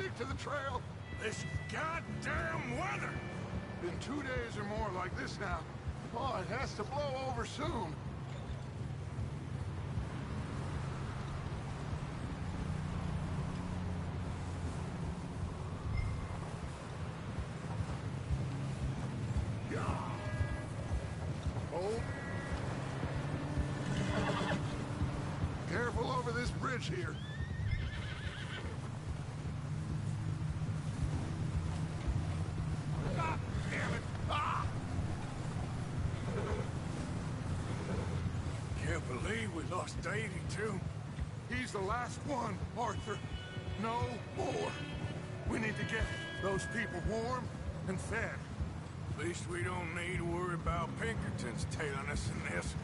stick to the trail. This goddamn weather! Been 2 days or more like this now. Oh, it has to blow over soon. Hold. Careful over this bridge here. Ah, damn it! Ah! Can't believe we lost Davy, too. He's the last one, Arthur. No more. We need to get those people warm and fed. At least we don't need to worry about Pinkertons tailing us in this.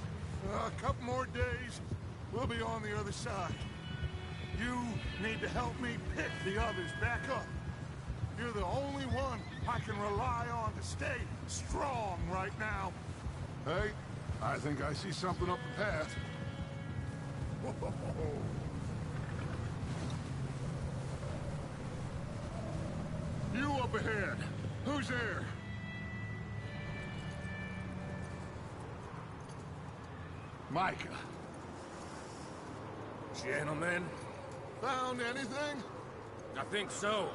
A couple more days, we'll be on the other side. You need to help me pick the others back up. You're the only one I can rely on to stay strong right now. Hey, I think I see something up the path. Whoa. You up ahead. Who's there? Micah. Gentlemen, Found anything? I think so.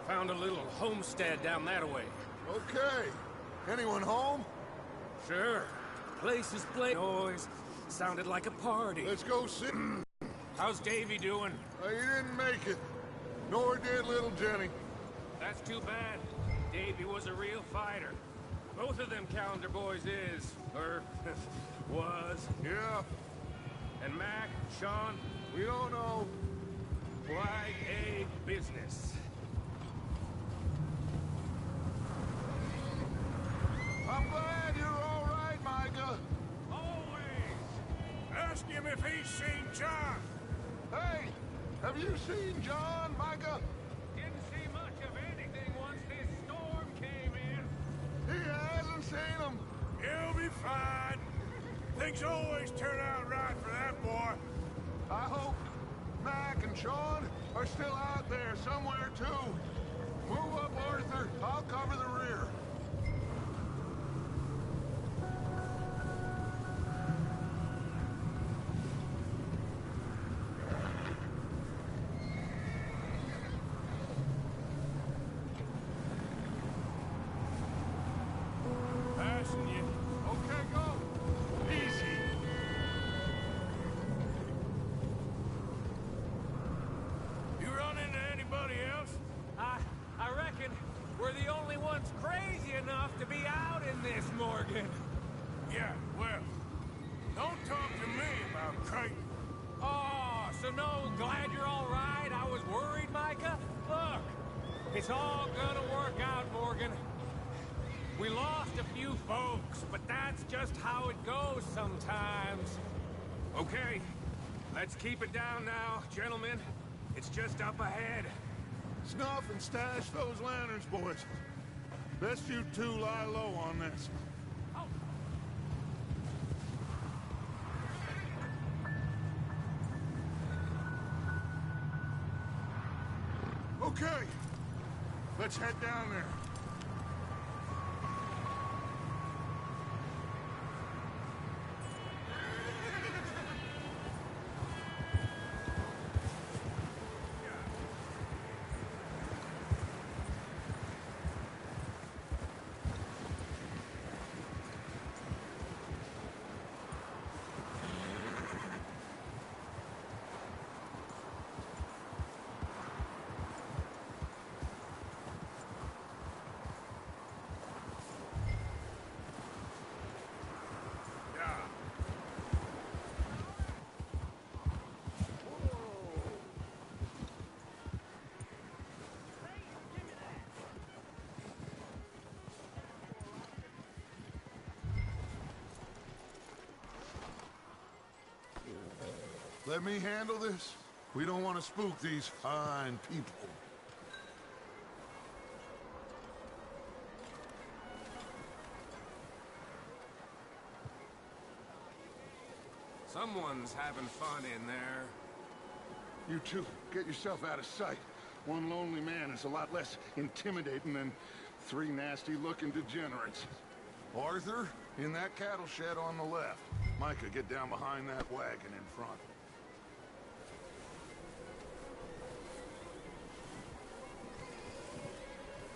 Found a little homestead down that way. Okay. Anyone home? Sure. Place is noise. Sounded like a party. Let's go see. How's Davy doing? He didn't make it. Nor did little Jenny. That's too bad. Davy was a real fighter. Both of them calendar boys is, or was. Yeah, And Mac, Sean, we don't know. quite a business. I'm glad you're all right, Micah. Always! Ask him if he's seen John. Hey, have you seen John, Micah? Didn't see much of anything once this storm came in. He hasn't seen him. He'll be fine. Things always turn out right for that boy. I hope Mac and Sean are still out there somewhere, too. Move up, Arthur. I'll cover the rear. Passing you. Okay, go. Easy. You run into anybody else? I reckon we're the only ones crazy enough to be out in this, Morgan. Yeah, well, don't talk to me about Creighton. Oh, so no, glad you're all right. I was worried, Micah. Look, it's all gonna work out, Morgan. We lost a few folks, but that's just how it goes sometimes. Okay, let's keep it down now, gentlemen. It's just up ahead. Snuff and stash those lanterns, boys. Best you two lie low on this. Okay, let's head down there. Let me handle this. We don't want to spook these fine people. Someone's having fun in there. You two, get yourself out of sight. One lonely man is a lot less intimidating than three nasty-looking degenerates. Arthur, in that cattle shed on the left. Micah, get down behind that wagon in front.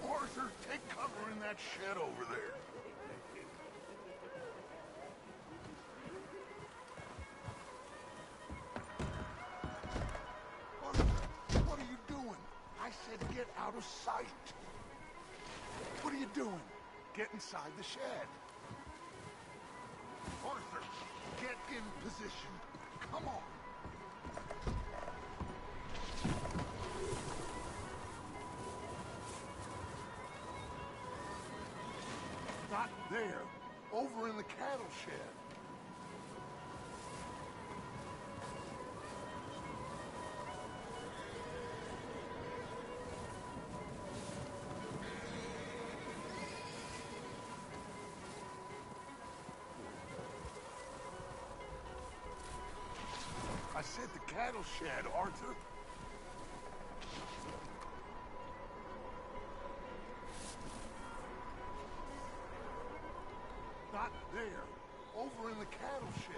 Arthur, take cover in that shed over there. Arthur, what are you doing? I said get out of sight. What are you doing? Get inside the shed. Arthur, get in position. Come on. Not there. Over in the cattle shed. I said the cattle shed, Arthur. Not there. Over in the cattle shed.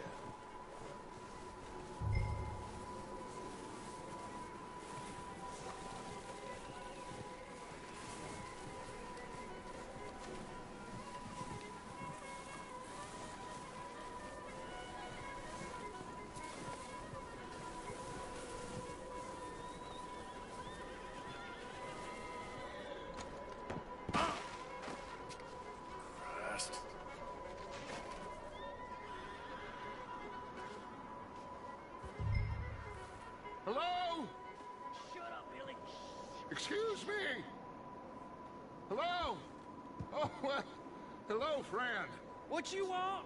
Hello? Shut up, Billy. Excuse me? Hello? Oh, well, hello, friend. What you want?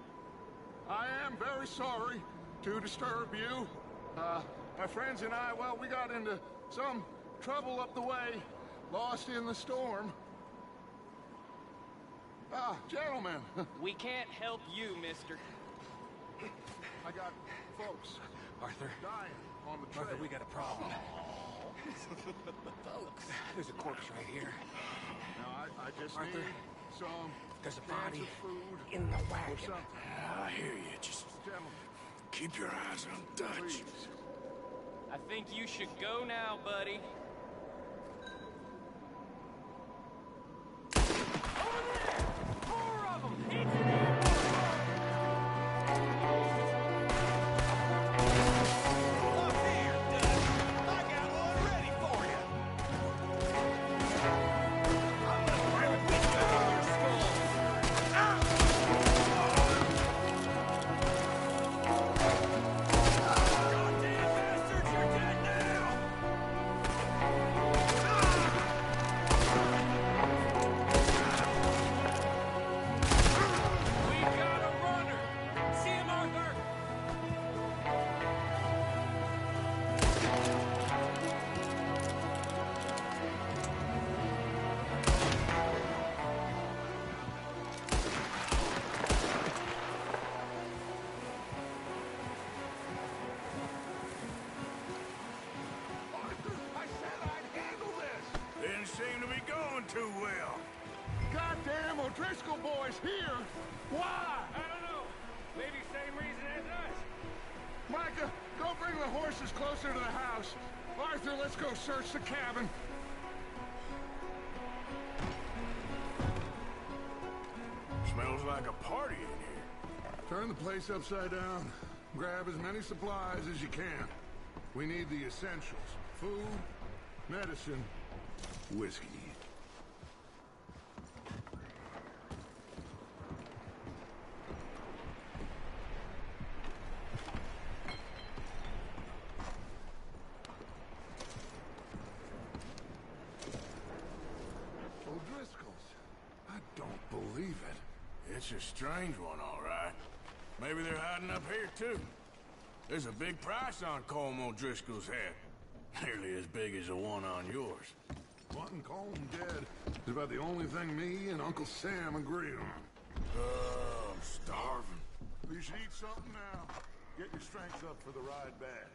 I am very sorry to disturb you. My friends and I, well, we got into some trouble up the way, lost in the storm. Gentlemen. We can't help you, mister. I got folks Arthur. dying on the trail. Arthur, we got a problem. Folks. There's a corpse right here. Now, I just Arthur, need some there's a cans body of food in the or wagon. something. I hear you. Just Gentlemen, keep your eyes on Dutch. please. I think you should go now, buddy. Over there! 4 of them! It's an ambush! Look here, Dutch. I got one ready for you. I'm gonna break this down your skull. Goddamn bastards, you're dead now! We got a runner! See him, Arthur! Arthur, I said I'd handle this. Didn't seem to be going too well. Goddamn O'Driscoll boys here. Why? I don't know. Maybe same reason as us. Micah, go bring the horses closer to the house. Arthur, let's go search the cabin. Smells like a party in here. Turn the place upside down. Grab as many supplies as you can. We need the essentials. Food, medicine, whiskey. O'Driscoll's. I don't believe it. It's a strange one, all right. Maybe they're hiding up here, too. There's a big price on Colm O'Driscoll's head. Nearly as big as the one on yours. Wanting Colm dead is about the only thing me and Uncle Sam agree on. I'm starving. You should eat something now. Get your strength up for the ride back.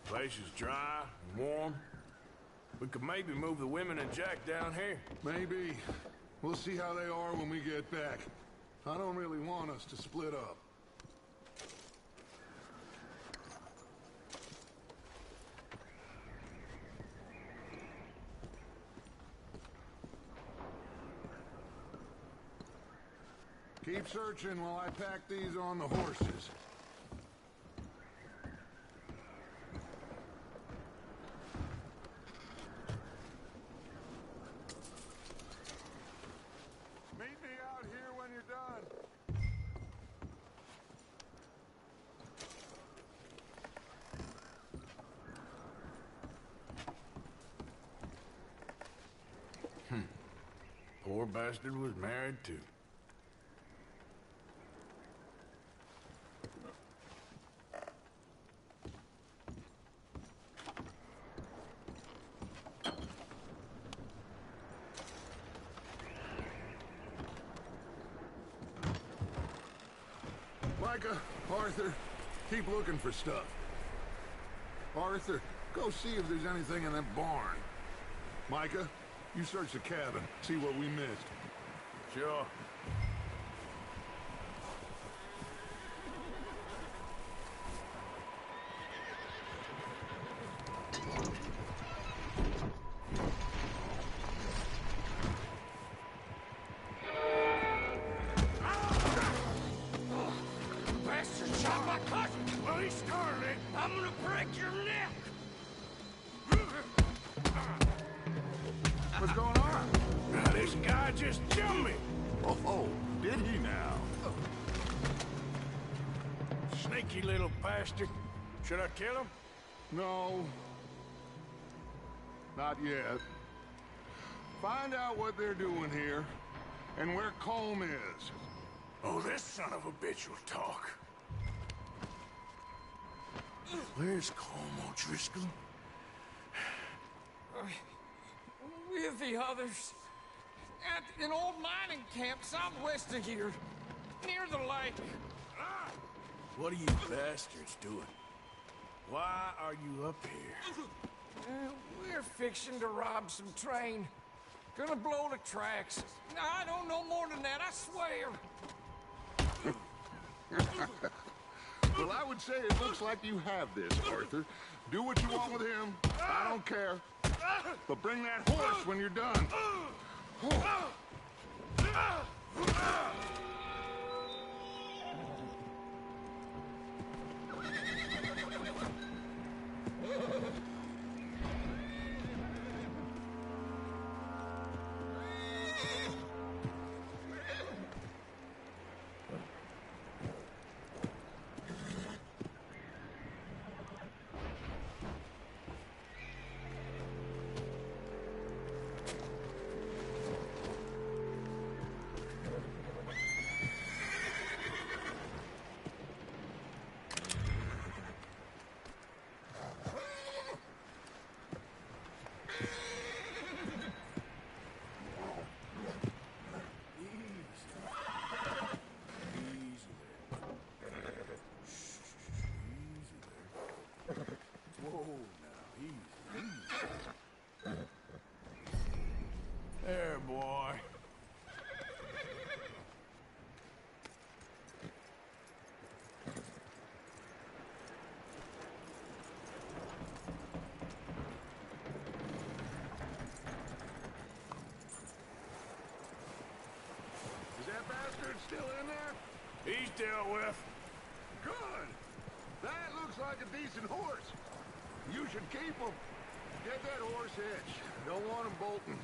Place is dry and warm. We could maybe move the women and Jack down here. Maybe. We'll see how they are when we get back. I don't really want us to split up. Keep searching while I pack these on the horses. Meet me out here when you're done. Poor bastard was married too. Micah, Arthur, keep looking for stuff. Arthur, go see if there's anything in that barn. Micah, you search the cabin, see what we missed. Sure. Bastard shot my cousin! Well, he started it. I'm gonna break your neck! What's going on? Now, this guy just jumped me. Oh, did he now? Sneaky little bastard. Should I kill him? No. Not yet. Find out what they're doing here, and where Colm is. Oh, this son of a bitch will talk. Where's Colm O'Driscoll? With the others. At an old mining camp southwest of here. Near the lake. What are you bastards doing? Why are you up here? We're fixing to rob some train. Gonna blow the tracks. I don't know more than that, I swear. Well, I would say it looks like you have this, Arthur. Do what you want with him. I don't care. But bring that horse when you're done. There, boy. Is that bastard still in there? He's dealt with. Good. That looks like a decent horse. You should keep him. Get that horse hitched. Don't want him bolting.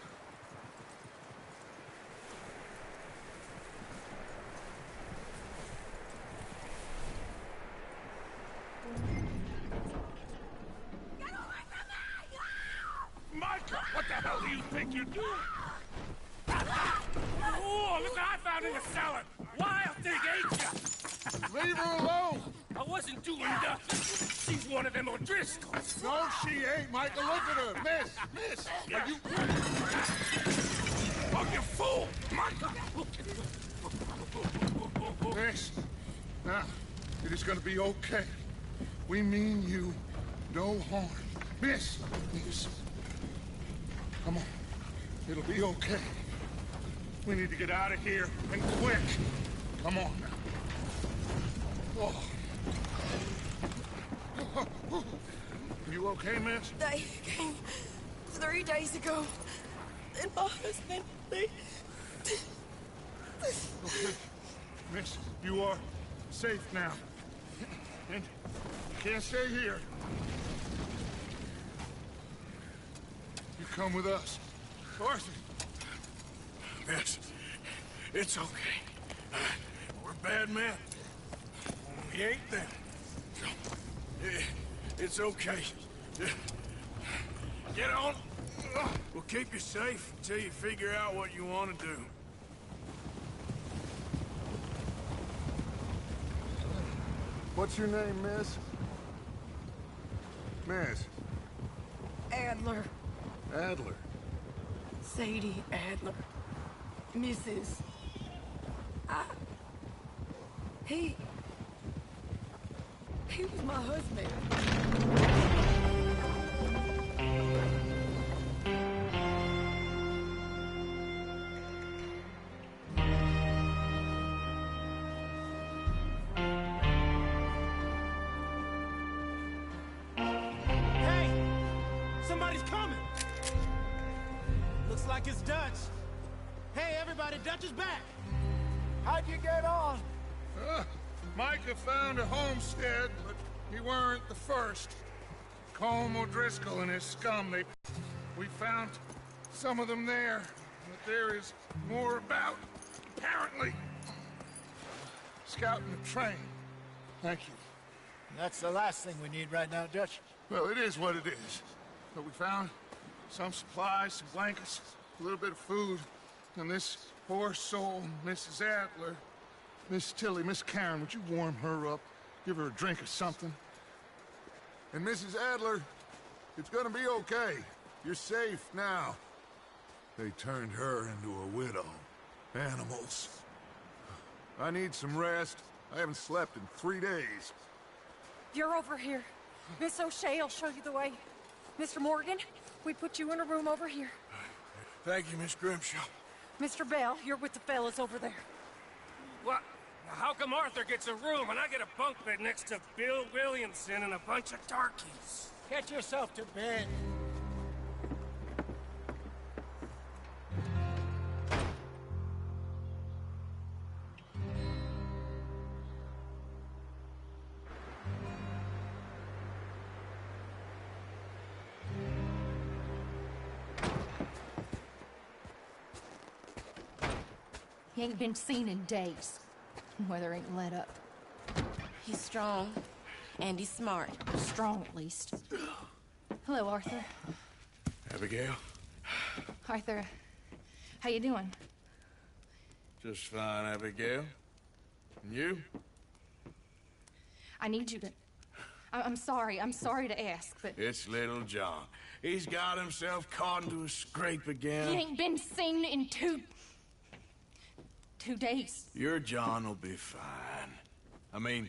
Micah, what the hell do you think you're doing? Oh, look what I found in the cellar! Wild thing, ain't ya? Leave her alone! I wasn't doing nothing. She's one of them O'Driscolls. No, she ain't, Micah. Look at her. Miss! Are you... Oh, you fool! Micah! Miss. Now, it is gonna be okay. We mean you No harm. Miss! Miss. Come on. It'll be okay. We need to get out of here, and quick. Come on now. Oh. You okay, miss? They came 3 days ago. And my husband, they... Okay. Miss, you are safe now. And you can't stay here. You come with us. Arthur. Miss, it's okay. We're bad men. We ain't them. It's okay. Get on. We'll keep you safe until you figure out what you want to do. What's your name, miss? Miss. Adler. Adler. Sadie Adler. Mrs. He was my husband. Hey! Somebody's coming! Looks like it's Dutch. Hey, everybody, Dutch is back! How'd you get on? Micah found a homestead, but he weren't the first. Colm O'Driscoll and his scum, we found some of them there, but there is more about, apparently. Scouting the train. Thank you. That's the last thing we need right now, Dutch. Well, it is what it is. But we found some supplies, some blankets, a little bit of food, and this poor soul, Mrs. Adler, Miss Tilly, Miss Karen, would you warm her up? Give her a drink or something? And Mrs. Adler, it's gonna be okay. You're safe now. They turned her into a widow. Animals. I need some rest. I haven't slept in 3 days. You're over here. Miss O'Shea will show you the way. Mr. Morgan, we put you in a room over here. Thank you, Miss Grimshaw. Mr. Bell, you're with the fellas over there. What? How come Arthur gets a room and I get a bunk bed next to Bill Williamson and a bunch of darkies? Get yourself to bed. He ain't been seen in days. Weather ain't let up. He's strong, and he's smart. Strong, at least. Hello, Arthur. Abigail? Arthur, how you doing? Just fine, Abigail. And you? I need you to... I'm sorry to ask, but... It's little John. He's got himself caught into a scrape again. He ain't been seen in 2 days. Your John will be fine. I mean,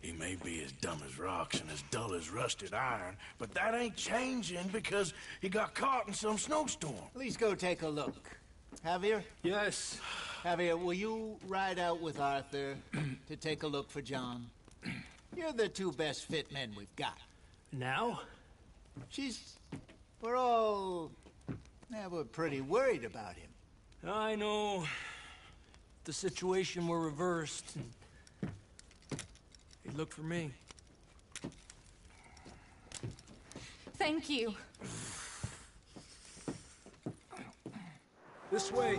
he may be as dumb as rocks and as dull as rusted iron, but that ain't changing because he got caught in some snowstorm. Please go take a look. Javier? Yes. Javier, will you ride out with Arthur to take a look for John? You're the 2 best fit men we've got. Now? We're pretty worried about him. I know. The situation were reversed. He'd look for me. Thank you. This way.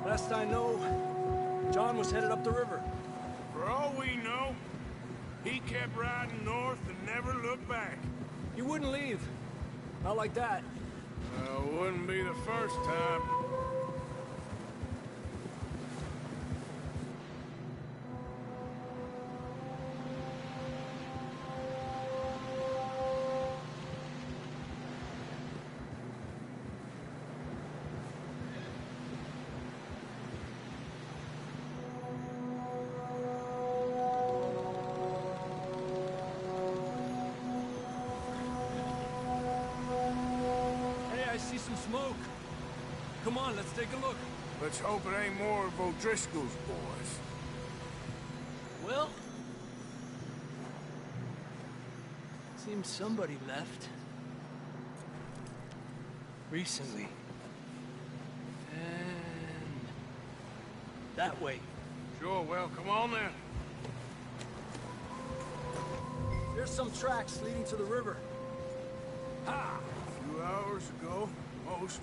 Last I know, John was headed up the river. For all we know, he kept riding north and never looked back. He wouldn't leave. Not like that. Wouldn't be the first time. smoke. Come on, let's take a look. Let's hope it ain't more of O'Driscoll's boys. Well, seems somebody left. Recently. And that way. Sure, well, come on then. There's some tracks leading to the river. Ha! A few hours ago, most.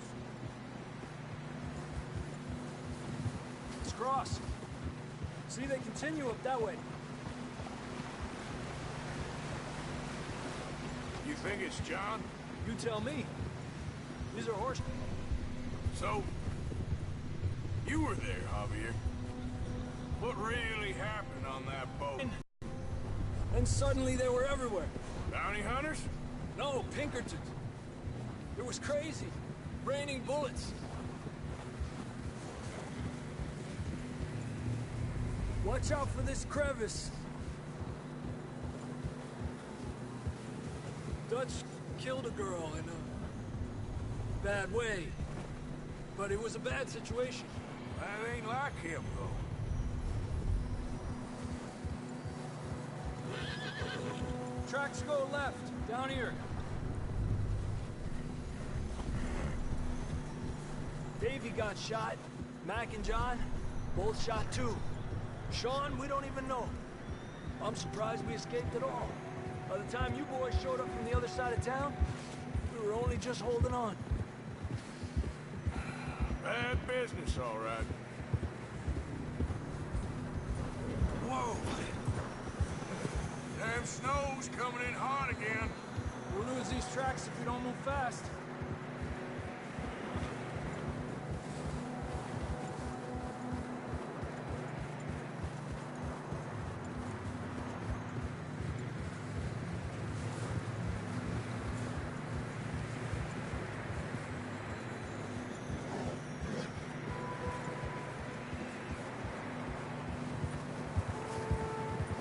Let's cross. See, they continue up that way. You think it's John? You tell me. These are horse... So, you were there, Javier. What really happened on that boat? And suddenly they were everywhere. Bounty hunters? No, Pinkertons. It was crazy. Raining bullets. Watch out for this crevice. Dutch killed a girl in a bad way. But it was a bad situation. That ain't like him, though. Tracks go left, down here. Davey got shot. Mac and John, both shot too. Sean, we don't even know. I'm surprised we escaped at all. By the time you boys showed up from the other side of town, we were only just holding on. Bad business, all right. Whoa! Damn snow's coming in hot again. We'll lose these tracks if we don't move fast.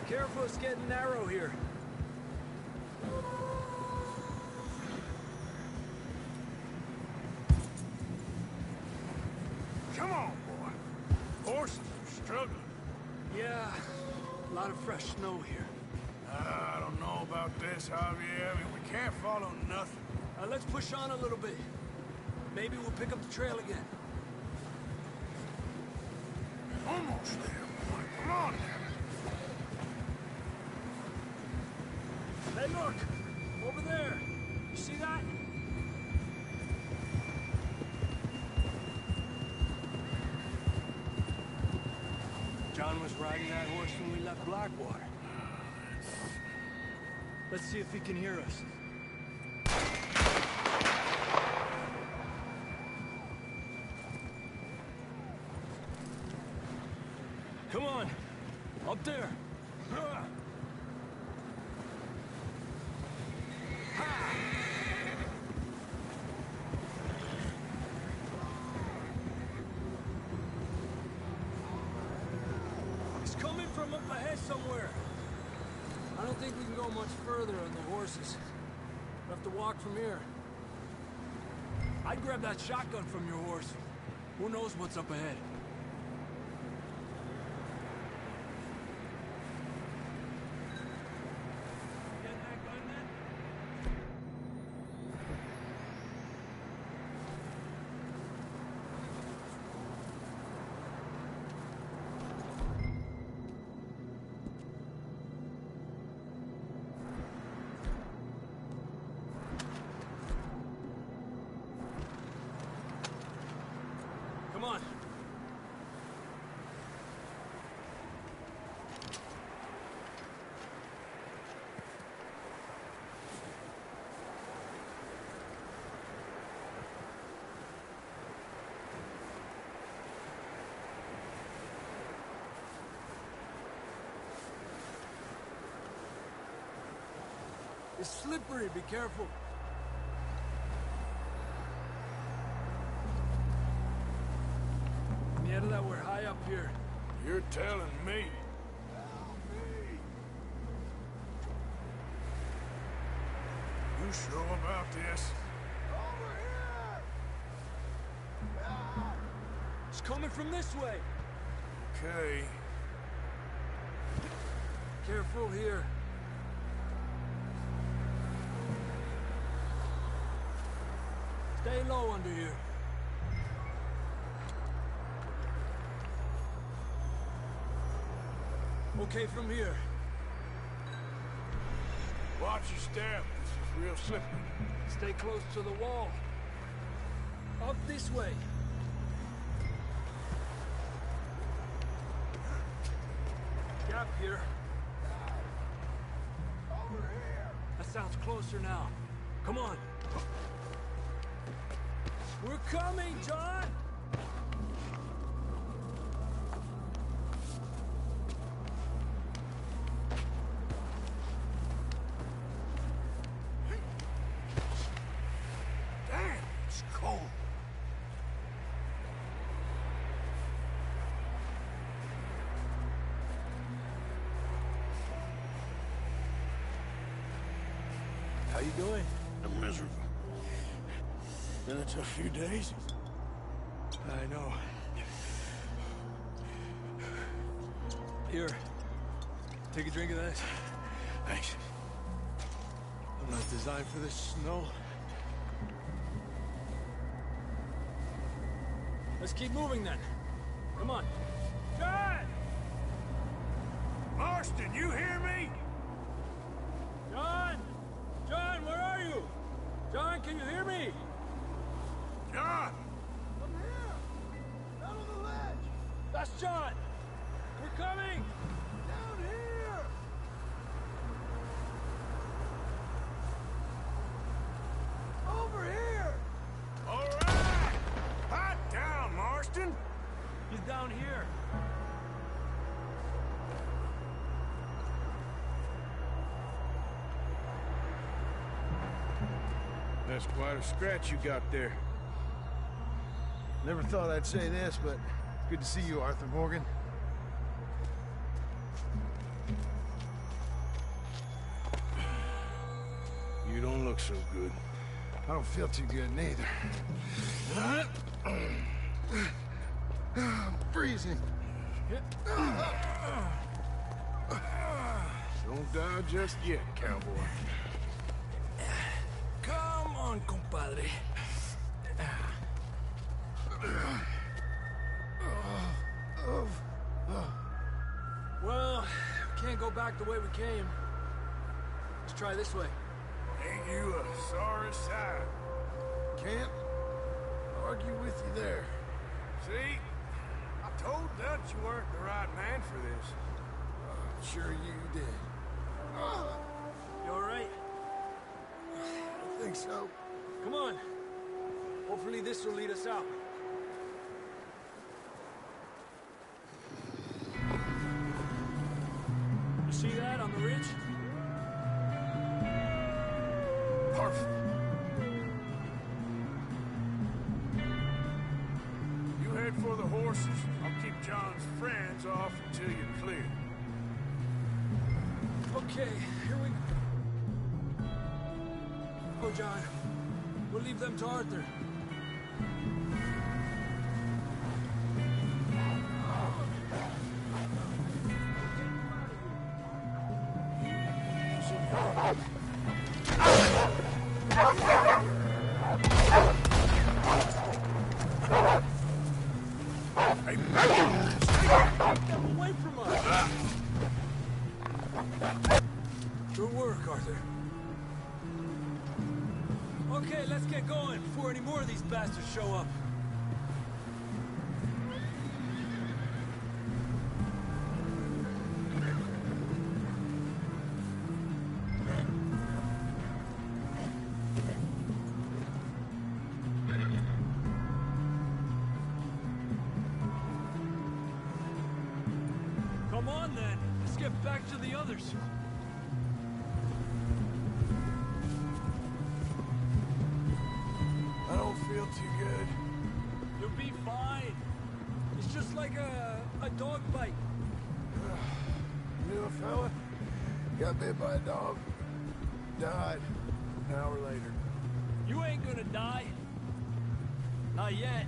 Careful, it's getting narrow here. Come on, boy. Horses are struggling. Yeah, a lot of fresh snow here. I don't know about this, Javier. I mean, we can't follow nothing. Let's push on a little bit. Maybe we'll pick up the trail again. Almost there, boy. Come on now. Hey, look! Over there! You see that? John was riding that horse when we left Blackwater. Let's see if he can hear us. Come on! Up there! He's coming from up ahead somewhere. I don't think we can go much further on the horses. We'll have to walk from here. I'd grab that shotgun from your horse. Who knows what's up ahead? Get that gun then? Come on. It's slippery, be careful. Yeah, that we're high up here. You're telling me. You sure about this? Over here! It's coming from this way. Okay. Careful here. Stay low under here. Okay, from here. Watch your step. This is real slippery. Stay close to the wall. Up this way. Gap here. Over here. That sounds closer now. Come on. We're coming, John! Damn, it's cold. How you doing? I'm miserable. Been a tough few days. I know. Here. Take a drink of that. Thanks. I'm not designed for this snow. Let's keep moving then. Come on. John! Marston, you hear me? John! John, where are you? John, can you hear me? John! I'm here! Down on the ledge! That's John! We're coming! Down here! Over here! All right! Hot down, Marston! He's down here. That's quite a scratch you got there. Never thought I'd say this, but good to see you, Arthur Morgan. You don't look so good. I don't feel too good neither. I'm freezing. Don't die just yet, cowboy. Come on, compadre. Well, we can't go back the way we came. Let's try this way. Ain't you a sorry sight? Can't argue with you there. See? I told Dutch you weren't the right man for this. Sure you did. You all right? I think so. Come on. Hopefully this will lead us out. You see that on the ridge? Perfect. You head for the horses. I'll keep John's friends off until you're clear. Okay, here we go. Oh, John. We'll leave them to Arthur. Away from us! Good work, Arthur. Okay, let's get going before any more of these bastards show up. Come on, then. Let's get back to the others. I don't feel too good. You'll be fine. It's just like a dog bite. Knew a fella, got bit by a dog, died an hour later. You ain't gonna die. Not yet.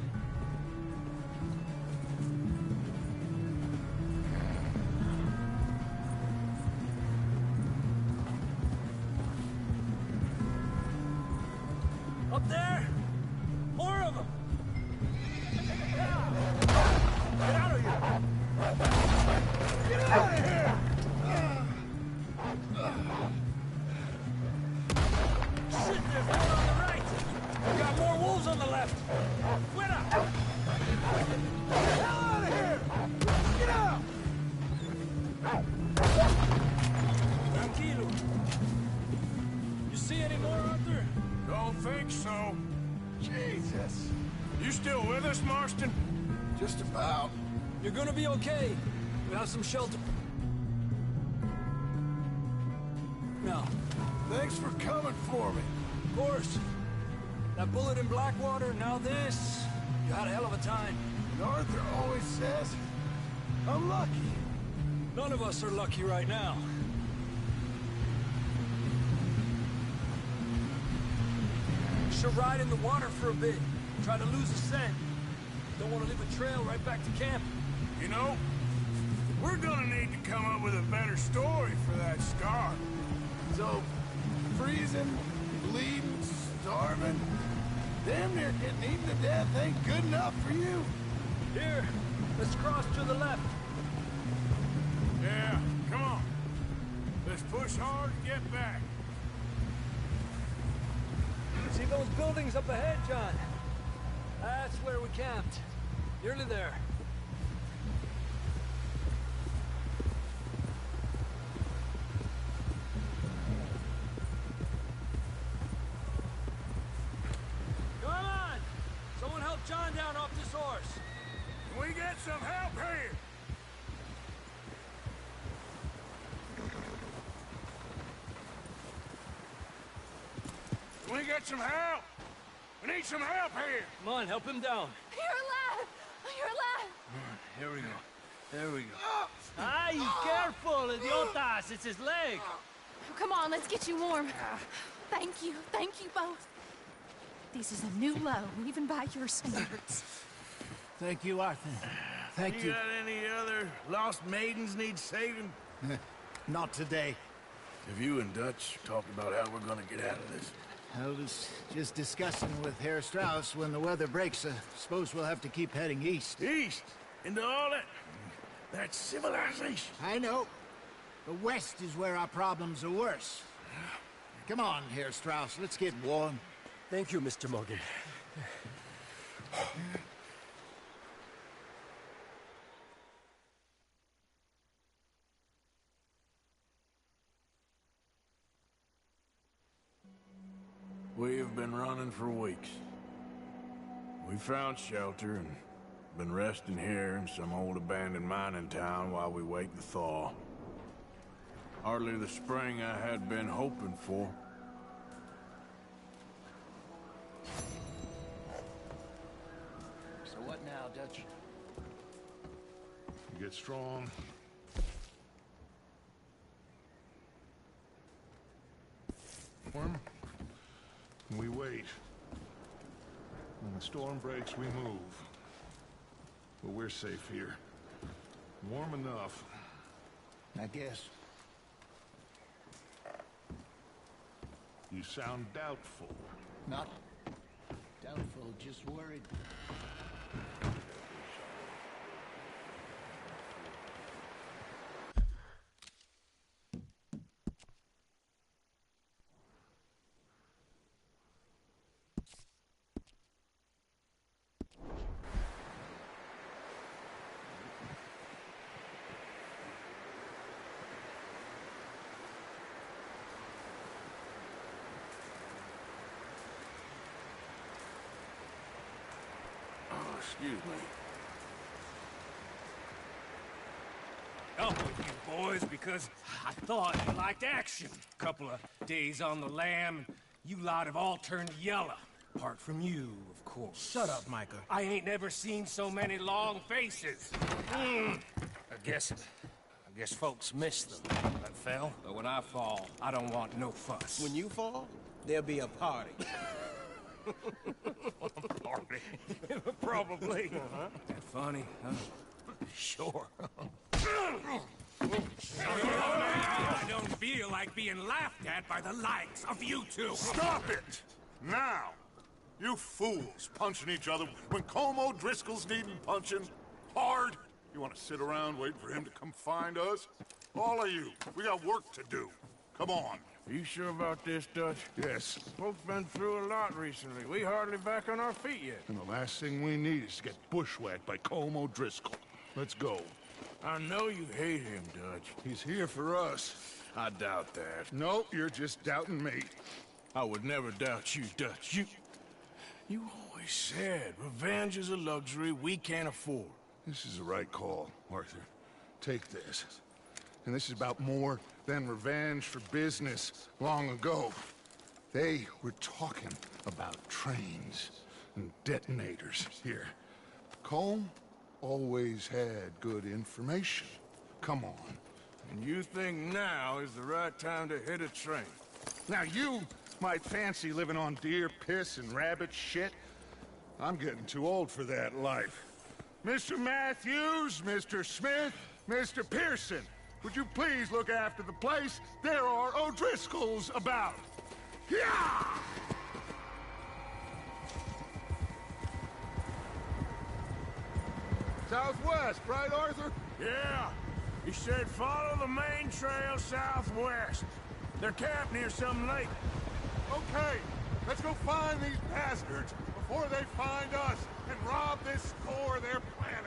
Up there? More of them! Get out of here! Get out of here! Shit, there's more on the right! We got more wolves on the left! Fuera! Get the hell out of here! Get out! Tranquilo. You see any more, Arthur? Don't think so. Jesus. You still with us, Marston? Just about. You're gonna be okay. We have some shelter. Now, Thanks for coming for me. of course, that bullet in Blackwater, now this. You had a hell of a time. And Arthur always says, I'm lucky. None of us are lucky right now. We should ride in the water for a bit. Try to lose the scent. Don't want to leave a trail right back to camp. You know, we're gonna need to come up with a better story for that scar. So, freezing, bleeding, starving, damn near getting eaten to death ain't good enough for you. Here, let's cross to the left. Yeah, come on. Let's push hard and get back. See those buildings up ahead, John? That's where we camped. Nearly there. Come on! Someone help John down off this horse. Can we get some help here? Can we get some help? We need some help here. Come on, help him down. You're alive! You're alive! Here we go. There we go. Ay, careful, idiotas! It's his leg! Come on, let's get you warm. Thank you both. This is a new low, even by your standards. Thank you, Arthur. Thank you. Got any other lost maidens need saving? Not today. Have you and Dutch talked about how we're gonna get out of this? I was just discussing with Herr Strauss when the weather breaks. Suppose we'll have to keep heading east. East? Into all that civilization? I know. The west is where our problems are worse. Come on, Herr Strauss. Let's get warm. Thank you, Mr. Morgan. We've been running for weeks. We found shelter and been resting here in some old abandoned mining town while we wait the thaw. Hardly the spring I had been hoping for. So what now, Dutch? You get strong. Warm. We wait. When the storm breaks, we move. But we're safe here. Warm enough. I guess. You sound doubtful. Not doubtful, just worried. Excuse me. Up with you boys because I thought you liked action. Couple of days on the lam, you lot have all turned yellow. Apart from you, of course. Shut up, Micah. I ain't never seen so many long faces. I guess folks miss them. That fell. But when I fall, I don't want no fuss. When you fall, there'll be a party. Party. Probably. That funny, huh? Sure. I don't feel like being laughed at by the likes of you two. Stop it! Now! You fools punching each other when Como Driscoll's needing punching hard. You want to sit around waiting for him to come find us? All of you, we got work to do. Come on. Are you sure about this, Dutch? Yes. Folks been through a lot recently. We hardly back on our feet yet. And the last thing we need is to get bushwhacked by Como Driscoll. Let's go. I know you hate him, Dutch. He's here for us. I doubt that. No, you're just doubting me. I would never doubt you, Dutch. You always said revenge is a luxury we can't afford. This is the right call, Arthur. Take this. And this is about more than revenge for business long ago. They were talking about trains and detonators here. Colm always had good information. Come on. And you think now is the right time to hit a train? Now you might fancy living on deer piss and rabbit shit. I'm getting too old for that life. Mr. Matthews, Mr. Smith, Mr. Pearson, would you please look after the place? There are O'Driscolls about. Yeah! Southwest, right, Arthur? Yeah. He said follow the main trail southwest. They're camped near some lake. Okay, let's go find these bastards before they find us and rob this store they're planning.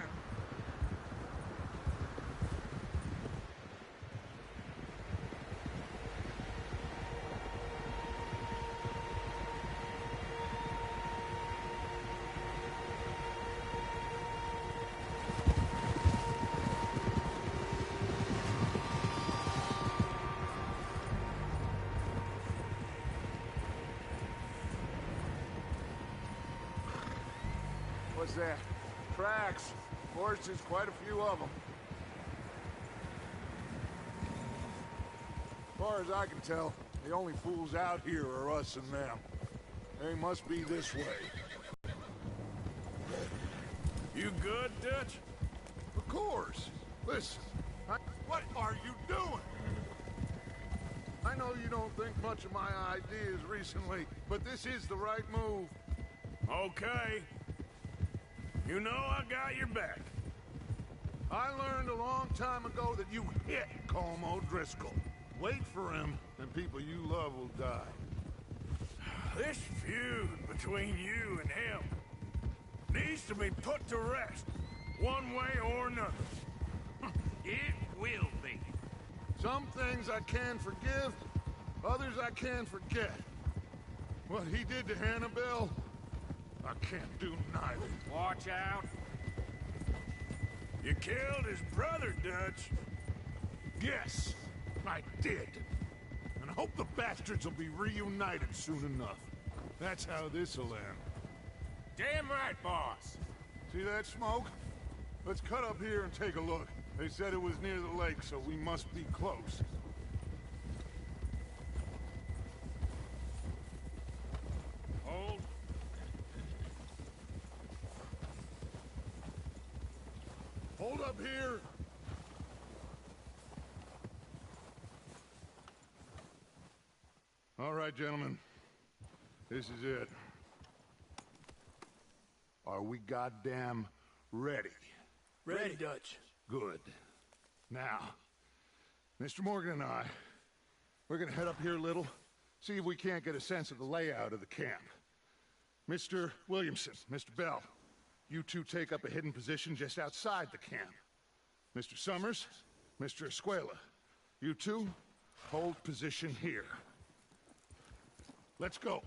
What's that? Tracks. Horses, quite a few of them. As far as I can tell, the only fools out here are us and them. They must be this way. You good, Dutch? Of course. Listen, what are you doing? I know you don't think much of my ideas recently, but this is the right move. Okay. You know I got your back. I learned a long time ago that you hit Como Driscoll. Wait for him, and people you love will die. This feud between you and him needs to be put to rest, one way or another. It will be. Some things I can forgive, others I can forget. What he did to Annabelle, I can't do neither. Watch out. You killed his brother, Dutch. Yes, I did. And I hope the bastards will be reunited soon enough. That's how this'll end. Damn right, boss. See that smoke? Let's cut up here and take a look. They said it was near the lake, so we must be close. Hold. Hold up here! All right, gentlemen. This is it. Are we goddamn ready? Ready, Dutch. Good. Now, Mr. Morgan and I, we're gonna head up here a little, see if we can't get a sense of the layout of the camp. Mr. Williamson, Mr. Bell, you two take up a hidden position just outside the camp. Mr. Summers, Mr. Escuela, you two hold position here. Let's go.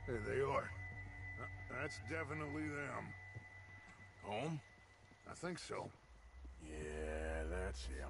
There they are. That's definitely them. Home? I think so. Yeah, that's him.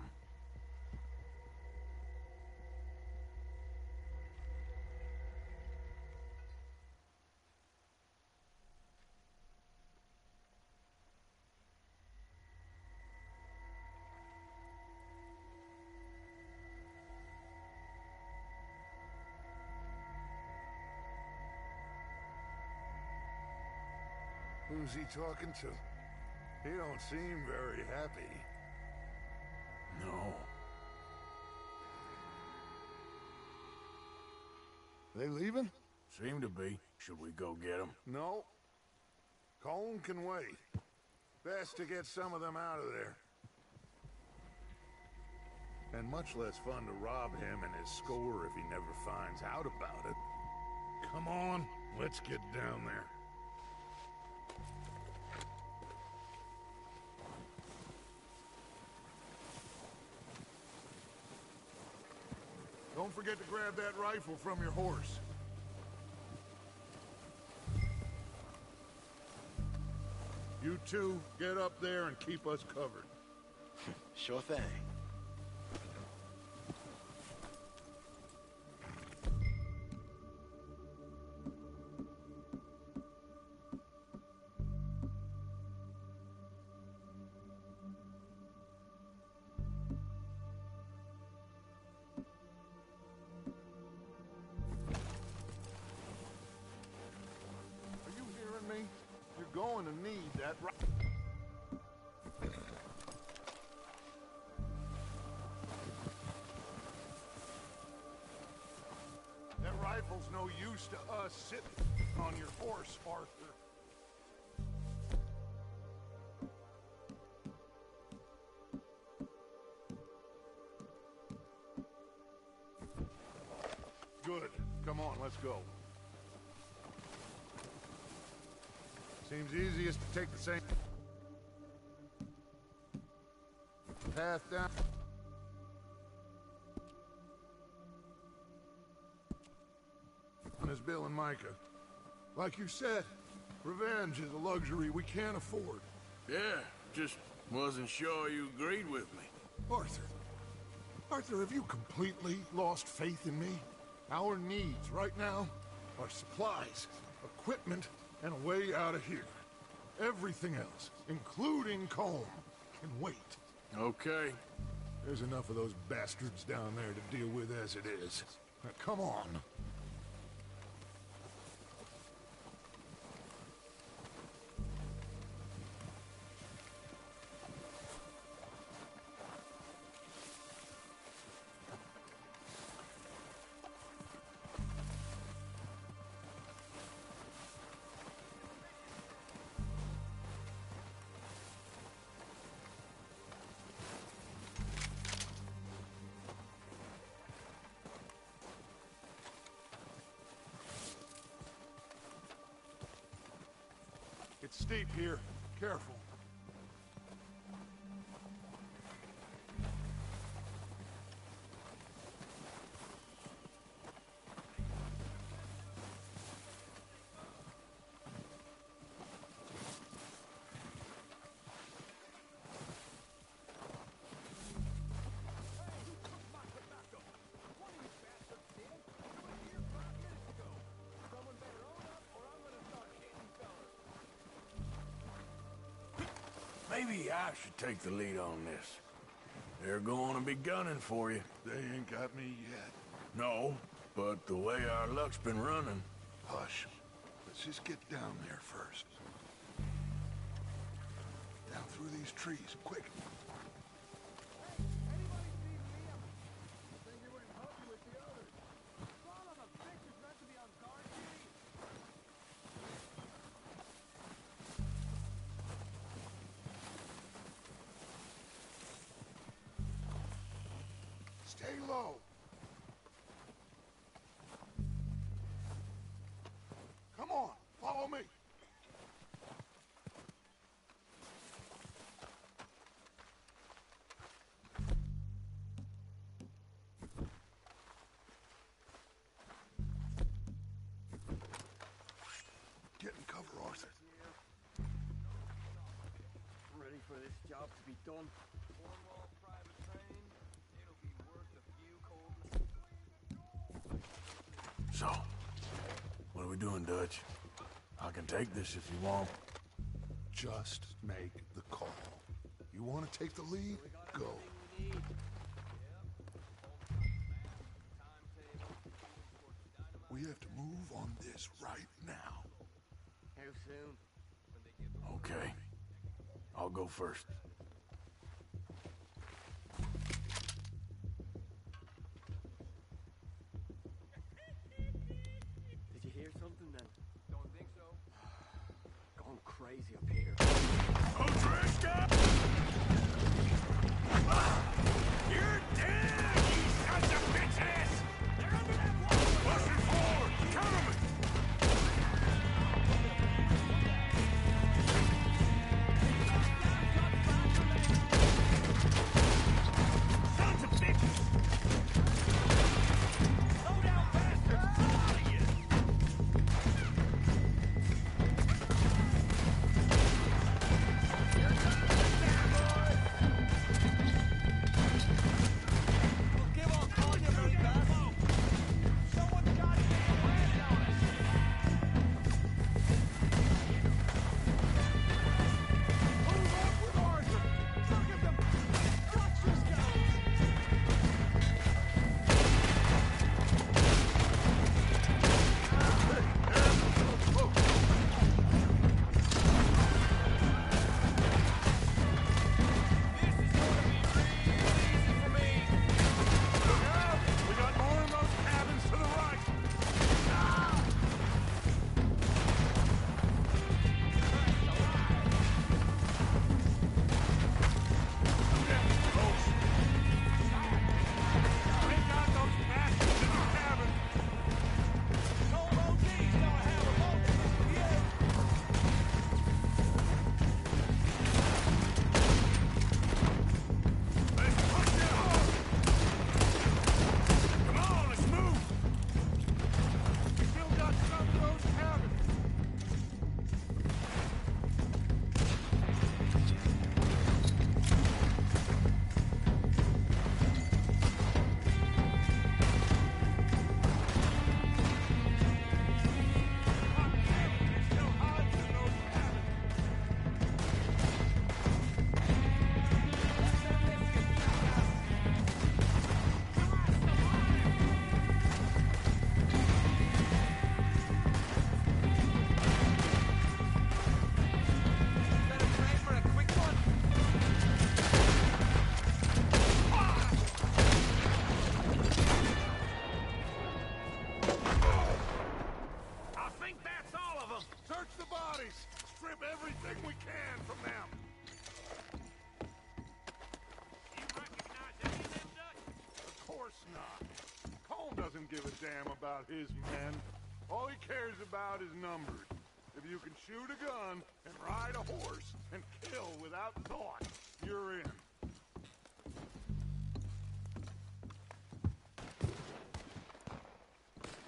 Who's he talking to? He don't seem very happy. No. They leaving? Seem to be. Should we go get them? No. Colm can wait. Best to get some of them out of there. And much less fun to rob him and his score if he never finds out about it. Come on, let's get down there. Don't forget to grab that rifle from your horse. You two, get up there and keep us covered. Sure thing. Are you hearing me? You're going to need that rifle. That rifle's no use to us sitting on your horse, Arthur. Good. Come on, let's go. Seems easiest to take the same path down. As Bill and Micah. Like you said, revenge is a luxury we can't afford. Yeah, just wasn't sure you agreed with me. Arthur. Arthur, have you completely lost faith in me? Our needs right now are supplies, equipment, and a way out of here. Everything else, including Colm, can wait. Okay. There's enough of those bastards down there to deal with as it is. Now, come on. It's steep here. Careful. Maybe I should take the lead on this. They're going to be gunning for you. They ain't got me yet. No, but the way our luck's been running... Hush. Let's just get down there first. Down through these trees, quick. Stay low. Come on, follow me. Get in cover, Arthur. Ready for this job to be done. So, what are we doing, Dutch? I can take this if you want. Just make the call. You want to take the lead? Go. We have to move on this right now. How soon? Okay. I'll go first. Did you hear something then? Don't think so. Gone crazy up here. You're dead, you sons of bitches! They're under that wall! Pushing forward! Cover me! Sons of bitches! Slow down, bastards! Come on, you! We got more of those cabins to the right! Take out those bastards in the cabin! Let's push it hard! Come on, let's move! We still got some of those cabins! There's still hides in those cabins! I think that's all of them! Search the bodies! Strip everything we can from them! You recognize any of them, Dutch? Of course not. Cole doesn't give a damn about his men. All he cares about is numbers. If you can shoot a gun and ride a horse and kill without thought, you're in.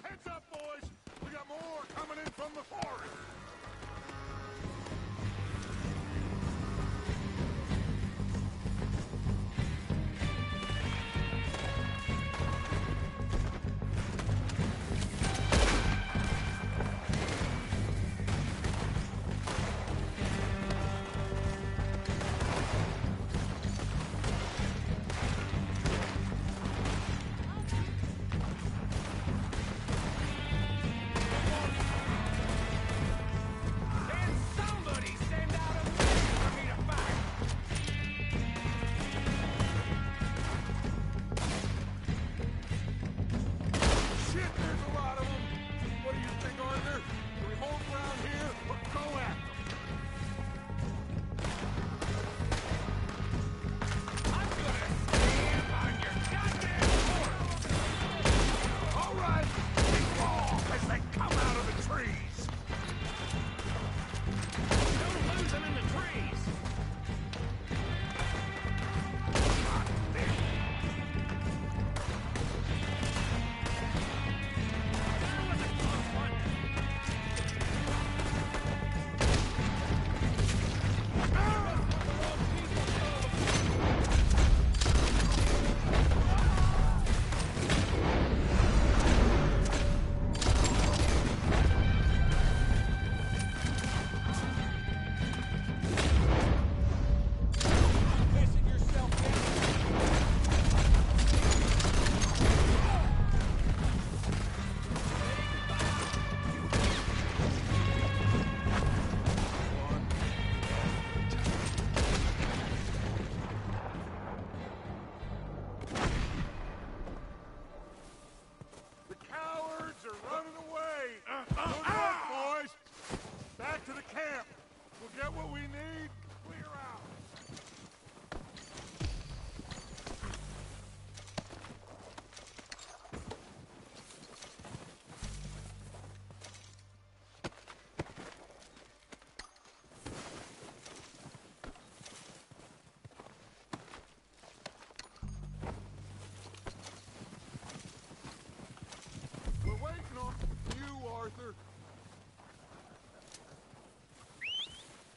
Heads up, boys! We got more coming in from the forest! One. Arthur.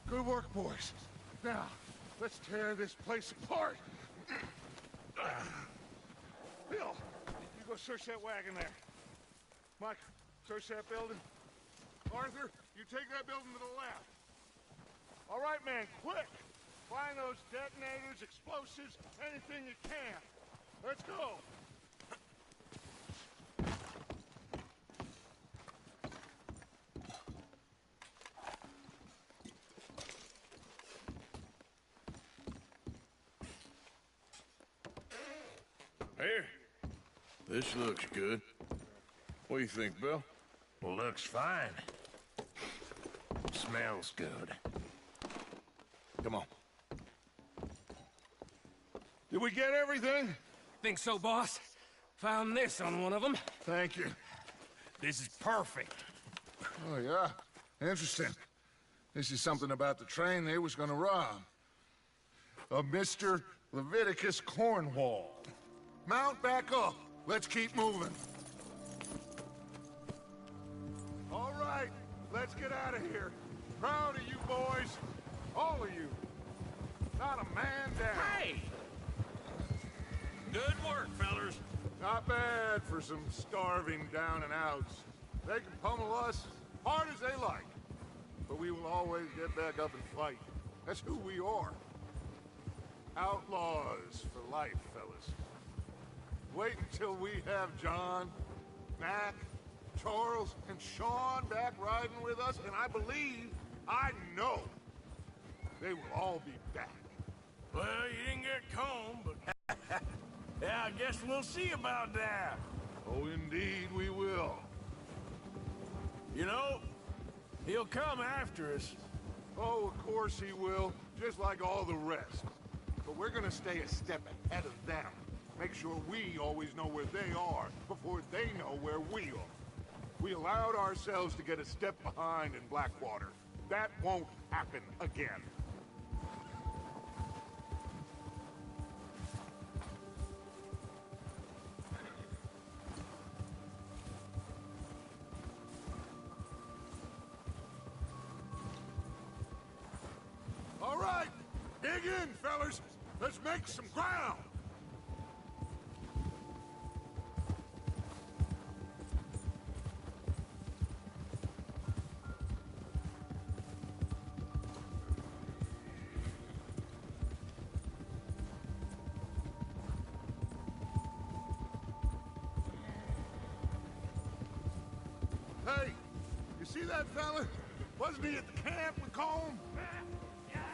Good work, boys. Now, let's tear this place apart. Bill, you go search that wagon there. Mike, search that building. Arthur, you take that building to the left. All right, man, quick! Find those detonators, explosives, anything you can. Let's go! Here. This looks good. What do you think, Bill? Looks fine. Smells good. Come on. Did we get everything? Think so, boss? Found this on one of them. Thank you. This is perfect. Oh, yeah? Interesting. This is something about the train they was gonna rob. Of Mr. Leviticus Cornwall. Mount back up. Let's keep moving. All right, let's get out of here. Proud of you boys. All of you. Not a man down. Hey! Good work, fellers. Not bad for some starving down and outs. They can pummel us hard as they like. But we will always get back up and fight. That's who we are. Outlaws for life, fellas. Wait until we have John, Mac, Charles, and Sean back riding with us, and I believe, I know, they will all be back. Well, you didn't get Combe, but... yeah, I guess we'll see about that. Oh, indeed we will. You know, he'll come after us. Oh, of course he will, just like all the rest. But we're gonna stay a step ahead of them. Make sure we always know where they are before they know where we are. We allowed ourselves to get a step behind in Blackwater. That won't happen again. All right, dig in, fellas. Let's make some ground. Hey, you see that fella? Wasn't he at the camp with Combe?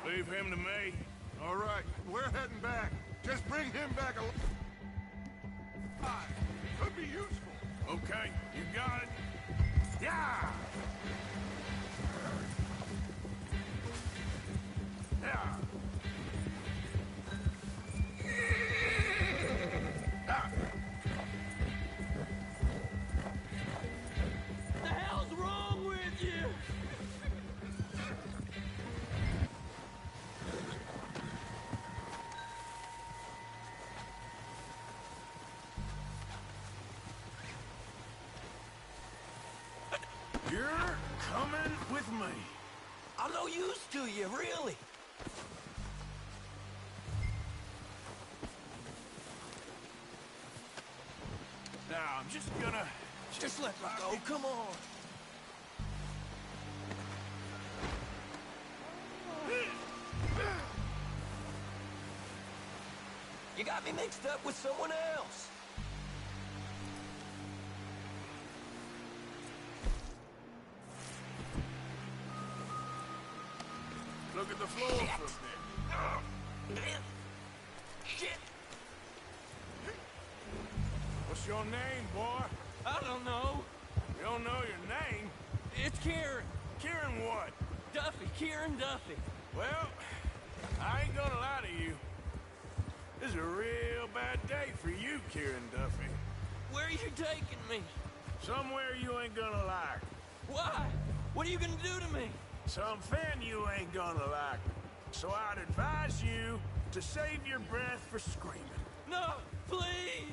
Leave him to me. All right, we're heading back. Just bring him back alive. Could be useful. Okay, you got it. Yeah! Yeah! The hell's wrong with you? You're coming with me. I'm no use to you, really. Now, I'm just gonna... Just let me go, come on. You got me mixed up with someone else. Look at the floor from there. Shit! What's your name, boy? I don't know. You don't know your name? It's Kieran. Kieran what? Duffy, Kieran Duffy. Well, I ain't gonna lie to you. This is a real bad day for you, Kieran Duffy. Where are you taking me? Somewhere you ain't gonna like. Why? What are you gonna do to me? Something you ain't gonna like. So I'd advise you to save your breath for screaming. No, please!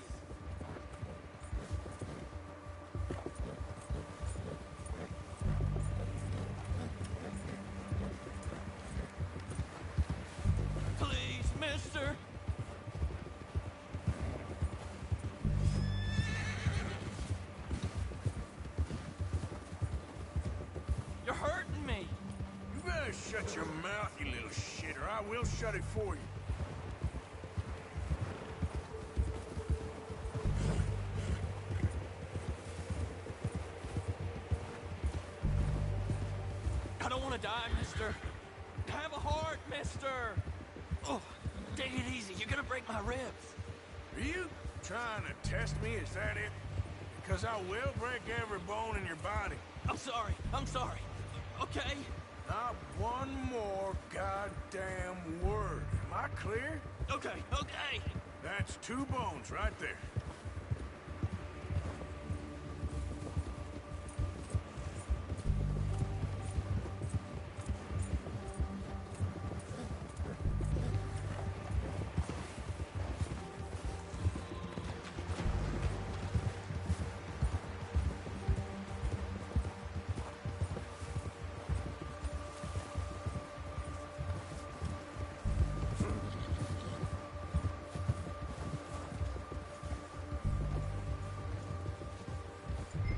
better shut your mouth, you little shit, or I will shut it for you. I don't want to die, mister. Have a heart, mister. Oh, take it easy. You're gonna break my ribs. Are you trying to test me? Is that it? Because I will break every bone in your body. I'm sorry. I'm sorry. Okay? Not one more goddamn word. Am I clear? Okay, okay. That's 2 bones right there.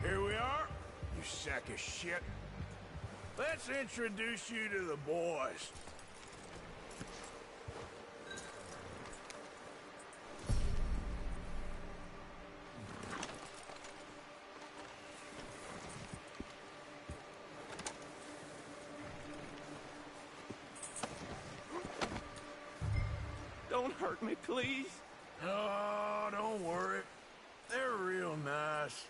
Here we are, you sack of shit. Let's introduce you to the boys. Don't hurt me, please. Oh, don't worry. They're real nice.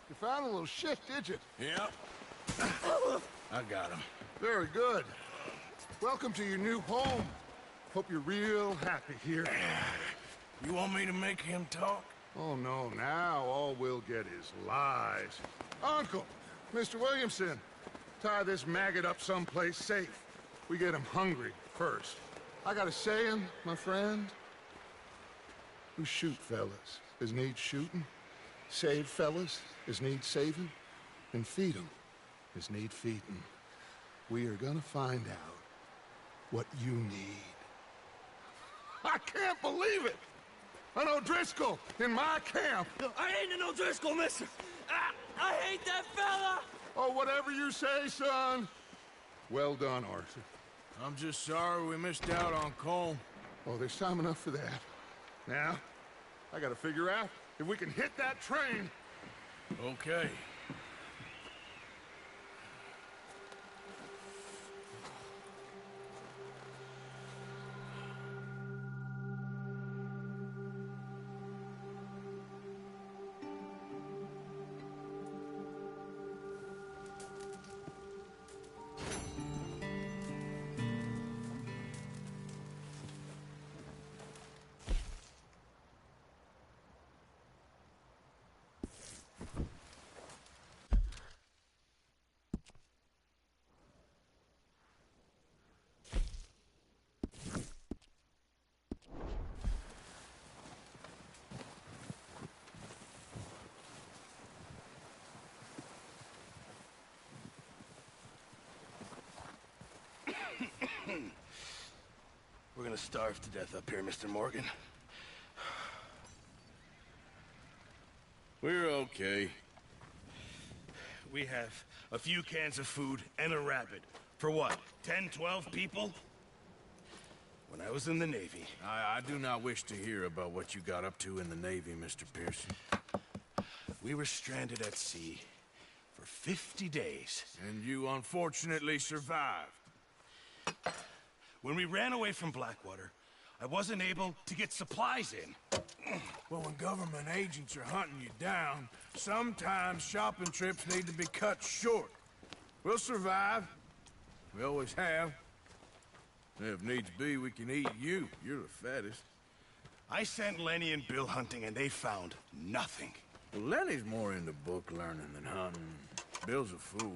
You found a little shit, did you? Yep. I got him. Very good. Welcome to your new home. Hope you're real happy here. You want me to make him talk? Oh, no, now all we'll get is lies. Uncle, Mr. Williamson, tie this maggot up someplace safe. We get him hungry first. I got a saying, my friend. We shoot fellas as need shooting, save fellas as need saving, and feed 'em as need feeding. We are gonna find out what you need. I can't believe it! An O'Driscoll in my camp! I ain't an O'Driscoll, mister! I hate that fella! Oh, whatever you say, son. Well done, Arthur. I'm just sorry we missed out on Colm. Oh, there's time enough for that. Now, I gotta figure out if we can hit that train. Okay. We're gonna starve to death up here, Mr. Morgan. We're okay. We have a few cans of food and a rabbit. For what, 10, 12 people? When I was in the Navy... I do not wish to hear about what you got up to in the Navy, Mr. Pearson. We were stranded at sea for 50 days. And you unfortunately survived. When we ran away from Blackwater, I wasn't able to get supplies in. Well, when government agents are hunting you down, sometimes shopping trips need to be cut short. We'll survive. We always have. If needs be, we can eat you. You're the fattest. I sent Lenny and Bill hunting, and they found nothing. Well, Lenny's more into book learning than hunting. Bill's a fool.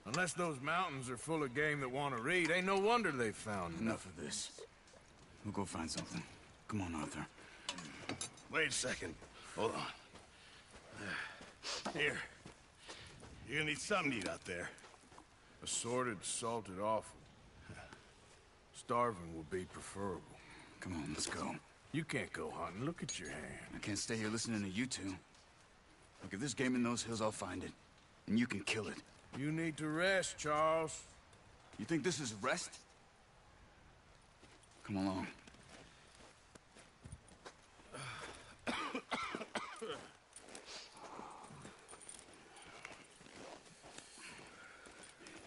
Unless those mountains are full of game that want to read, ain't no wonder they found Enough of this. We'll go find something. Come on, Arthur. Wait a second. Hold on. Here. You're gonna need something to eat out there. Assorted, salted offal. Starving would be preferable. Come on, let's go. You can't go hunting. Look at your hand. I can't stay here listening to you two. Look, if there's game in those hills, I'll find it. And you can kill it. You need to rest, Charles. You think this is rest? Come along.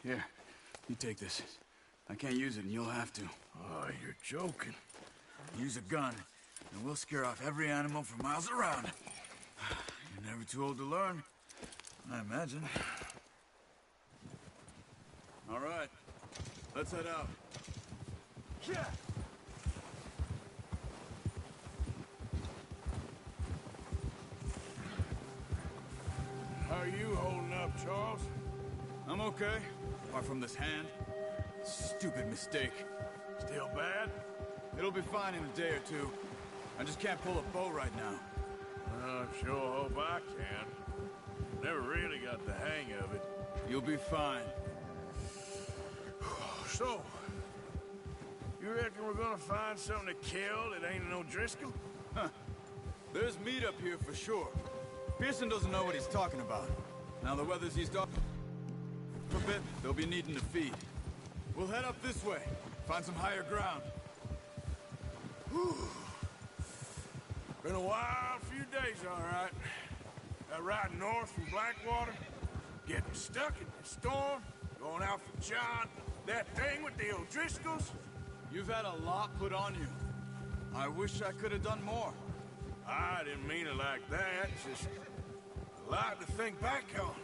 Here, you take this. I can't use it, and you'll have to. Oh, you're joking. Use a gun, and we'll scare off every animal for miles around. You're never too old to learn, I imagine. All right, let's head out. Yeah. How are you holding up, Charles? I'm okay, apart from this hand. Stupid mistake. Still bad? It'll be fine in a day or two. I just can't pull a bow right now. I sure hope I can. Never really got the hang of it. You'll be fine. So, you reckon we're gonna find something to kill that ain't no Driscoll? Huh. There's meat up here for sure. Pearson doesn't know what he's talking about. Now the weather's eased up a bit, they'll be needing to feed. We'll head up this way, find some higher ground. Whew. Been a wild few days, all right. That ride north from Blackwater, getting stuck in the storm, going out for John, that thing with the O'Driscolls. You've had a lot put on you. I wish I could have done more. I didn't mean it like that. It's just a lot to think back on.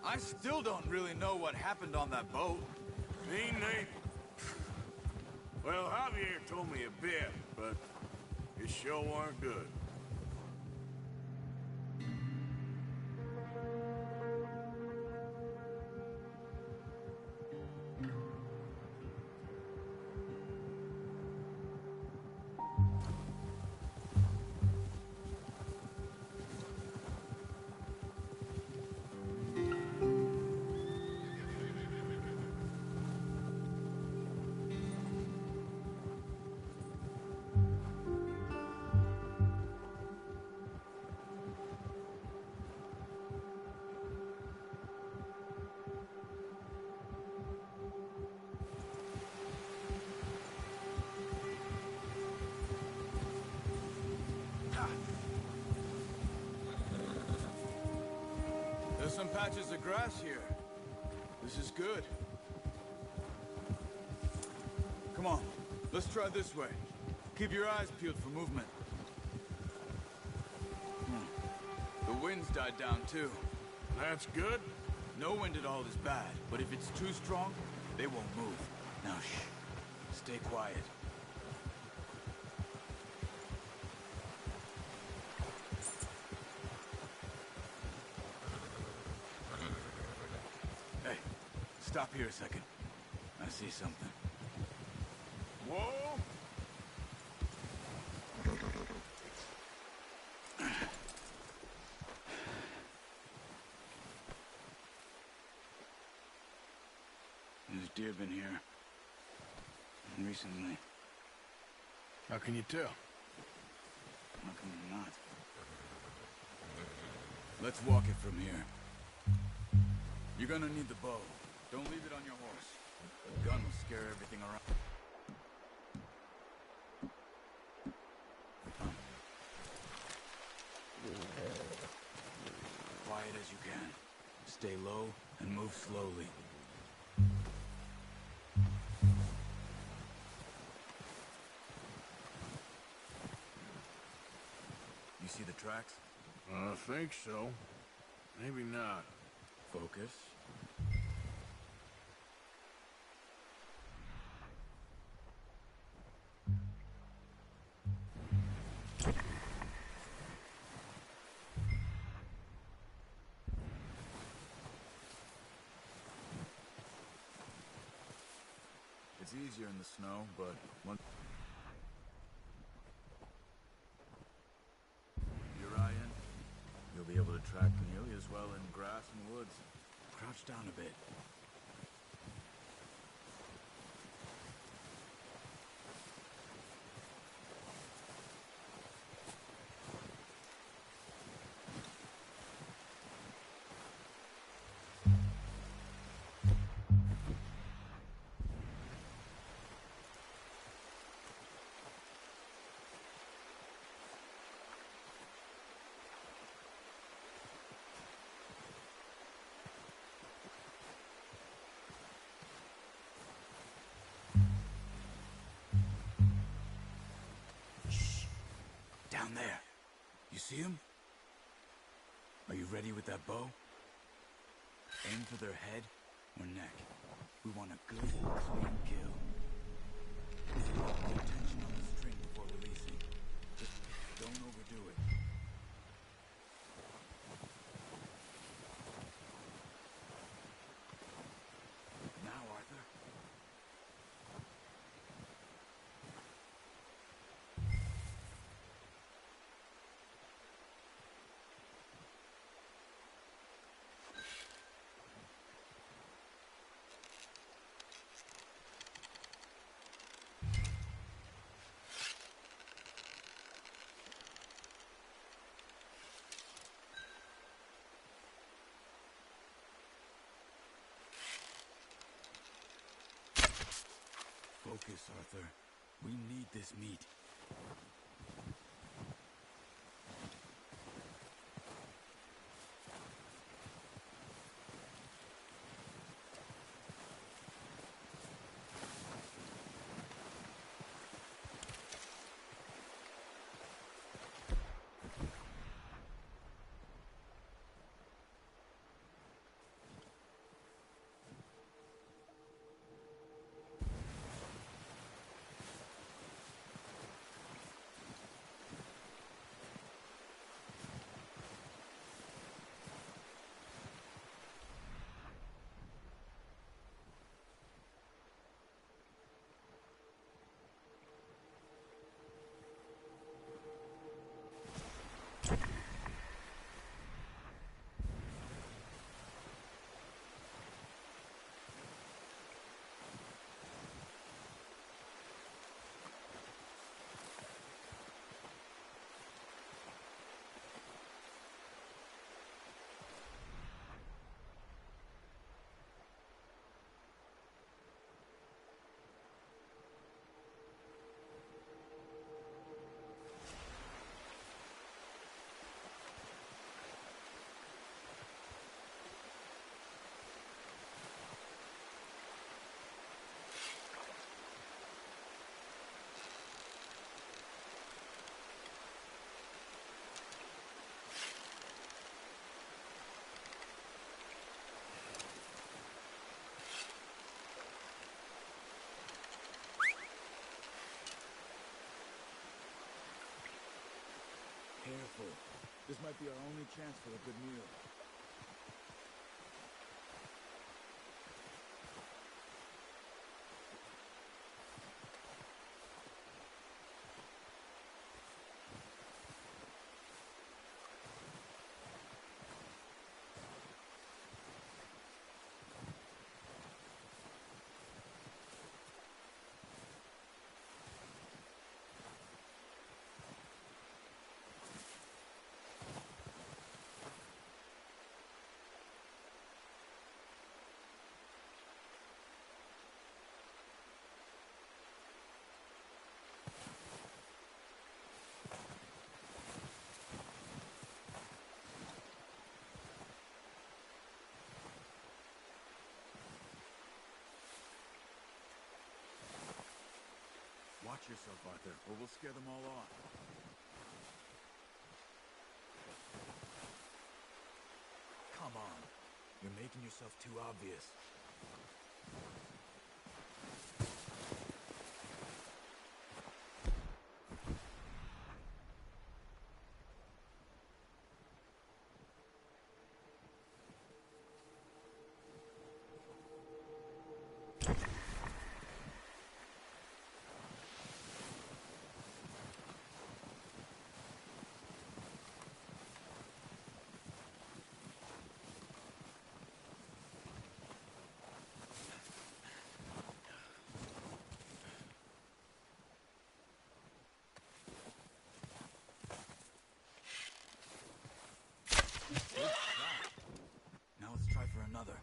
I still don't really know what happened on that boat. Me neither. Well, Javier told me a bit, but it sure weren't good. There's some patches of grass here. This is good. Come on, let's try this way. Keep your eyes peeled for movement. The wind's died down too. That's good. No wind at all is bad, but if it's too strong, they won't move. Now shh, stay quiet. Hey, stop here a second. I see something. Whoa! There's deer been here. Recently. How can you tell? How come you're not? Let's walk it from here. You're gonna need the bow. Don't leave it on your horse. The gun will scare everything around. Quiet as you can. Stay low and move slowly. see the tracks? I think so. Maybe not. Focus. It's easier in the snow, but once you're in, you'll be able to track nearly as well in grass and woods. Crouch down a bit. Down there. You see him? Are you ready with that bow? Aim for their head or neck. We want a good, clean kill. Pay attention on the string before releasing. Just don't overdo it. Now, Arthur. Focus, Arthur. We need this meat. Careful. This might be our only chance for a good meal. Watch yourself, Arthur, or we'll scare them all off. on. You're making yourself too obvious. Now let's try for another.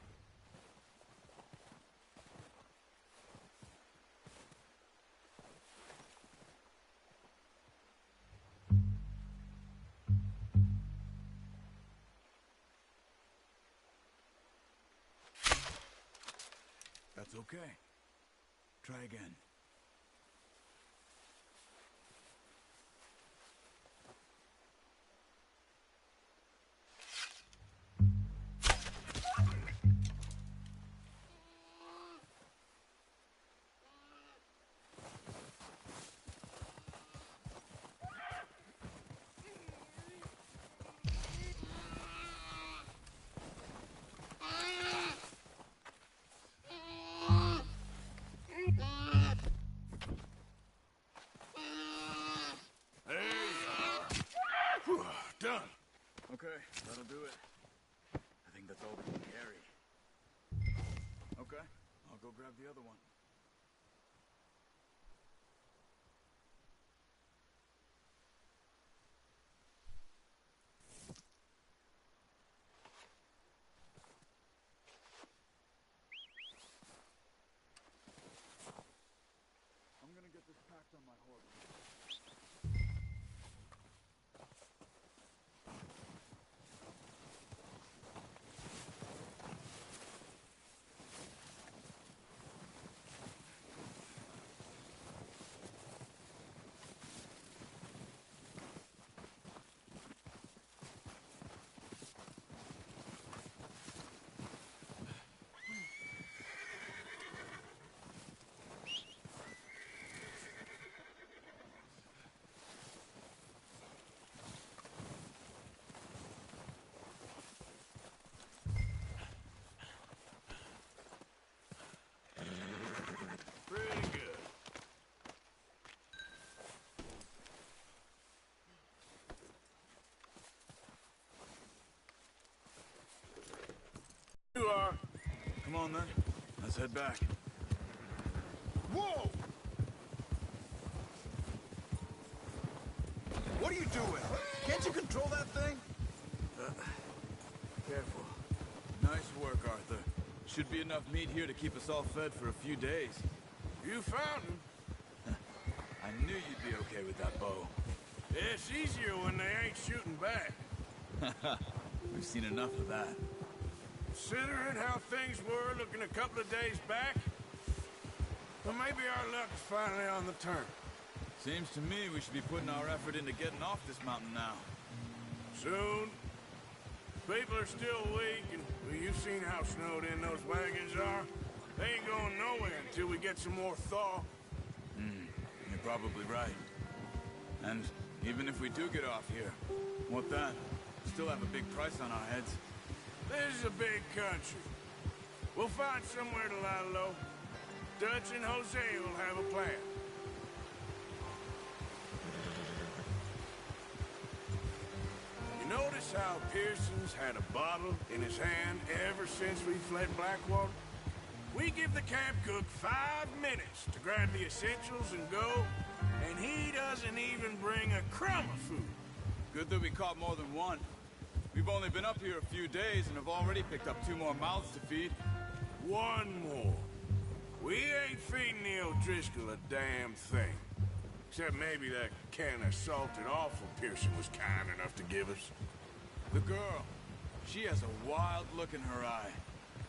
That's okay. Try again. Done. Okay, that'll do it. I think that's all we can carry. Okay, I'll go grab the other one. I'm gonna get this packed on my horse. Pretty good. You are. Come on then, let's head back. Whoa! What are you doing? Can't you control that thing? Careful. Nice work, Arthur. Should be enough meat here to keep us all fed for a few days. You found him. I knew you'd be okay with that bow. It's easier when they ain't shooting back. We've seen enough of that. Considering how things were looking a couple of days back, well, maybe our luck's finally on the turn. Seems to me we should be putting our effort into getting off this mountain now. Soon. People are still weak, and well, you've seen how snowed in those wagons are. They ain't going nowhere until we get some more thaw. You're probably right. And even if we do get off here, what then? Still have a big price on our heads. This is a big country. We'll find somewhere to lie low. Dutch and Jose will have a plan. You notice how Pearson's had a bottle in his hand ever since we fled Blackwater? We give the camp cook 5 minutes to grab the essentials and go, and he doesn't even bring a crumb of food. Good that we caught more than one. We've only been up here a few days and have already picked up 2 more mouths to feed. 1 more. We ain't feeding the O'Driscoll a damn thing. Except maybe that can of salted offal Pearson was kind enough to give us. The girl. She has a wild look in her eye.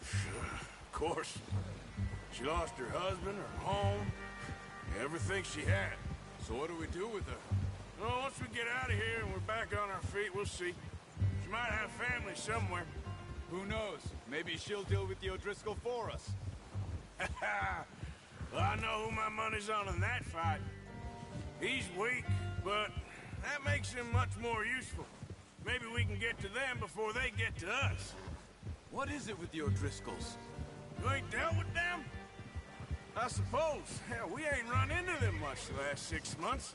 Of course. She lost her husband, her home, everything she had. So what do we do with her? Well, once we get out of here and we're back on our feet, we'll see. She might have family somewhere. Who knows? Maybe she'll deal with the O'Driscoll for us. Well, I know who my money's on in that fight. He's weak, but that makes him much more useful. Maybe we can get to them before they get to us. What is it with the O'Driscolls? You ain't dealt with them? I suppose. Hell, we ain't run into them much the last 6 months.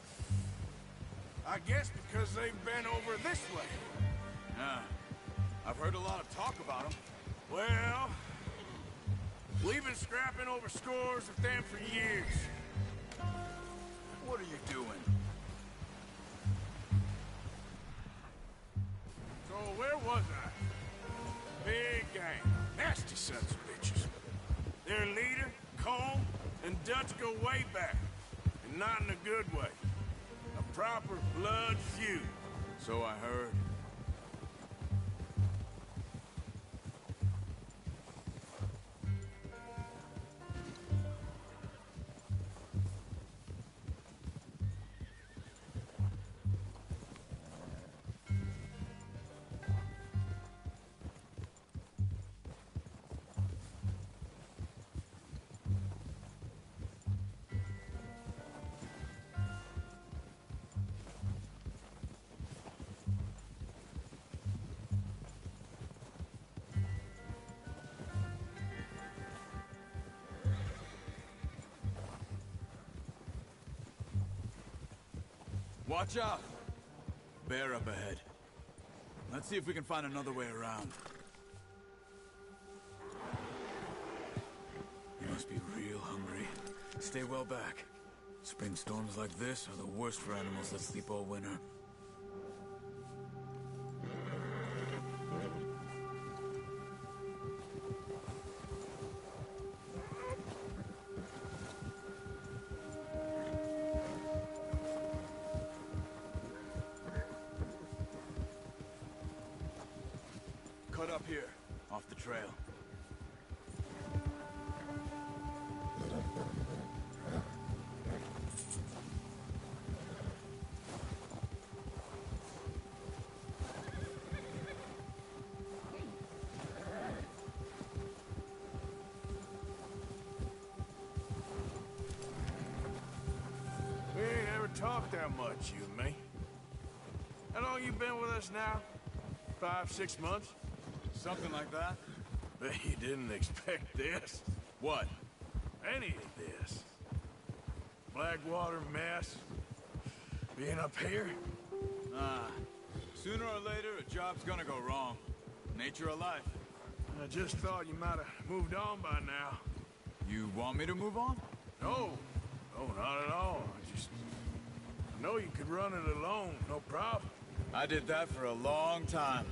I guess because they've been over this way. Yeah. I've heard a lot of talk about them. Well, we've been scrapping over scores with them for years. What are you doing? So where was I? Big gang. Nasty sons of bitches. Their leader, Cole, and Dutch go way back. And not in a good way. A proper blood feud. So I heard. Watch out! Bear up ahead. Let's see if we can find another way around. You must be real hungry. Stay well back. Spring storms like this are the worst for animals that sleep all winter. Cut up here, off the trail. We ain't ever talked that much, you and me. How long you been with us now? 5, 6 months? Something like that? Bet you didn't expect this. What? Any of this. Blackwater mess. Being up here. Sooner or later, a job's gonna go wrong. Nature of life. I just thought you might have moved on by now. You want me to move on? No. No, not at all. I know you could run it alone, no problem. I did that for a long time.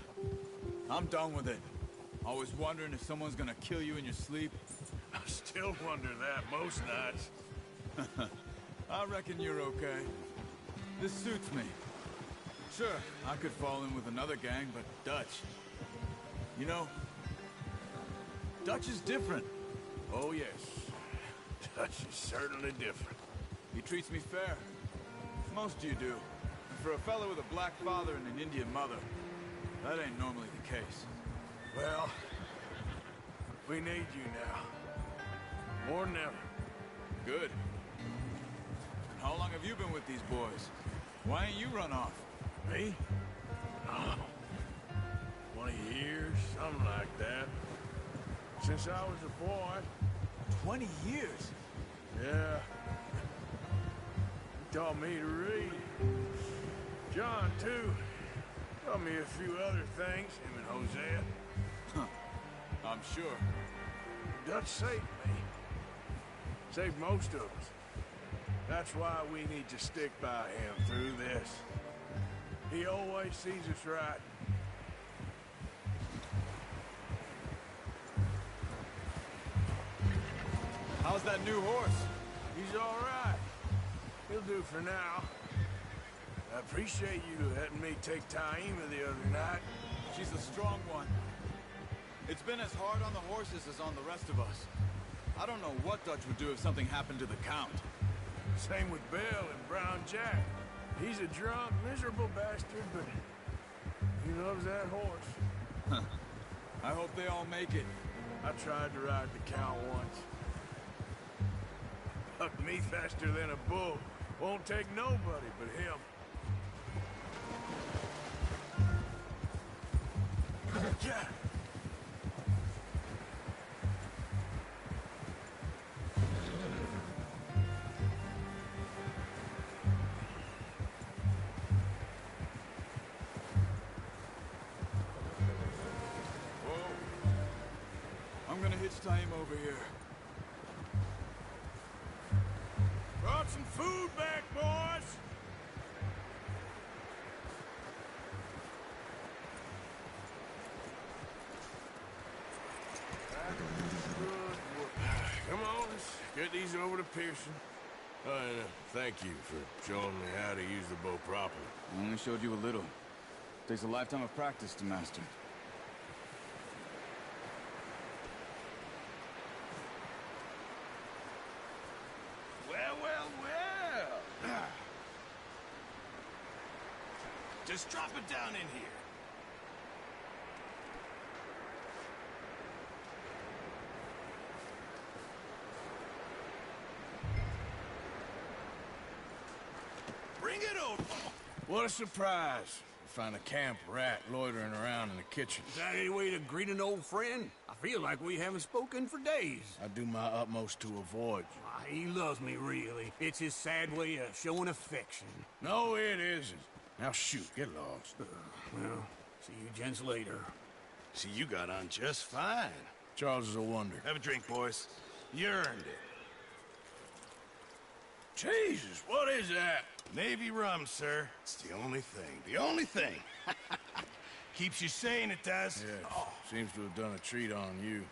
I'm done with it. Always wondering if someone's gonna kill you in your sleep. I still wonder that most nights. I reckon you're okay. This suits me. Sure, I could fall in with another gang, but Dutch... You know, Dutch is different. Oh, yes. Dutch is certainly different. He treats me fair. Most of you do. And for a fellow with a black father and an Indian mother, that ain't normally the case. Well, we need you now. More than ever. Good. And how long have you been with these boys? Why ain't you run off? Me? Oh, 20 years, something like that. Since I was a boy. 20 years? Yeah. He taught me to read. John, too. Taught me a few other things, him and Hosea. I'm sure. Dutch saved me. Saved most of us. That's why we need to stick by him through this. He always sees us right. How's that new horse? He's all right. He'll do for now. I appreciate you letting me take Taima the other night. She's a strong one. It's been as hard on the horses as on the rest of us. I don't know what Dutch would do if something happened to the Count. Same with Bill and Brown Jack. He's a drunk, miserable bastard, but he loves that horse. I hope they all make it. I tried to ride the cow once. Hucked me faster than a bull. Won't take nobody but him. Yeah. I'm gonna hitch tie him over here. Brought some food back, boys! Come on, let's get these over to Pearson. And thank you for showing me how to use the bow properly. I only showed you a little. Takes a lifetime of practice to master. Well. Just drop it down in here. Bring it over. What a surprise. Find a camp rat loitering around in the kitchen. Is that any way to greet an old friend? I feel like we haven't spoken for days. I do my utmost to avoid you. He loves me, really. It's his sad way of showing affection. No, it isn't. Now shoot, get lost. Well, see you gents later. See, you got on just fine. Charles is a wonder. Have a drink, boys. You earned it. Jesus, what is that? Navy rum, sir. It's the only thing. The only thing. Keeps you sane, it does. Yeah, seems to have done a treat on you.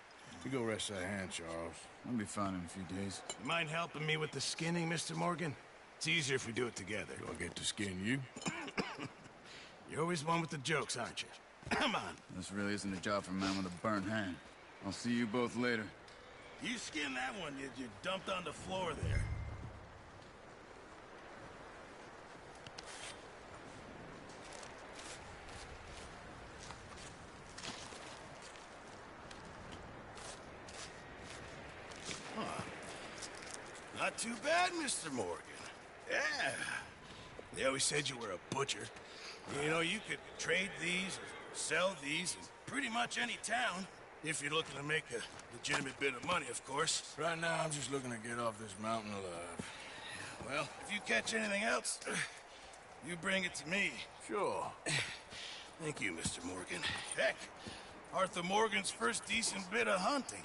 You go rest that hand, Charles. I'll be fine in a few days. You mind helping me with the skinning, Mr. Morgan? It's easier if we do it together. Do I get to skin you? You're always one with the jokes, aren't you? Come on. This really isn't a job for a man with a burnt hand. I'll see you both later. You skin that one you dumped on the floor there. Not too bad, Mr. Morgan. Yeah. They always said you were a butcher. You know, you could trade these or sell these in pretty much any town. If you're looking to make a legitimate bit of money, of course. Right now, I'm just looking to get off this mountain alive. Well, if you catch anything else, you bring it to me. Sure. Thank you, Mr. Morgan. Heck, Arthur Morgan's first decent bit of hunting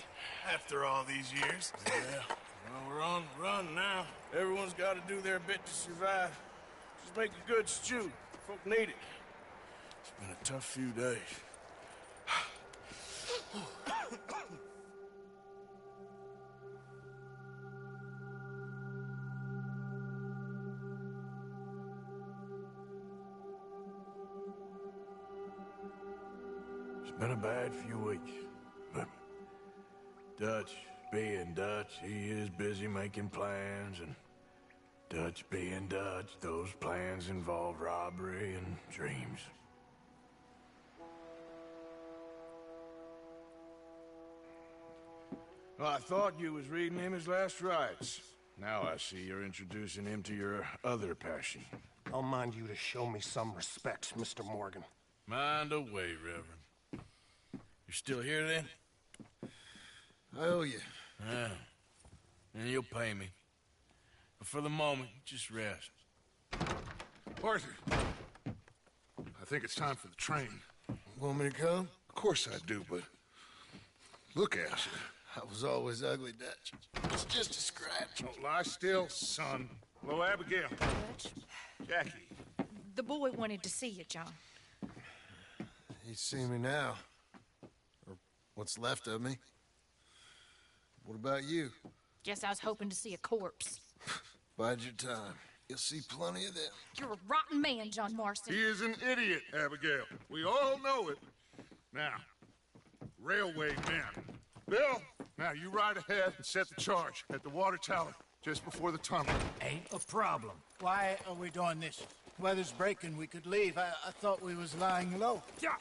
after all these years. Yeah. Well, we're on the run now. Everyone's got to do their bit to survive. Just make a good stew. Folk need it. It's been a tough few days. It's been a bad few weeks, but Dutch being Dutch, he is busy making plans, and Dutch being Dutch, those plans involve robbery and dreams. Well, I thought you was reading him his last rites. Now I see you're introducing him to your other passion. I'll mind you to show me some respect, Mr. Morgan. Mind away, Reverend. You're still here, then? I owe you. Yeah. And you'll pay me. But for the moment, just rest. Arthur, I think it's time for the train. Want me to come? Of course I do, but look at you. I was always ugly, Dutch. It's just a scratch. Don't lie still, son. Hello, Abigail. Dutch, Jackie. the boy wanted to see you, John. He's seen me now. Or what's left of me. What about you? Guess I was hoping to see a corpse. Bide your time. You'll see plenty of them. You're a rotten man, John Marston. He is an idiot, Abigail. We all know it. Now, railway men. Bill, now you ride ahead and set the charge at the water tower just before the tunnel. Ain't a problem. Why are we doing this? Weather's breaking. We could leave. I thought we was lying low. Yeah,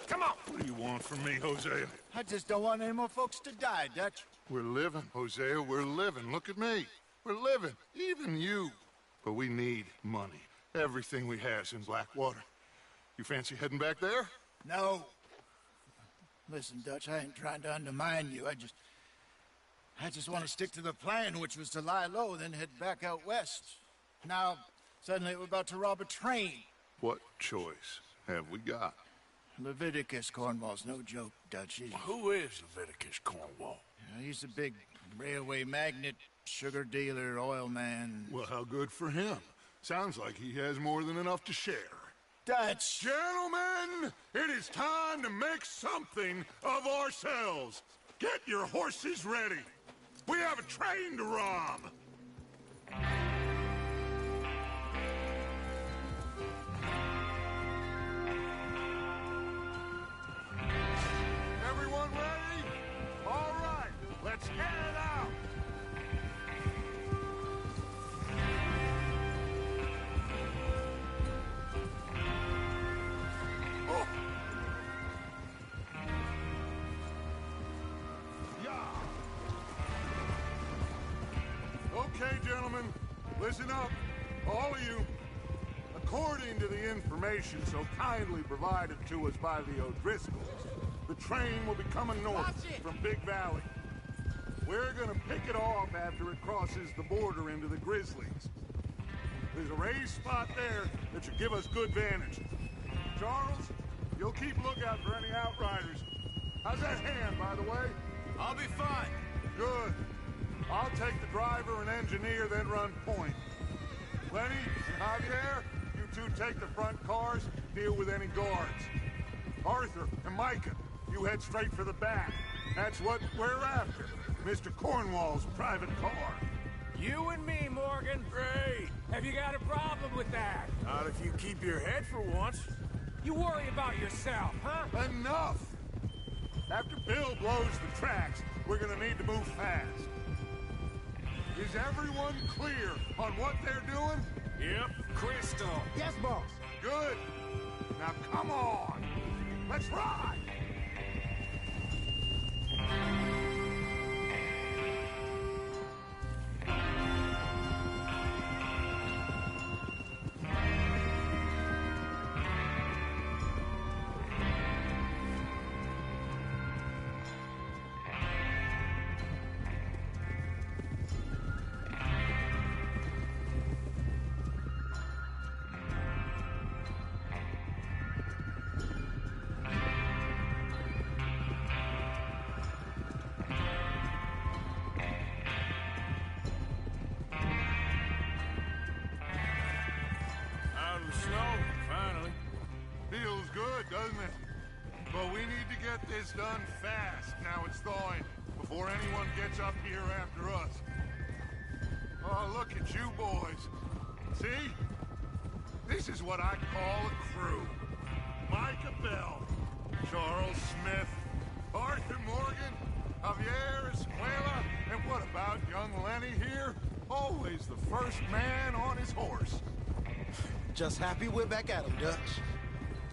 come on. What do you want from me, Hosea? I just don't want any more folks to die, Dutch. We're living, Hosea, we're living. Look at me. We're living, even you. But we need money. Everything we has in Blackwater. You fancy heading back there? No. Listen, Dutch, I ain't trying to undermine you. I just want to stick to the plan, which was to lie low, then head back out west. Now, suddenly we're about to rob a train. What choice have we got? Leviticus Cornwall's no joke, Dutch. Who is Leviticus Cornwall? He's a big railway magnate, sugar dealer, oil man. Well, how good for him. Sounds like he has more than enough to share. Dutch! Gentlemen, it is time to make something of ourselves. Get your horses ready. We have a train to rob. Everyone ready? All right, let's head out. Oh. Yeah. Okay, gentlemen, listen up, all of you. According to the information so kindly provided to us by the O'Driscolls, the train will be coming north from Big Valley. We're gonna pick it off after it crosses the border into the Grizzlies. There's a raised spot there that should give us good vantage. Charles, you'll keep lookout for any outriders. How's that hand, by the way? I'll be fine. Good. I'll take the driver and engineer, then run point. Lenny and Javier, you two take the front cars, deal with any guards. Arthur and Micah, you head straight for the back. That's what we're after. Mr. Cornwall's private car. You and me, Morgan. Great. Have you got a problem with that? Not if you keep your head for once. You worry about yourself, huh? Enough! After Bill blows the tracks, we're gonna need to move fast. Is everyone clear on what they're doing? Yep. Crystal. Yes, boss. Good. Now come on. Let's ride. Feels good, doesn't it? But we need to get this done fast, now it's thawing, before anyone gets up here after us. Oh, look at you boys. See? This is what I call a crew. Micah Bell, Charles Smith, Arthur Morgan, Javier Escuela, and what about young Lenny here? Always the first man on his horse. Just happy we're back at him, Dutch.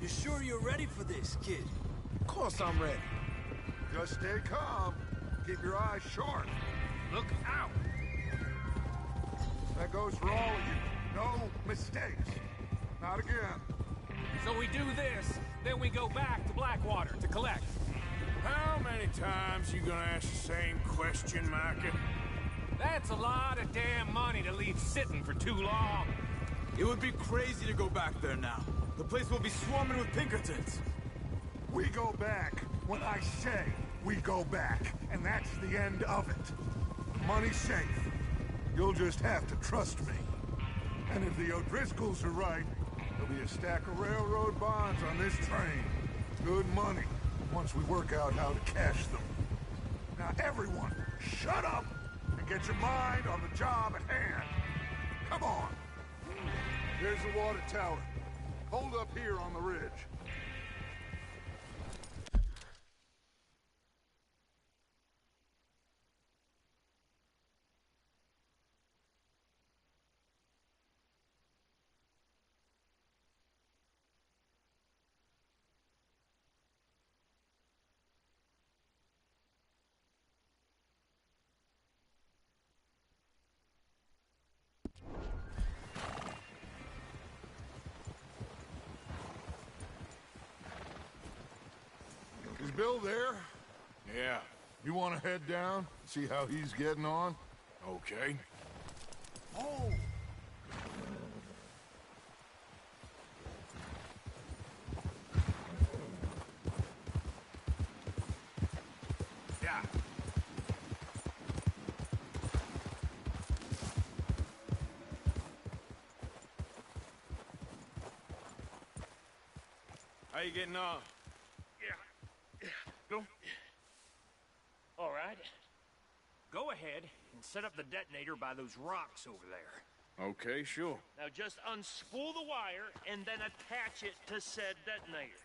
You sure you're ready for this, kid? Of course I'm ready. Just stay calm. Keep your eyes sharp. Look out! That goes for all of you. No mistakes. Not again. So we do this, then we go back to Blackwater to collect. How many times you gonna ask the same question, Micah? That's a lot of damn money to leave sitting for too long. It would be crazy to go back there now. The place will be swarming with Pinkertons. We go back when I say we go back, and that's the end of it. Money's safe. You'll just have to trust me. And if the O'Driscolls are right, there'll be a stack of railroad bonds on this train. Good money, once we work out how to cash them. Now everyone, shut up and get your mind on the job at hand. Come on. There's the water tower. Hold up here on the ridge. Bill there? Yeah. You want to head down, see how he's getting on? Okay. Oh! Yeah. How you getting on? Go. All right. Go ahead and set up the detonator by those rocks over there. Okay, sure. Now just unspool the wire and then attach it to said detonator.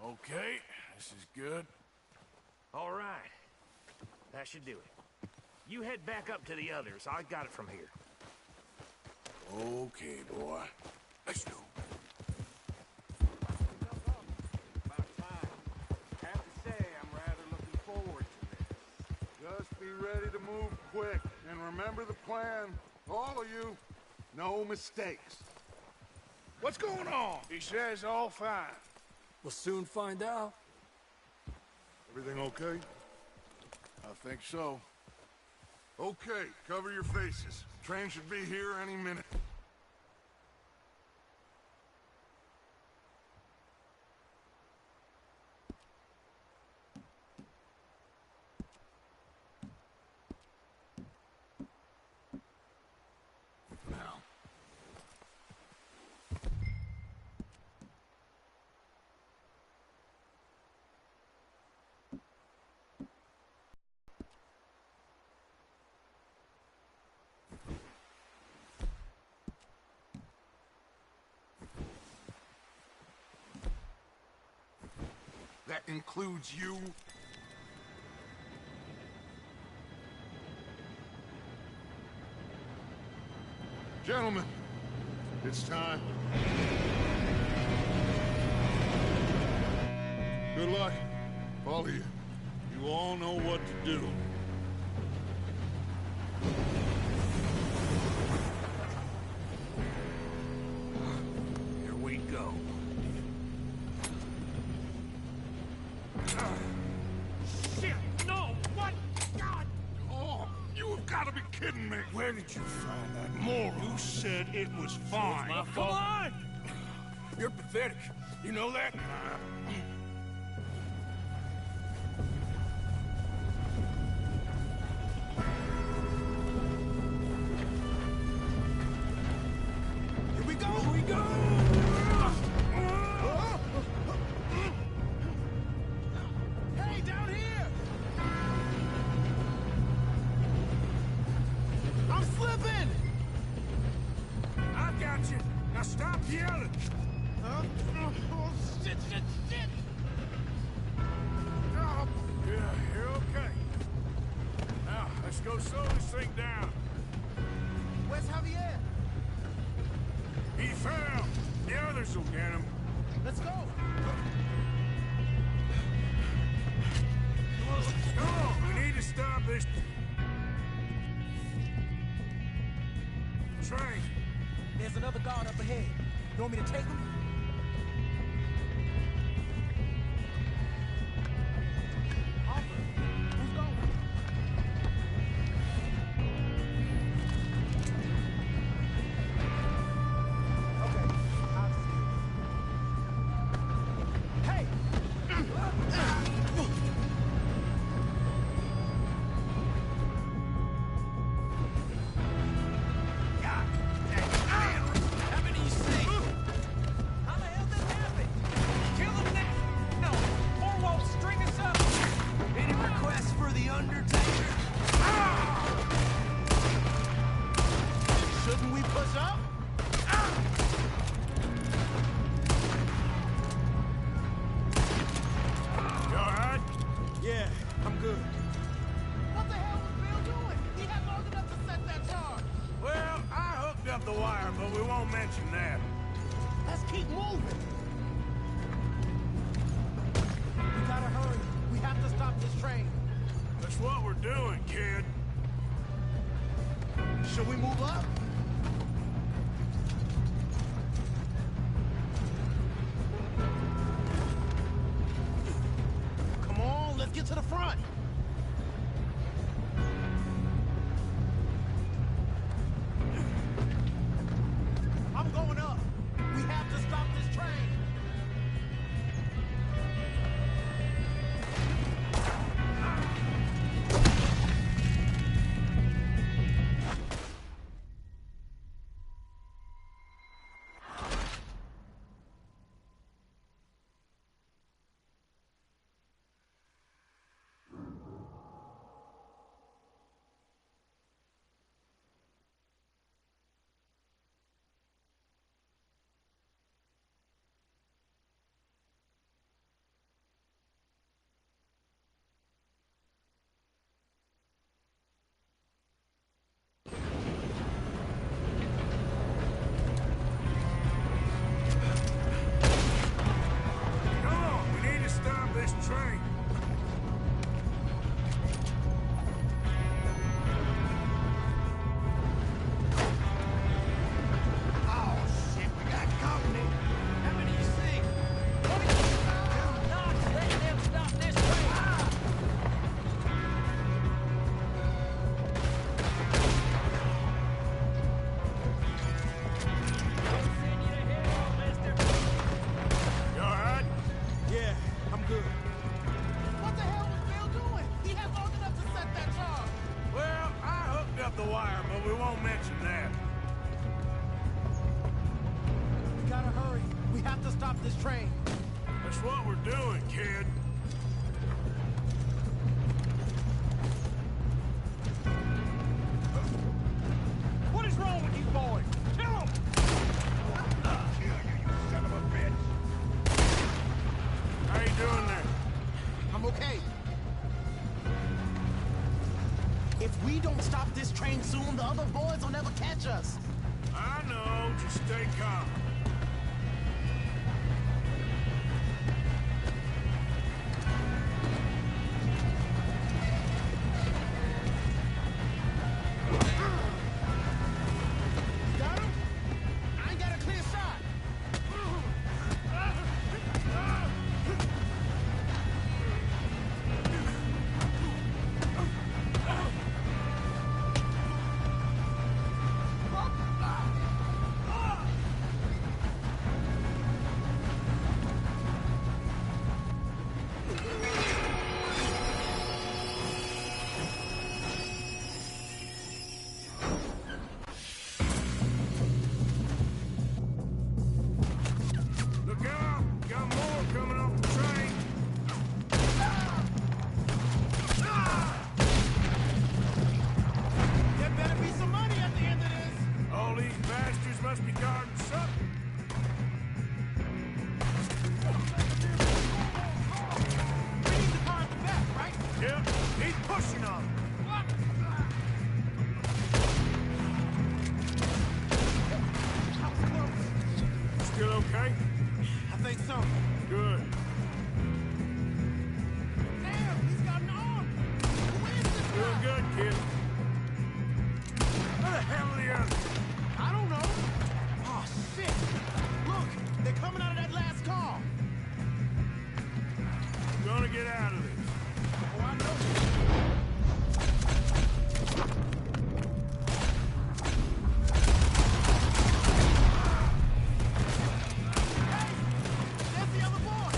Okay, this is good. All right. That should do it. You head back up to the others. I got it from here. Okay, boy. Let's go. About time. Have to say, I'm rather looking forward to this. Just be ready to move quick, and remember the plan. All of you, no mistakes. What's going on? He says all fine. We'll soon find out. Everything okay? I think so. Okay, cover your faces. Train should be here any minute. Now. That includes you. Gentlemen, it's time. Good luck, all of you. You all know what to do. Here we go. Shit! No! What? God! Oh, you have got to be kidding me. Where did you find that Moral, who said it was fine? my fault? Come on! You're pathetic. You know that? Here we go! Here we go! Hey, down here! I'm slipping! I got you. Now stop yelling. Huh? Oh, shit, shit, shit! Oh, Yeah, you're okay. Now, let's go slow this thing down. where's Javier? He fell. The others will get him. Let's go! Come on, we need to stop this train. There's another guard up ahead. You want me to take him? Who's going? Okay, I'll see. Hey! How many you see? wire, but we won't mention that. Let's keep moving. We gotta hurry. We have to stop this train. That's what we're doing, kid. Should we move up? Come on, let's get to the front. I'm going up. We have to stop this train. Come on, we need to stop this train. Oh, shit, we got company. How many you see? Do not let them stop this train! We'll send you to hell, mister. You alright? Yeah, I'm good. What the hell was Bill doing? He had long enough to set that charge. Well, I hooked up the wire, but we won't mention that. We gotta hurry. We have to stop this train. That's what we're doing, kid. What is wrong with you boys? Kill him! How you doing there? I'm okay. If we don't stop this train soon, the other boys will never catch us. I know, just stay calm. Got him? I ain't got a clear shot. Look out! Got more coming off the train. There better be some money at the end of this. All these bastards must be guarding something. We need the car at the back, right? Yep, he's pushing on them. That was close. Still okay? I think so. Good. Damn, he's got an arm. Who is this Doing guy? good, kid. Where the hell are the others? I don't know. Oh, shit. Look, they're coming out of that last car. Gonna get out of this. Oh, I know. Hey, there's the other boy.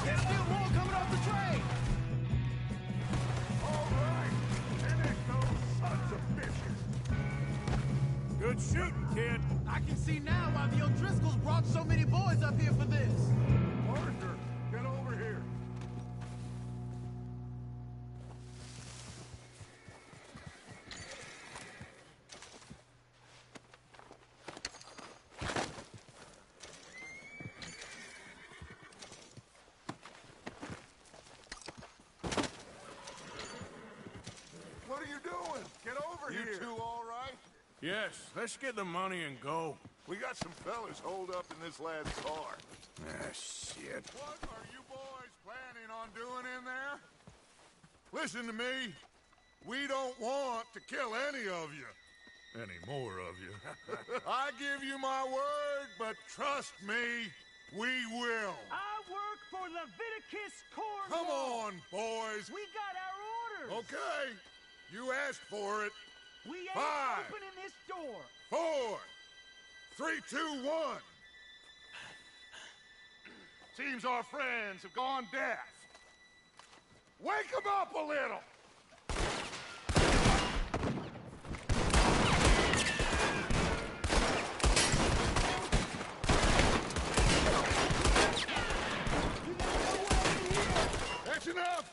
There's still more coming off the train. All right. And it those sons of bitches. Good shooting, kid. I can see now why the O'Driscolls brought so many boys up here for this. Arthur, get over here. over here. You two all right? Yes, let's get the money and go. We got some fellas holed up in this lad's car. Ah, shit. What are you boys planning on doing in there? Listen to me. We don't want to kill any of you. Any more of you. I give you my word, but trust me, we will. I work for Leviticus Corps. Come on, boys. We got our orders. Okay. You asked for it. We ain't 5, opening this door. 4, 3, 2, 1. Seems our friends have gone deaf. Wake them up a little. That's enough!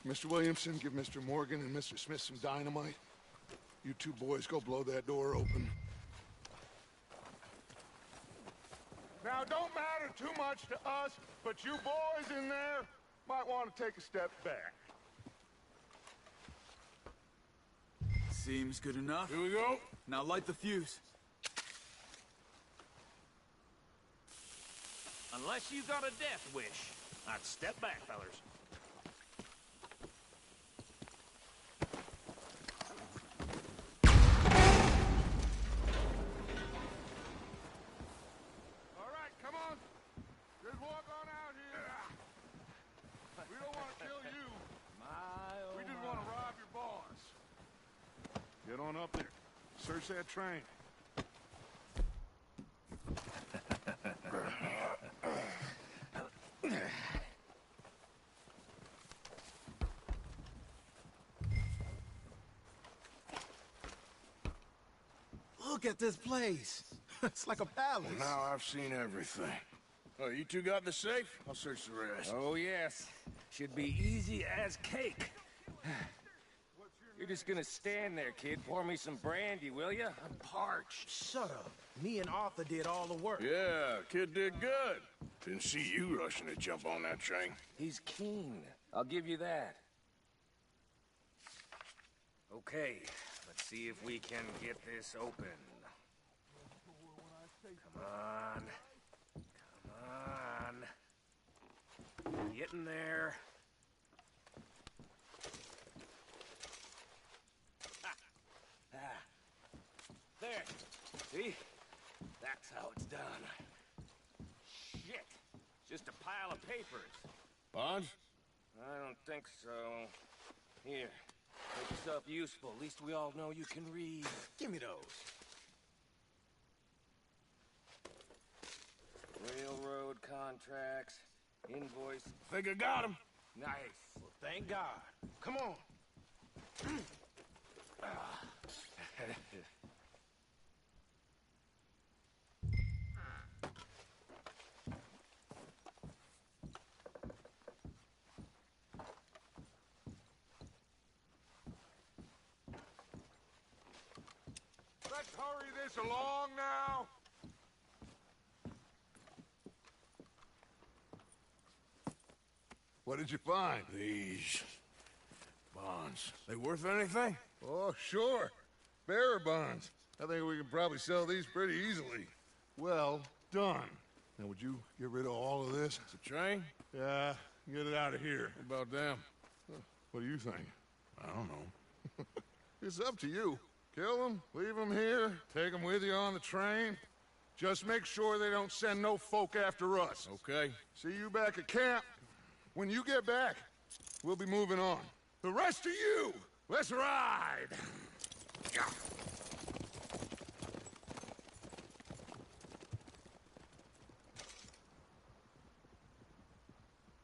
Mr. Williamson, give Mr. Morgan and Mr. Smith some dynamite. You two boys go blow that door open. Now, don't matter too much to us, but you boys in there might want to take a step back. Seems good enough. Here we go. Now light the fuse. Unless you got a death wish, I'd step back, fellers. All right, come on. Just walk on out here. We don't want to kill you. We just want to rob your boss. Get on up there. Search that train. Look at this place. It's like a palace. Well, now I've seen everything. Oh, you two got the safe? I'll search the rest. Oh, yes. Should be easy as cake. You're just gonna stand there, kid. Pour me some brandy, will you? I'm parched. Shut up. Me and Arthur did all the work. Yeah, kid did good. Didn't see you rushing to jump on that train. He's keen. I'll give you that. Okay, let's see if we can get this open. Come on. Come on. Get in there. There. See? That's how it's done. Shit. Just a pile of papers. Bonds? I don't think so. Here. Make yourself useful. At least we all know you can read. Give me those. Railroad contracts, invoice. Think I got him. Nice. Well, thank God. Come on. Let's hurry this along now. What did you find? These bonds. They worth anything? Oh, sure. Bearer bonds. I think we can probably sell these pretty easily. Well done. Now, would you get rid of all of this? The train? Yeah, get it out of here. What about them? What do you think? I don't know. It's up to you. Kill them, leave them here, take them with you on the train. Just make sure they don't send no folk after us. Okay. See you back at camp. When you get back, we'll be moving on. The rest of you, let's ride!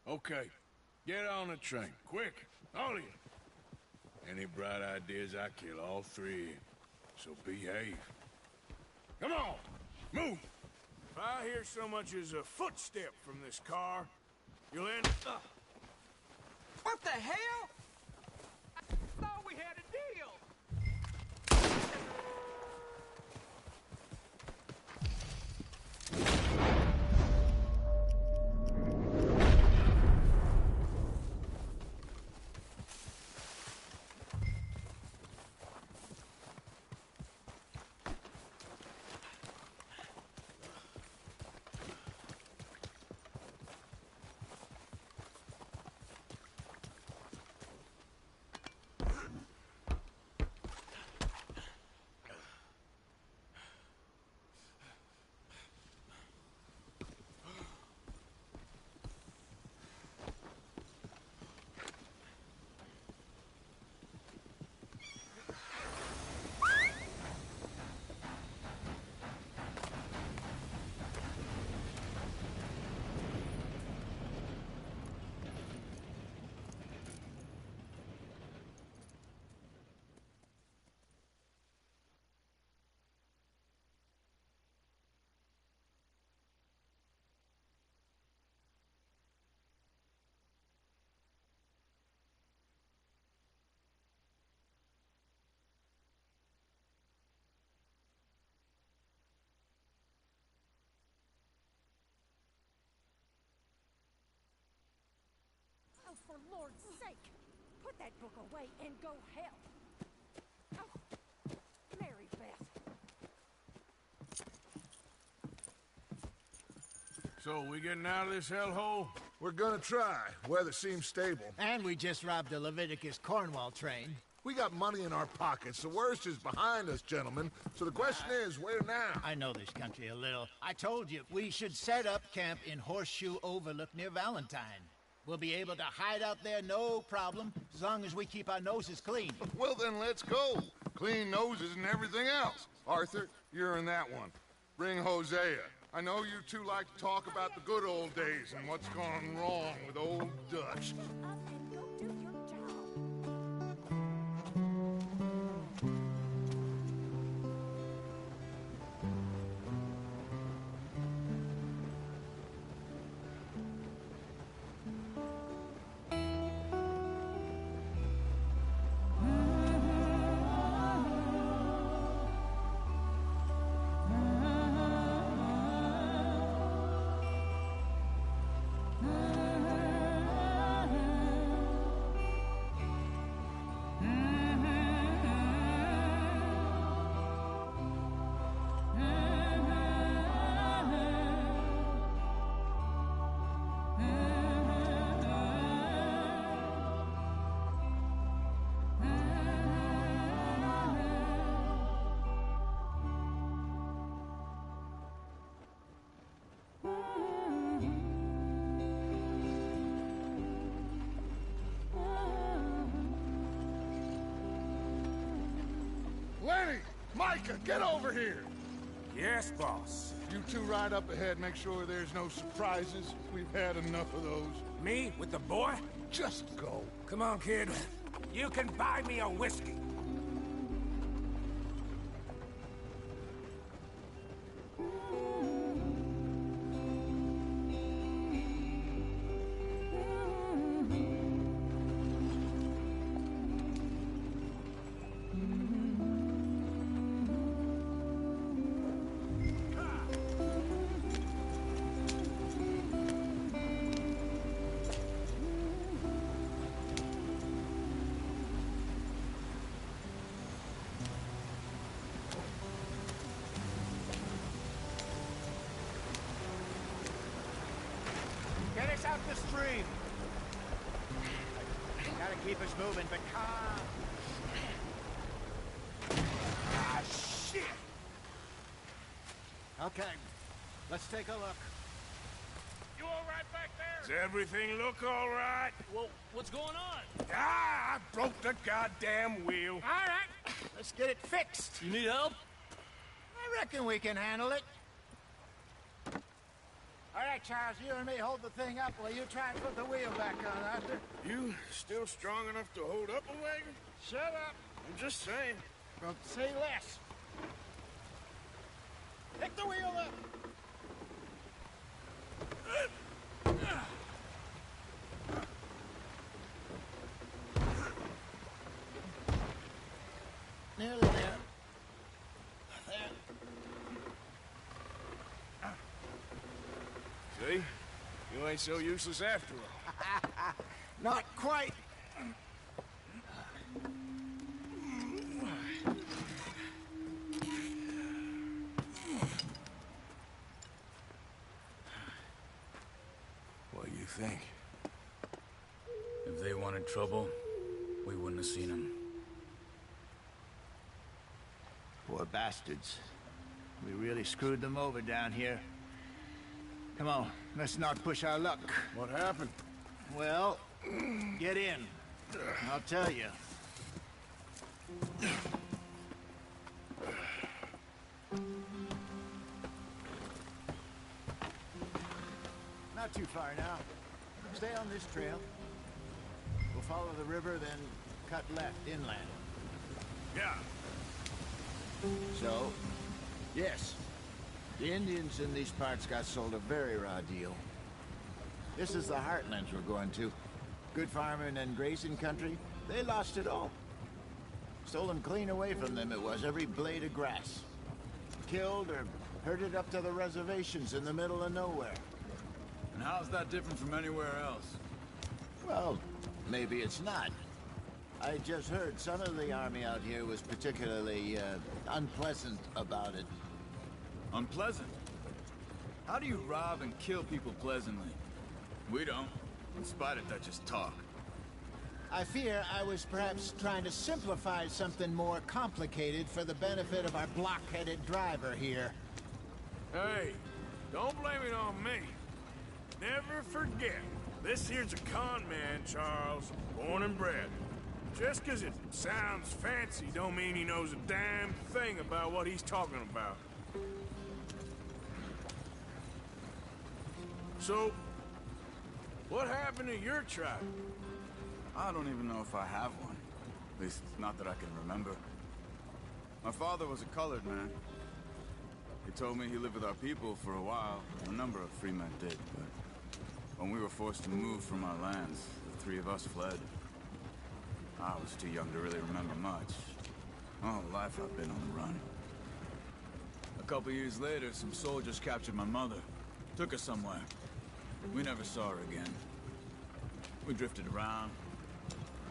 Okay. Get on the train. Quick. All of you. Any bright ideas, I kill all three. So behave. Come on! Move! If I hear so much as a footstep from this car, you'll end up... What the hell? I thought we had a deal. that book away and go help. Oh, Mary Beth. So, we getting out of this hellhole? We're gonna try. Weather seems stable. And we just robbed a Leviticus Cornwall train. We got money in our pockets. The worst is behind us, gentlemen. So the question is, where now? I know this country a little. I told you, we should set up camp in Horseshoe Overlook near Valentine. We'll be able to hide out there, no problem, as long as we keep our noses clean. Well, then let's go. Clean noses and everything else. Arthur, you're in that one. Bring Hosea. I know you two like to talk about the good old days and what's gone wrong with old Dutch. Lenny! Micah, get over here! Yes, boss. You two ride up ahead, make sure there's no surprises. We've had enough of those. Me with the boy? Just go. Come on, kid. You can buy me a whiskey. Get us out the stream. Gotta keep us moving, but calm. Ah, shit! Okay, let's take a look. You all right back there? Does everything look all right? Well, what's going on? Ah, I broke the goddamn wheel. All right, let's get it fixed. You need help? I reckon we can handle it. All right, Charles, you and me hold the thing up while you try and put the wheel back on, Arthur. You still strong enough to hold up a wagon? Shut up. I'm just saying. Well, say less. Pick the wheel up. Nearly there. There. See? You ain't so useless after all. Not quite. What do you think? If they wanted trouble, we wouldn't have seen them. Poor bastards. We really screwed them over down here. Come on, let's not push our luck. What happened? Well, get in. I'll tell you. Not too far now. Stay on this trail. We'll follow the river, then cut left inland. Yeah. So, yes, the Indians in these parts got sold a very raw deal. This is the heartlands we're going to. Good farming and grazing country, they lost it all. Stolen clean away from them it was, every blade of grass. Killed or herded up to the reservations in the middle of nowhere. And how's that different from anywhere else? Well, maybe it's not. I just heard some of the army out here was particularly, unpleasant about it. Unpleasant? How do you rob and kill people pleasantly? We don't, in spite of Dutch's talk. I fear I was perhaps trying to simplify something more complicated for the benefit of our blockheaded driver here. Hey, don't blame it on me. Never forget, this here's a con man, Charles, born and bred. Just 'cause it sounds fancy don't mean he knows a damn thing about what he's talking about. So, what happened to your tribe? I don't even know if I have one. At least, not that I can remember. My father was a colored man. He told me he lived with our people for a while. A number of free men did, but when we were forced to move from our lands, the three of us fled. I was too young to really remember much. My whole life I've been on the run. A couple years later, some soldiers captured my mother. Took her somewhere. We never saw her again. We drifted around.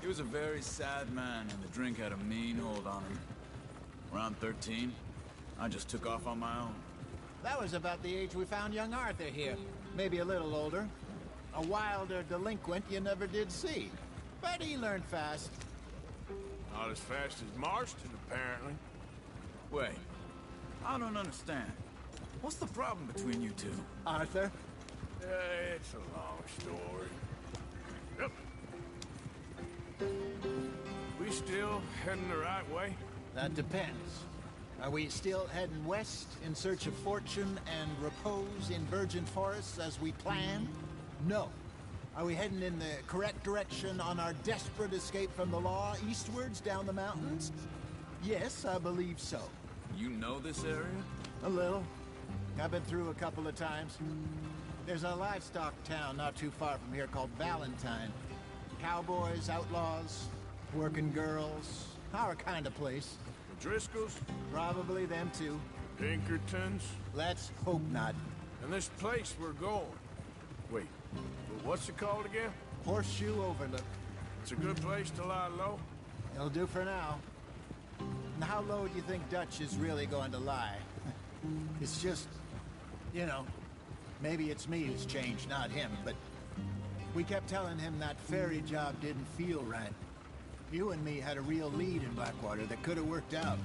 He was a very sad man, and the drink had a mean hold on him. Around 13, I just took off on my own. That was about the age we found young Arthur here. Maybe a little older. A wilder delinquent you never did see. But he learned fast. Not as fast as Marston, apparently. Wait, I don't understand. What's the problem between you two? Arthur? It's a long story. Yep. We still heading the right way? That depends. Are we still heading west in search of fortune and repose in virgin forests as we planned? No. Are we heading in the correct direction on our desperate escape from the law eastwards down the mountains? Yes, I believe so. You know this area? A little. I've been through a couple of times. There's a livestock town not too far from here called Valentine. Cowboys, outlaws, working girls, our kind of place. The Driscolls? Probably them too. Pinkertons? Let's hope not. And this place we're going. Wait, what's it called again? Horseshoe Overlook. It's a good place to lie low? It'll do for now. And how low do you think Dutch is really going to lie? It's just, you know, maybe it's me who's changed, not him, but we kept telling him that ferry job didn't feel right. You and me had a real lead in Blackwater that could have worked out.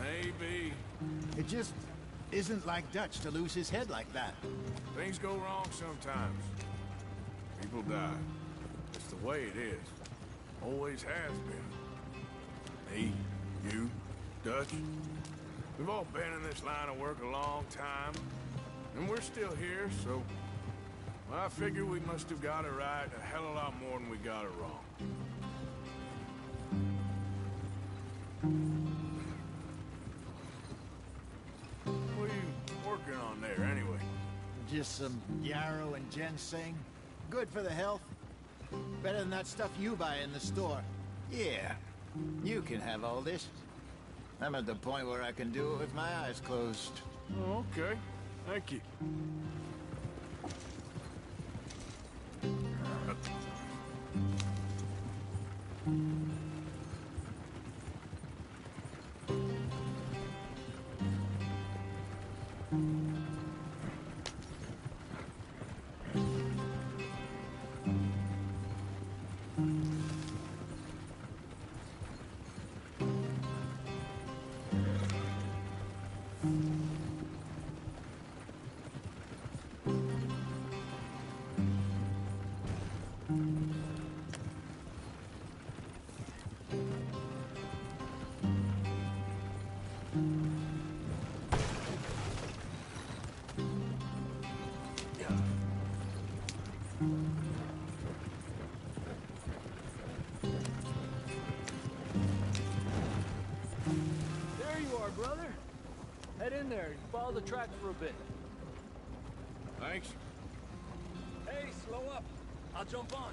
Maybe. It just isn't like Dutch to lose his head like that. Things go wrong sometimes. People die. It's the way it is. Always has been. Me, you, Dutch. We've all been in this line of work a long time. And we're still here, so... well, I figure we must have got it right a hell of a lot more than we got it wrong. What are you working on there, anyway? Just some yarrow and ginseng. Good for the health. Better than that stuff you buy in the store. Yeah, you can have all this. I'm at the point where I can do it with my eyes closed. Oh, okay. Thank you. There you are, brother. Head in there and follow the track for a bit. Thanks. Hey, slow up. I'll jump on.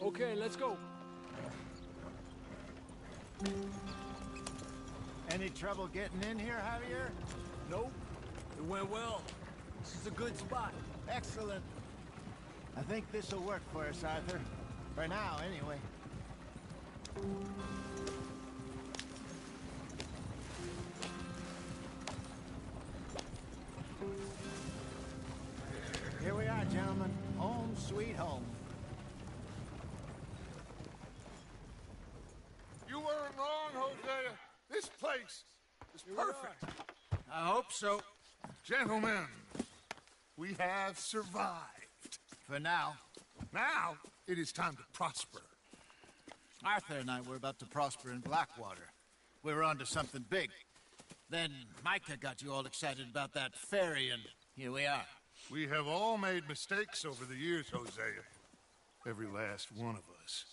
Okay, let's go. Any trouble getting in here, Javier? Nope. It went well. This is a good spot. Excellent. I think this'll work for us, Arthur. For now, anyway. Here we are, gentlemen. Home sweet home. You weren't wrong, Hosea. This place is perfect. I hope so. Gentlemen, we have survived. For now. Now, it is time to prosper. Arthur and I were about to prosper in Blackwater. We were onto something big. Then Micah got you all excited about that ferry, and here we are. We have all made mistakes over the years, Hosea. Every last one of us.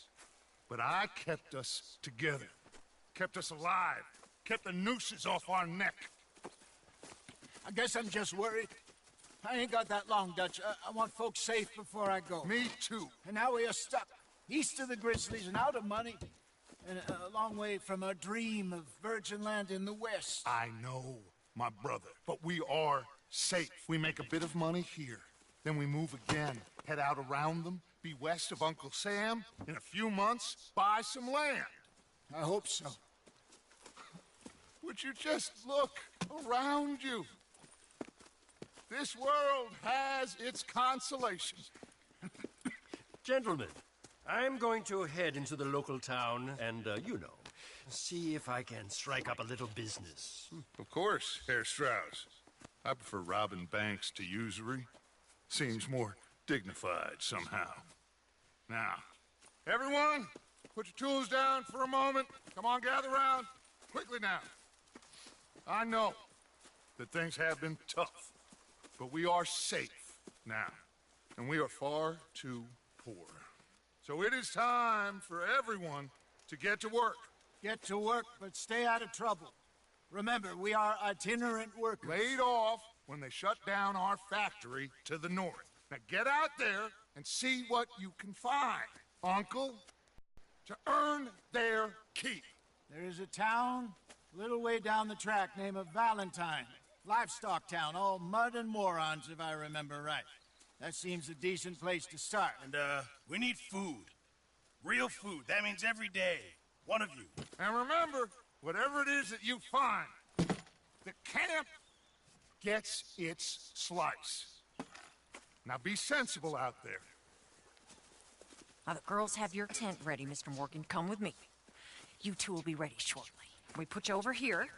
But I kept us together. Kept us alive. Kept the nooses off our neck. I guess I'm just worried. I ain't got that long, Dutch. I want folks safe before I go. Me too. And now we are stuck. East of the Grizzlies and out of money. And a long way from our dream of virgin land in the west. I know, my brother. But we are safe. We make a bit of money here. Then we move again. Head out around them. Be west of Uncle Sam. In a few months, buy some land. I hope so. Would you just look around you? This world has its consolations. Gentlemen, I'm going to head into the local town and, see if I can strike up a little business. Of course, Herr Strauss. I prefer robbing banks to usury. Seems more dignified somehow. Now, everyone, put your tools down for a moment. Come on, gather round. Quickly now. I know that things have been tough, but we are safe now, and we are far too poor. So it is time for everyone to get to work. Get to work, but stay out of trouble. Remember, we are itinerant workers. Laid off when they shut down our factory to the north. Now get out there and see what you can find, Uncle, to earn their keep. There is a town a little way down the track named Valentine. Livestock town, all mud and morons, if I remember right. That seems a decent place to start. And, we need food. Real food. That means every day. One of you. And remember, whatever it is that you find, the camp gets its slice. Now be sensible out there. Now, the girls have your tent ready, Mr. Morgan. Come with me. You two will be ready shortly. We put you over here.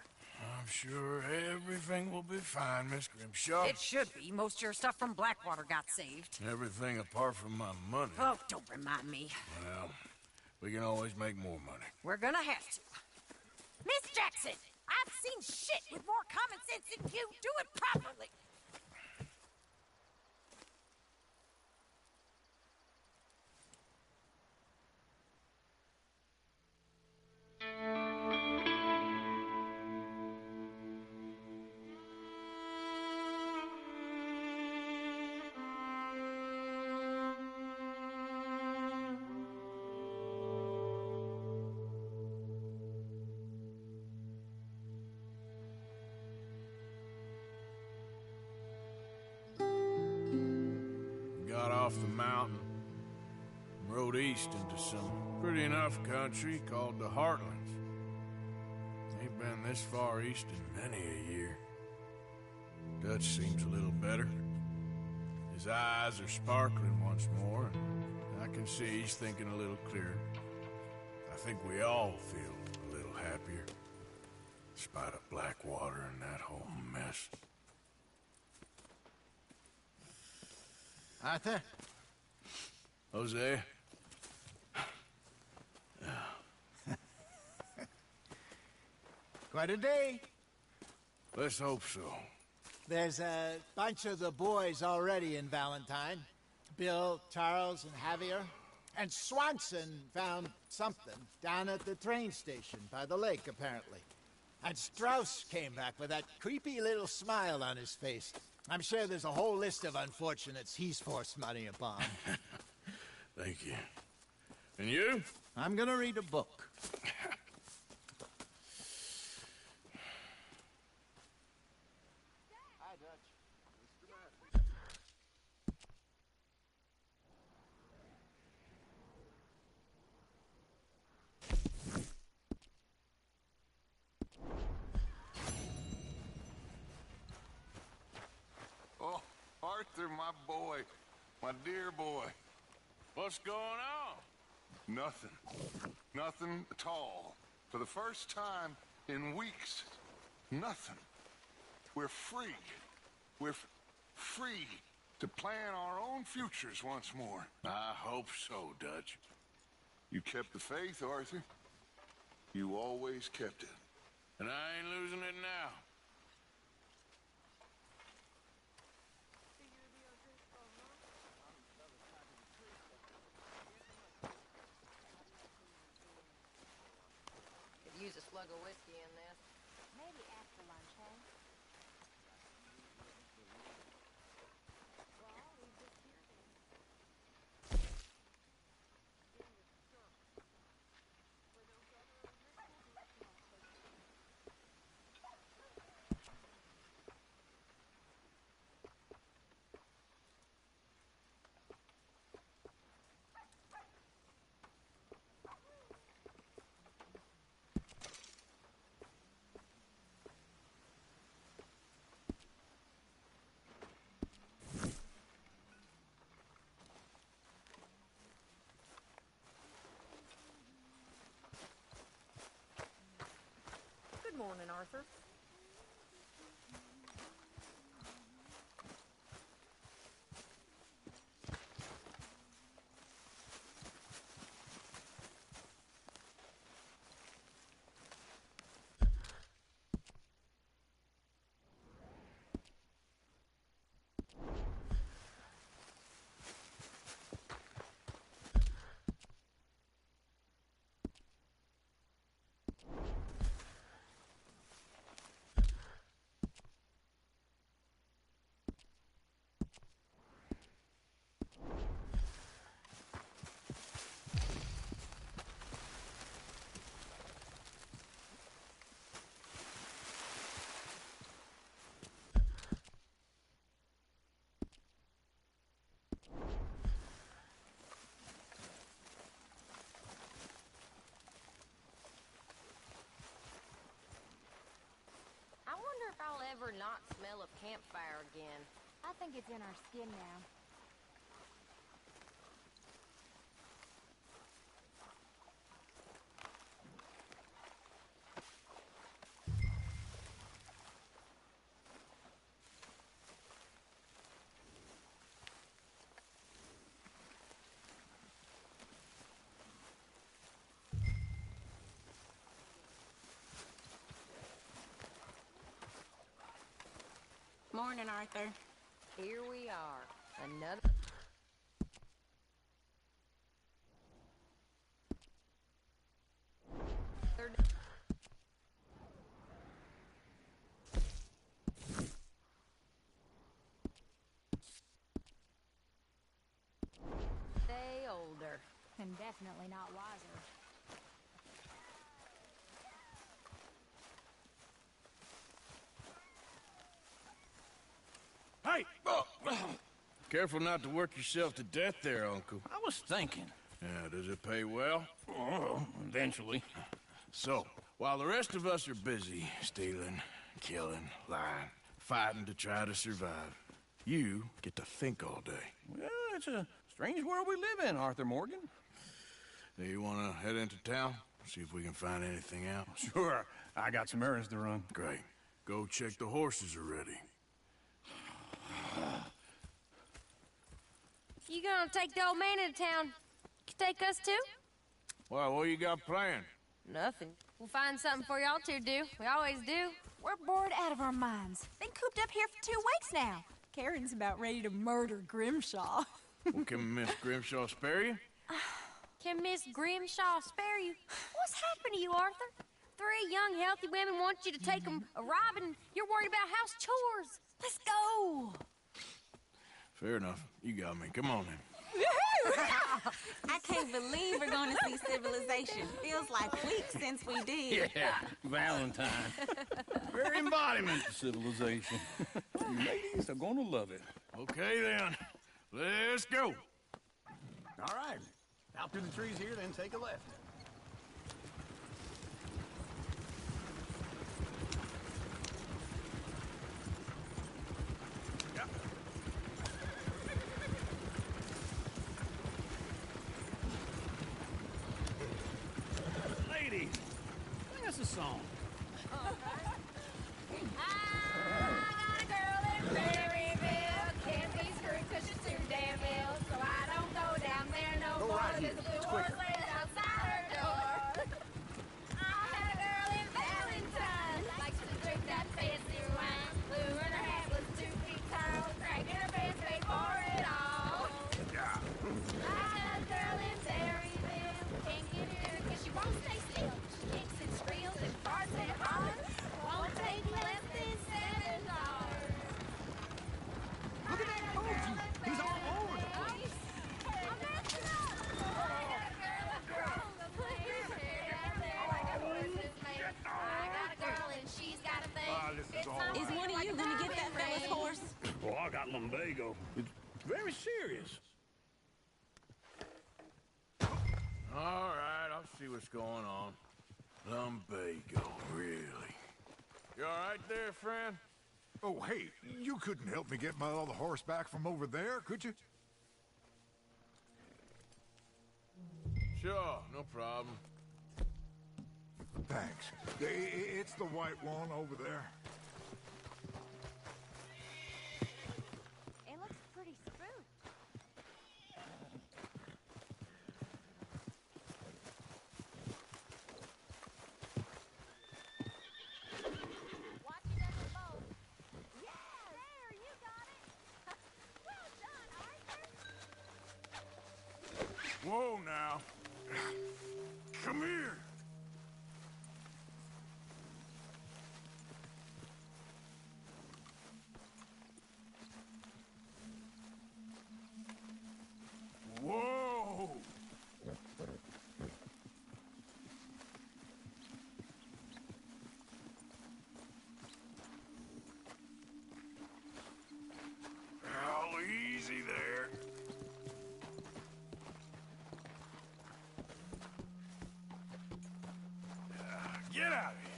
I'm sure everything will be fine, Miss Grimshaw. It should be. Most of your stuff from Blackwater got saved. Everything apart from my money. Oh, don't remind me. Well, we can always make more money. We're gonna have to. Miss Jackson, I've seen shit with more common sense than you. Do it properly. Got off the mountain and rode east into some pretty enough country called the Heartlands. Ain't been this far east in many a year. Dutch seems a little better. His eyes are sparkling once more, and I can see he's thinking a little clearer. I think we all feel a little happier, in spite of Blackwater and that whole mess. Arthur? Jose? Quite a day. Let's hope so. There's a bunch of the boys already in Valentine. Bill, Charles, and Javier. And Swanson found something down at the train station by the lake, apparently. And Strauss came back with that creepy little smile on his face. I'm sure there's a whole list of unfortunates he's forced money upon. Thank you. And you? I'm gonna read a book. Oh, Arthur, my boy. My dear boy. What's going on? Nothing. Nothing at all. For the first time in weeks. Nothing. We're free. We're free to plan our own futures once more. I hope so, Dutch. You kept the faith, Arthur. You always kept it. And I ain't losing it now. Could use a slug of whiskey in this. Maybe after lunch, hey? Good morning, Arthur. I wonder if I'll ever not smell a campfire again. I think it's in our skin now. Morning, Arthur. Here we are. Another... Stay older. And definitely not wiser. Hey! Careful not to work yourself to death there, Uncle. I was thinking. Yeah, does it pay well? Oh, eventually. So, while the rest of us are busy stealing, killing, lying, fighting to try to survive, you get to think all day. Well, it's a strange world we live in, Arthur Morgan. Do you want to head into town? See if we can find anything out? Sure. I got some errands to run. Great. Go check the horses are ready. You gonna take the old man into town? You take us too? Well, what you got planned? Nothing. We'll find something for y'all to do. We always do. We're bored out of our minds. Been cooped up here for 2 weeks now. Karen's about ready to murder Grimshaw. Well, can Miss Grimshaw spare you? Can Miss Grimshaw spare you? What's happened to you, Arthur? 3 young, healthy women want you to take them a robbing. You're worried about house chores. Let's go. Fair enough. You got me. Come on then. I can't believe we're going to see civilization. Feels like weeks since we did. Yeah, Valentine. Very embodiment of civilization. You ladies are gonna love it. Okay, then. Let's go. All right. Out through the trees here, then take a left. Ladies, sing us a song. Is one of you gonna get that fella's horse? Oh, I got lumbago. It's very serious. All right, I'll see what's going on. Lumbago, really? You all right there, friend? Oh, hey, you couldn't help me get my other horse back from over there, could you? Sure, no problem. Thanks. It's the white one over there. It looks pretty spooked. Watch it at the boat. Yeah, there, you got it. Well done, Arthur. Whoa, now. Come here. Whoa! Oh, easy there. Get out of here.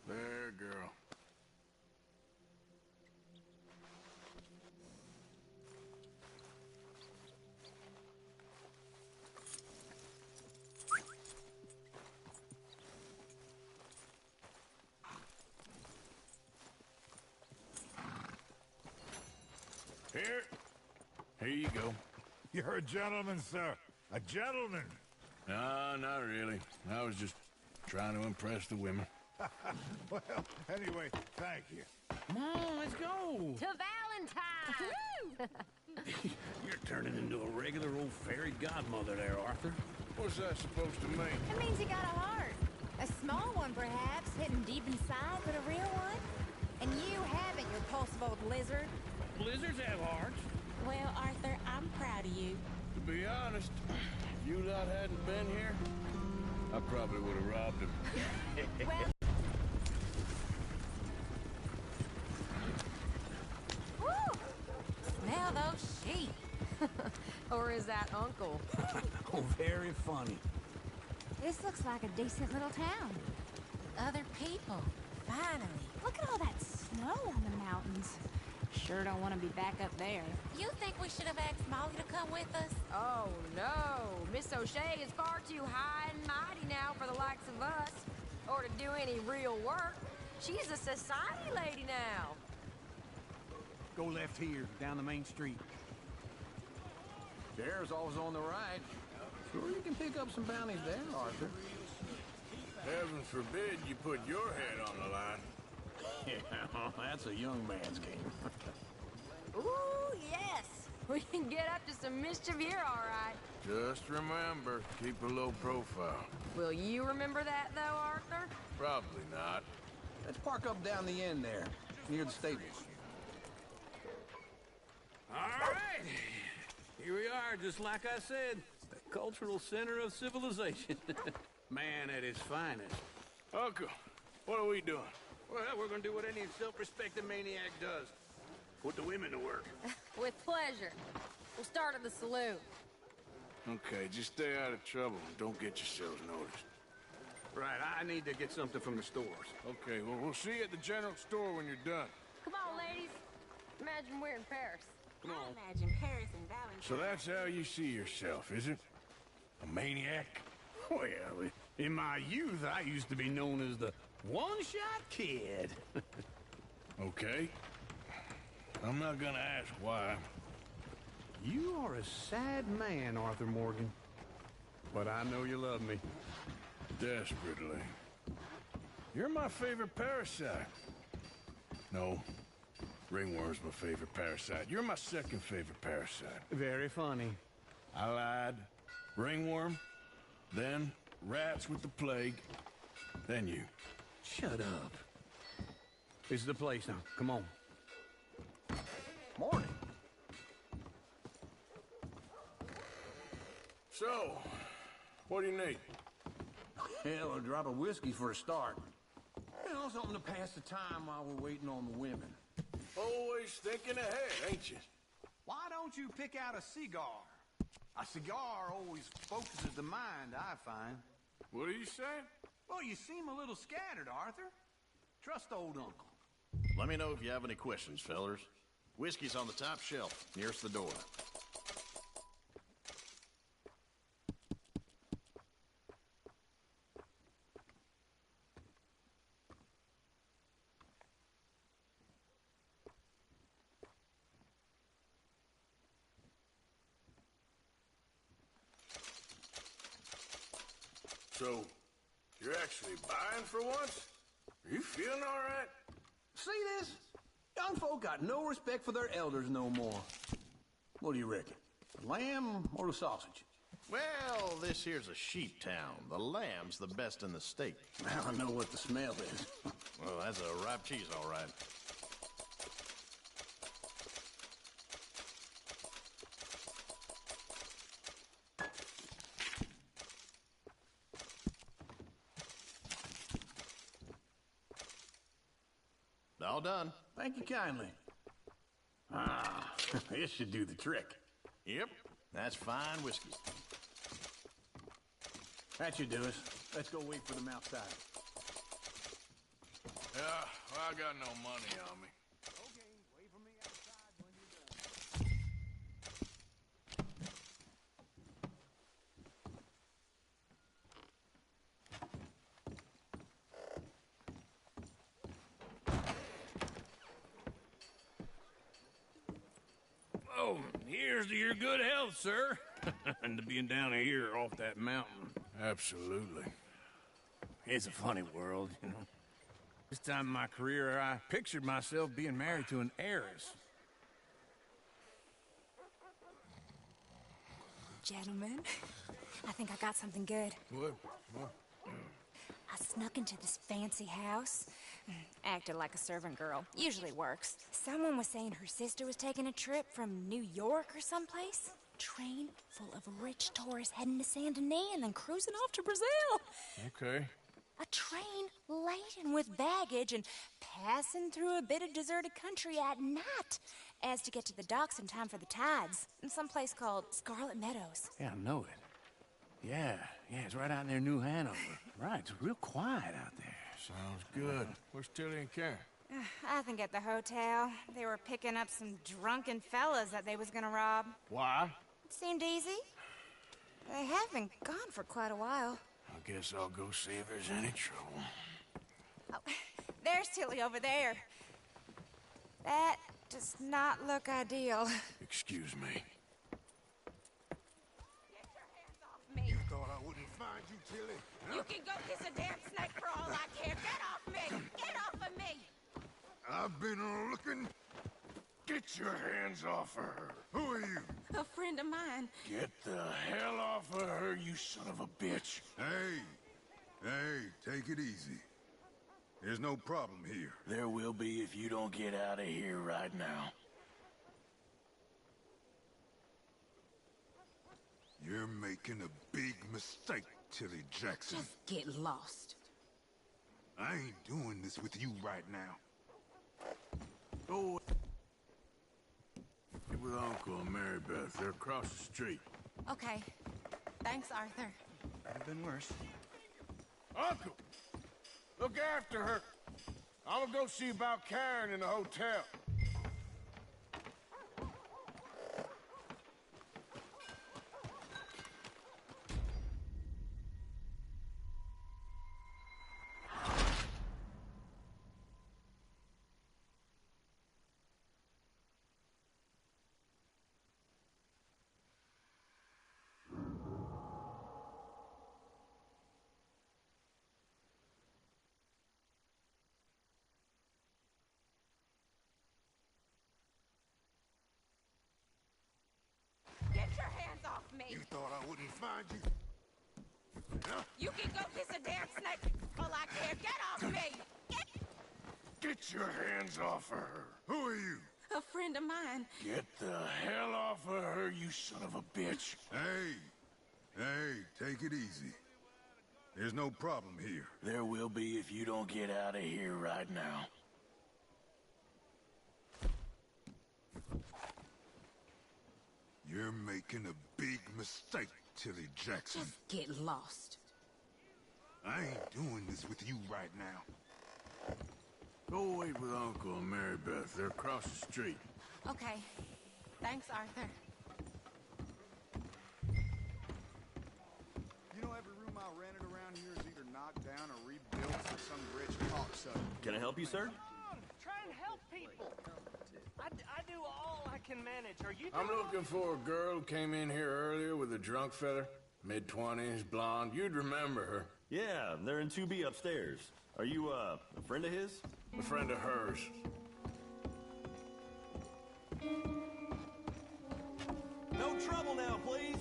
There, girl. Here you go. You're a gentleman, sir. A gentleman. No, not really. I was just trying to impress the women. Well, anyway, thank you. Come on, let's go. To Valentine! You're turning into a regular old fairy godmother there, Arthur. What's that supposed to mean? It means you got a heart. A small one, perhaps, hidden deep inside, but a real one. And you haven't, you repulsive old lizard. Lizards have hearts. Well, Arthur, I'm proud of you. To be honest, if you lot hadn't been here, I probably would have robbed him. Well... Woo! Smell those sheep. Or is that Uncle? Oh, very funny. This looks like a decent little town. Other people. Finally. Look at all that snow on the mountains. Sure don't want to be back up there. You think we should have asked Molly to come with us? Oh, no. Miss O'Shea is far too high and mighty now for the likes of us. Or to do any real work. She's a society lady now. Go left here, down the main street. There's always on the right. Sure you can pick up some bounties there, Arthur. Heaven forbid you put your head on the line. Yeah, that's a young man's game. Ooh, yes. We can get up to some mischief here, all right. Just remember, keep a low profile. Will you remember that, though, Arthur? Probably not. Let's park up down the end there, near the stables. All right. Here we are, just like I said. The cultural center of civilization. Man at his finest. Uncle, what are we doing? Well, we're gonna do what any self-respecting maniac does. Put the women to work. With pleasure. We'll start at the saloon. Okay, just stay out of trouble and don't get yourselves noticed. Right, I need to get something from the stores. Okay, well, we'll see you at the general store when you're done. Come on, ladies. Imagine we're in Paris. Come on. I imagine Paris and Valentine. So that's how you see yourself, is it? A maniac? Well, in my youth, I used to be known as the one-shot kid. Okay. I'm not gonna ask why. You are a sad man, Arthur Morgan. But I know you love me. Desperately. You're my favorite parasite. No. Ringworm's my favorite parasite. You're my second favorite parasite. Very funny. I lied. Ringworm, then rats with the plague, then you. Shut up. This is the place now. Come on. Morning. So, what do you need? Hell, a drop of whiskey for a start. You know, something to pass the time while we're waiting on the women. Always thinking ahead, ain't you? Why don't you pick out a cigar? A cigar always focuses the mind, I find. What are you saying? Well, you seem a little scattered, Arthur. Trust old uncle. Let me know if you have any questions, fellers. Whiskey's on the top shelf, nearest the door. So, you're actually buying for once? Are you feeling all right? See this? Young folk got no respect for their elders no more. What do you reckon? The lamb or the sausage? Well, this here's a sheep town. The lamb's the best in the state. I know what the smell is. Well, that's a ripe cheese, all right. All done. Thank you kindly. Ah, this should do the trick. Yep, that's fine whiskey. That should do us. Let's go wait for them outside. Yeah, well, I got no money on me. Okay, wait for me outside when you're done. Oh, here's to your good health, sir. And to being down here off that mountain. Absolutely. It's a funny world, you know. This time in my career, I pictured myself being married to an heiress. Gentlemen, I think I got something good. What? I snuck into this fancy house. Acted like a servant girl. Usually works. Someone was saying her sister was taking a trip from New York or someplace. Train full of rich tourists heading to Saint Denis and then cruising off to Brazil. Okay. A train laden with baggage and passing through a bit of deserted country at night as to get to the docks in time for the tides in some place called Scarlet Meadows. Yeah, I know it. Yeah, it's right out near New Hanover. Right, it's real quiet out there. Sounds good. Where's Tilly and Karen? I think at the hotel. They were picking up some drunken fellas that they was gonna rob. Why? It seemed easy. They have been gone for quite a while. I guess I'll go see if there's any trouble. Oh, There's Tilly over there. That does not look ideal. Excuse me. You thought I wouldn't find you, Tilly? You can go kiss a damn snake for all I care. Get off me! Get off of me! I've been looking. Get your hands off of her. Who are you? A friend of mine. Get the hell off of her, you son of a bitch. Hey, take it easy. There's no problem here. There will be if you don't get out of here right now. You're making a big mistake, Tilly Jackson. Just get lost. I ain't doing this with you right now. Go with Uncle and Mary Beth. They're across the street. Okay. Thanks, Arthur. Could have been worse. Uncle! Look after her. I'm gonna go see about Karen in the hotel. Get your hands off me! You thought I wouldn't find you? You can go kiss a damn snake for all I care. Get off me! Get your hands off of her. Who are you? A friend of mine. Get the hell off of her, you son of a bitch. Hey, take it easy. There's no problem here. There will be if you don't get out of here right now. You're making a big mistake, Tilly Jackson. Just get lost. I ain't doing this with you right now. Go wait with Uncle and Mary Beth. They're across the street. Okay. Thanks, Arthur. You know, every room I rented around here is either knocked down or rebuilt for some rich cocksucker. Can I help you, sir? Come on, try and help people. I do all I can manage. Are you I'm doing looking for a girl who came in here earlier with a drunk fella. Mid-20s, blonde. You'd remember her. Yeah, they're in 2B upstairs. Are you, a friend of his? A friend of hers. No trouble now, please.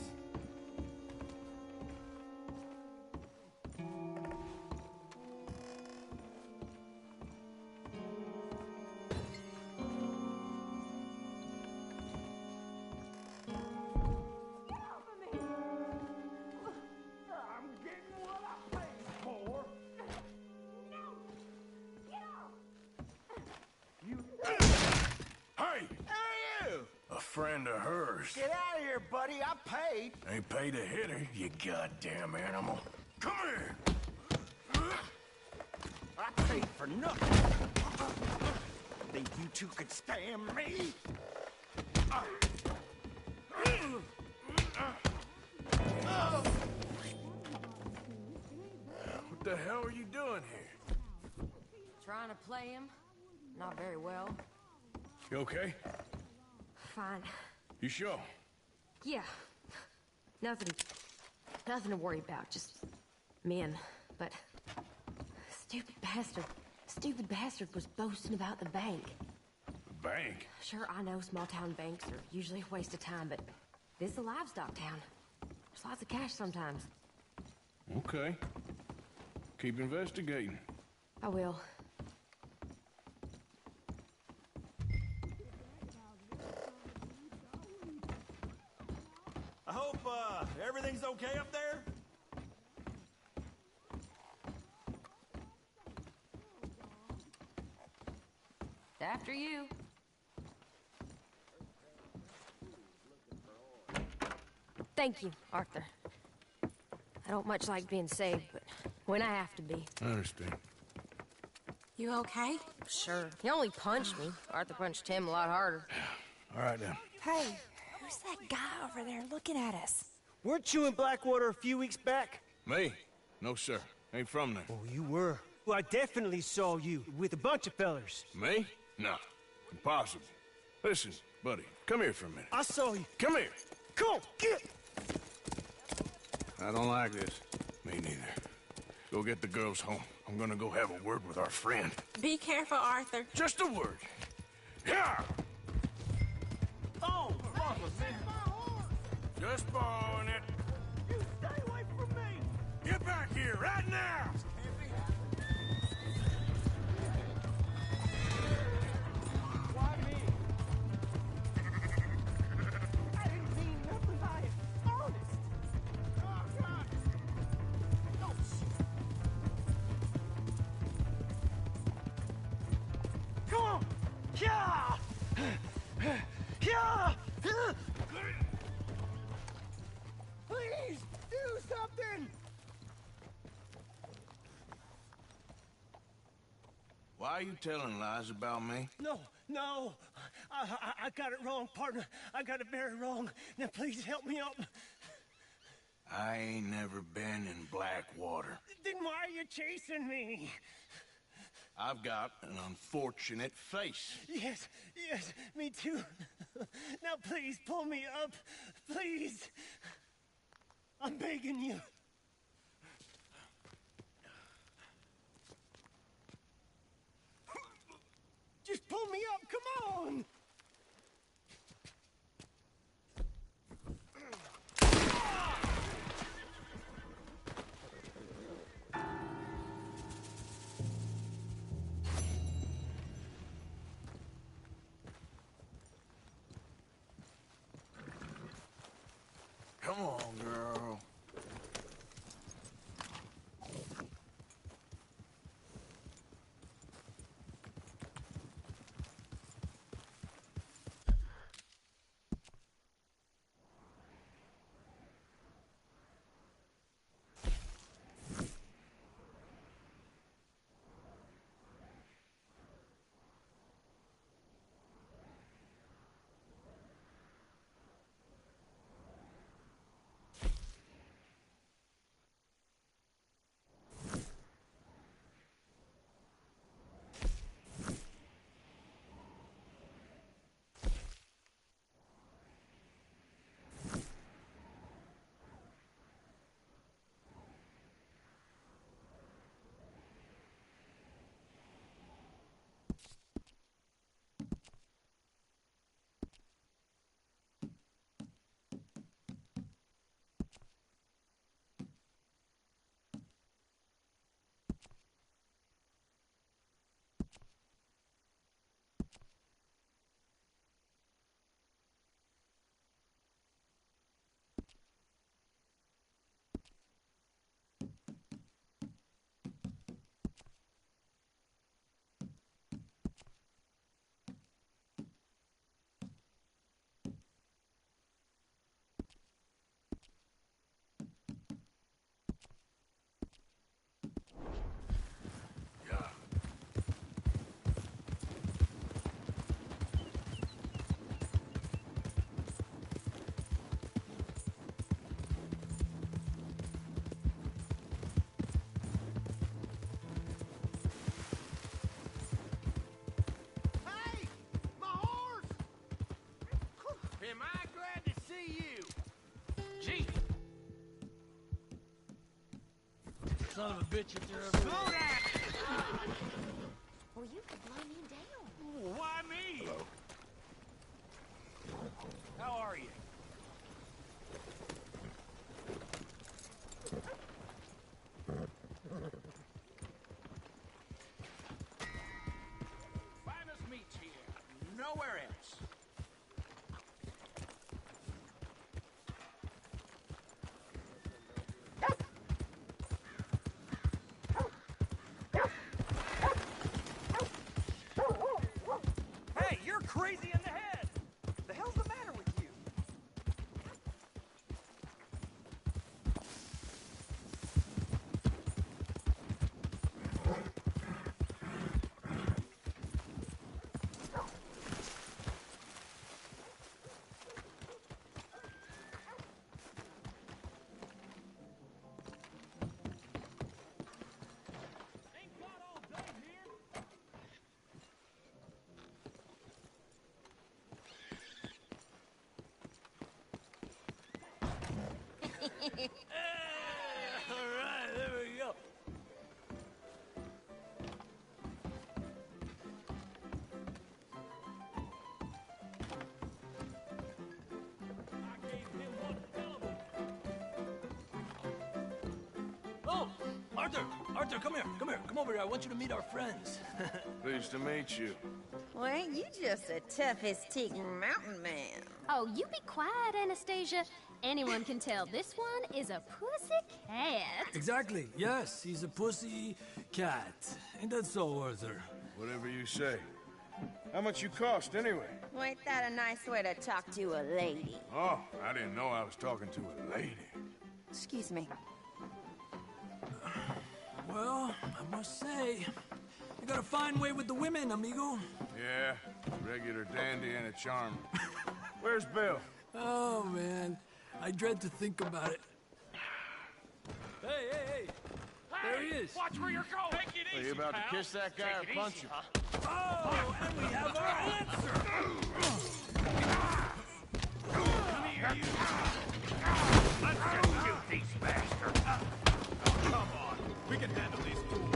Friend of hers. Get out of here, buddy. I paid. Ain't paid to hit her, you goddamn animal. Come here! I paid for nothing. Think you two could stand me? What the hell are you doing here? Trying to play him. Not very well. You okay? Fine. You sure? Yeah. Nothing to worry about. Just men. But stupid bastard was boasting about the bank. The bank? Sure, I know small town banks are usually a waste of time, but this is a livestock town. There's lots of cash sometimes. Okay. Keep investigating. I will. I hope, everything's okay up there? After you. Thank you, Arthur. I don't much like being saved, but when I have to be. I understand. You okay? Sure. He only punched me. Arthur punched him a lot harder. All right, then. Hey, who's that guy over there looking at us? Weren't you in Blackwater a few weeks back? Me? No, sir. Ain't from there. Oh, you were? Well, I definitely saw you with a bunch of fellers. Me? No. Impossible. Listen, buddy, come here for a minute. I saw you. Come here. Come on, get! I don't like this. Me neither. Go get the girls home. I'm gonna go have a word with our friend. Be careful, Arthur. Just a word. Yeah! Oh, fuck us, man. Just borrowing it. You stay away from me! Get back here, right now! Why me? I didn't mean nothing by it. Honest. Oh, God. Oh, shit. Come on. Yeah! Yeah! Please, do something! Why are you telling lies about me? No. I got it wrong, partner. I got it very wrong. Now, please help me up. I ain't never been in Blackwater. Then why are you chasing me? I've got an unfortunate face. Yes, me too. Now, please, pull me up. Please. I'm begging you. Just pull me up, come on! Come on, girl. Am I glad to see you? Gee. Son of a bitch, if there ever Slow down! Well, you could blow me down. Why me? Hello. How are you? Finest meats here. Nowhere else. All right, there we go. Oh, Arthur! Arthur, come here, come here. Come over here. I want you to meet our friends. Pleased to meet you. Well, ain't you just the toughest teak mountain man? Oh, you be quiet, Anastasia. Anyone can tell this one is a pussy cat. Exactly. Yes, he's a pussy cat. Ain't that so, Arthur? Whatever you say. How much you cost, anyway? Well, ain't that a nice way to talk to a lady? Oh, I didn't know I was talking to a lady. Excuse me. Well, I must say, you got a fine way with the women, amigo. Yeah, regular dandy and a charm. Where's Bill? Oh, man. I dread to think about it. Hey, hey, hey! There he is! Watch where you're going! Take it Are easy, you about pal. to kiss that guy Take or it punch easy, him? huh? Oh, and we have our answer! Come here, you! Let's just shoot these bastards! Come on, we can handle these fools.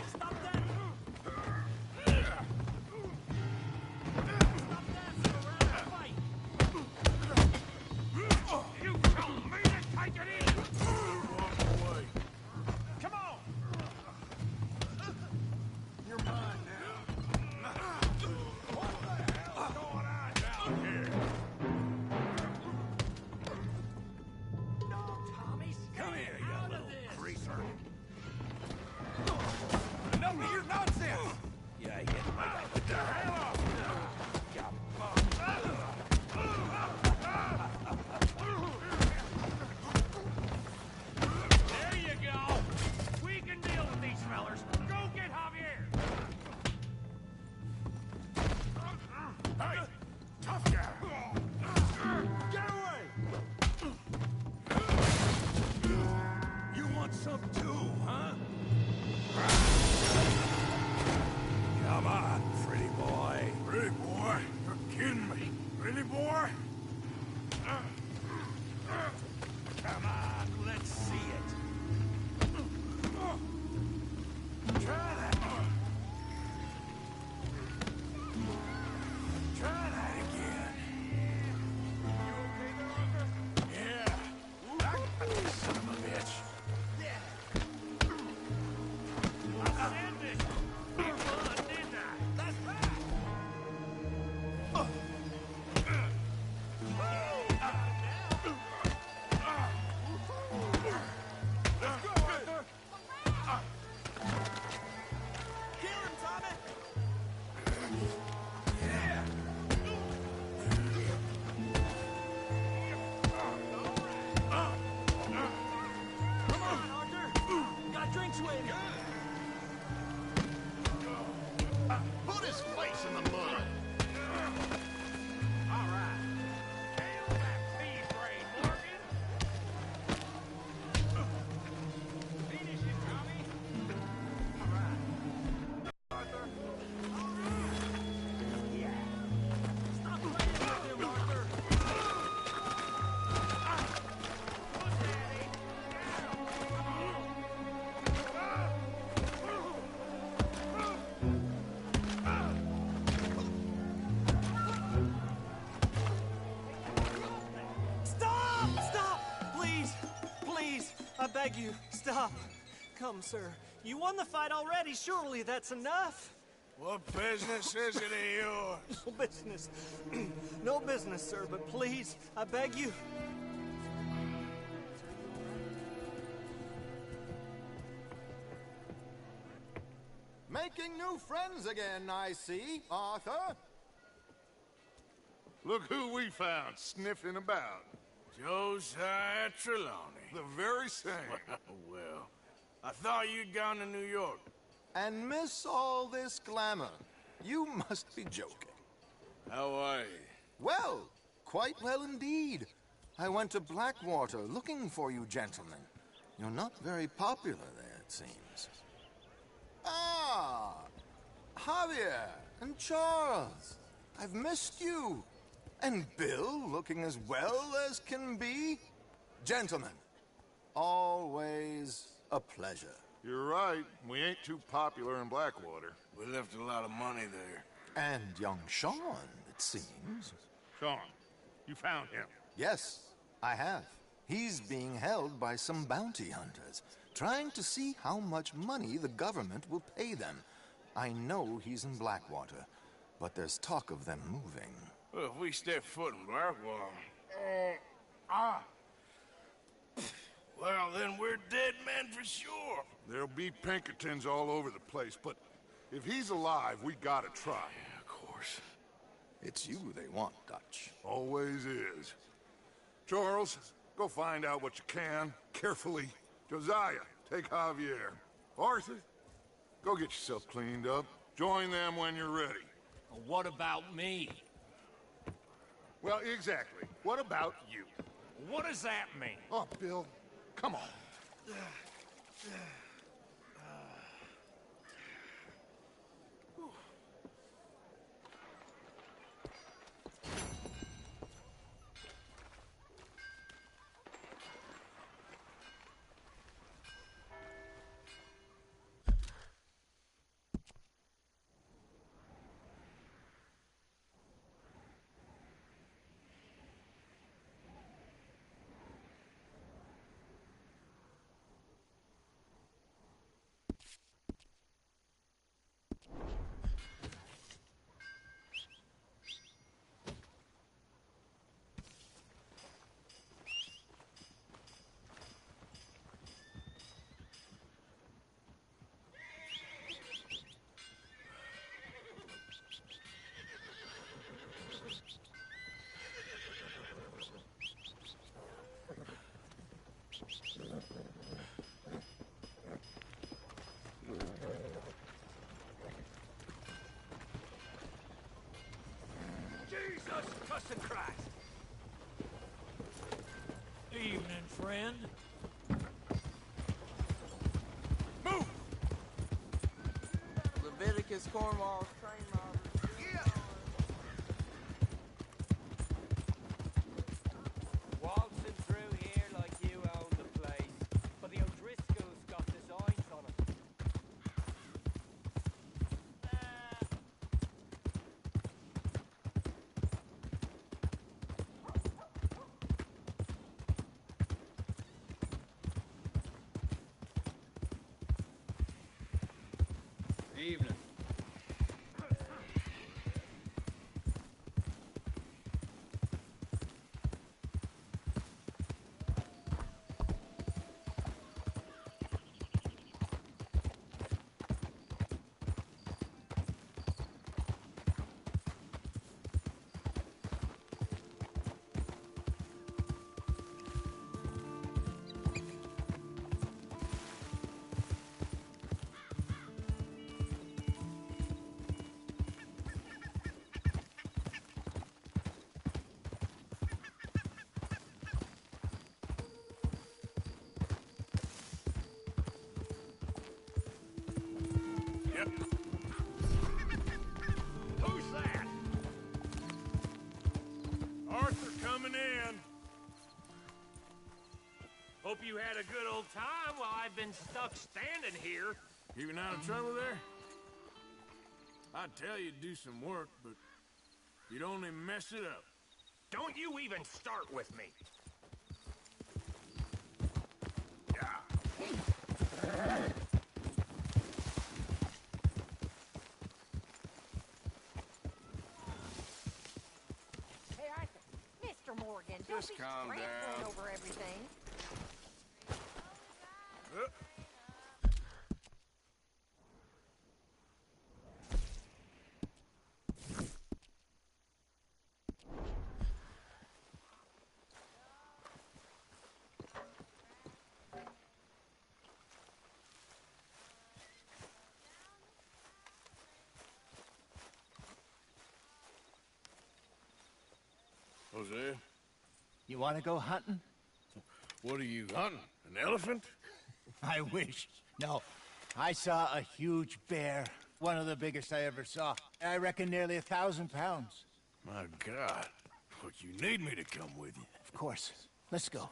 Stop that! You told me to take it easy! Walk away. Come on! You're mine now. What the hell's going on down here? No, Tommy, Come here, you little greaser. enough of your nonsense! Yeah, yeah. What the hell? There you go! We can deal with these fellers. Go get Javier! Hey, tough guy. Get away! You want some too, huh? Come on, pretty boy. Pretty boy? You're kidding me. Pretty boy? Come on, let's see it. Try that. Try that again. You okay there, Arthur? Yeah. I got this son of a bitch. I said this. Be fun, didn't I? That's right. Let's go, Arthur. Kill him, Tommy! Yeah. Come on, Arthur! Got drinks waiting. Put his face in the mud. All right. Hail that pea brain, Morgan. Finish it, Tommy. All right. Arthur. Yeah. Stop playing with him, Arthur! Good daddy. Stop! Stop! Please! Please! I beg you, stop. Come, sir. You won the fight already. Surely that's enough. What business is it of yours? No business. No business, sir, but please, I beg you. Making new friends again, I see, Arthur. Look who we found sniffing about. Josiah Trelawney. The very same. Well, I thought you'd gone to New York. And miss all this glamour. You must be joking. How are you? Well, quite well indeed. I went to Blackwater looking for you gentlemen. You're not very popular there, it seems. Ah! Javier and Charles. I've missed you. And Bill looking as well as can be. Gentlemen, always a pleasure. You're right. We ain't too popular in Blackwater. We left a lot of money there. And young Sean, it seems. Sean, you found him? Yes, I have. He's being held by some bounty hunters, trying to see how much money the government will pay them. I know he's in Blackwater, but there's talk of them moving. Well, if we step foot in Blackwater... Well, then we're dead men for sure. There'll be Pinkertons all over the place, but if he's alive, we gotta try. Yeah, of course. It's you they want, Dutch. Always is. Charles, go find out what you can, carefully. Josiah, take Javier. Arthur, go get yourself cleaned up. Join them when you're ready. What about me? Well, exactly. What about you? What does that mean? Oh, Bill, come on. Jesus cussing Christ! Evening, friend. Move! Leviticus Cornwall's train robbery. Yeah! Waltzing through here like you own the place, but the O'Driscolls got designs on it. Evening. Yep. Who's that? Arthur coming in. Hope you had a good old time while I've been stuck standing here. Keeping out of trouble there? I'd tell you to do some work, but you'd only mess it up. Don't you even start with me. Hey, Arthur. Mr. Morgan, don't Just be calm scrambling down. over everything. Jose, You want to go hunting? what are you hunting? An elephant? I wish. No. I saw a huge bear. One of the biggest I ever saw. I reckon nearly 1,000 pounds. My God. But you need me to come with you. Of course. Let's go.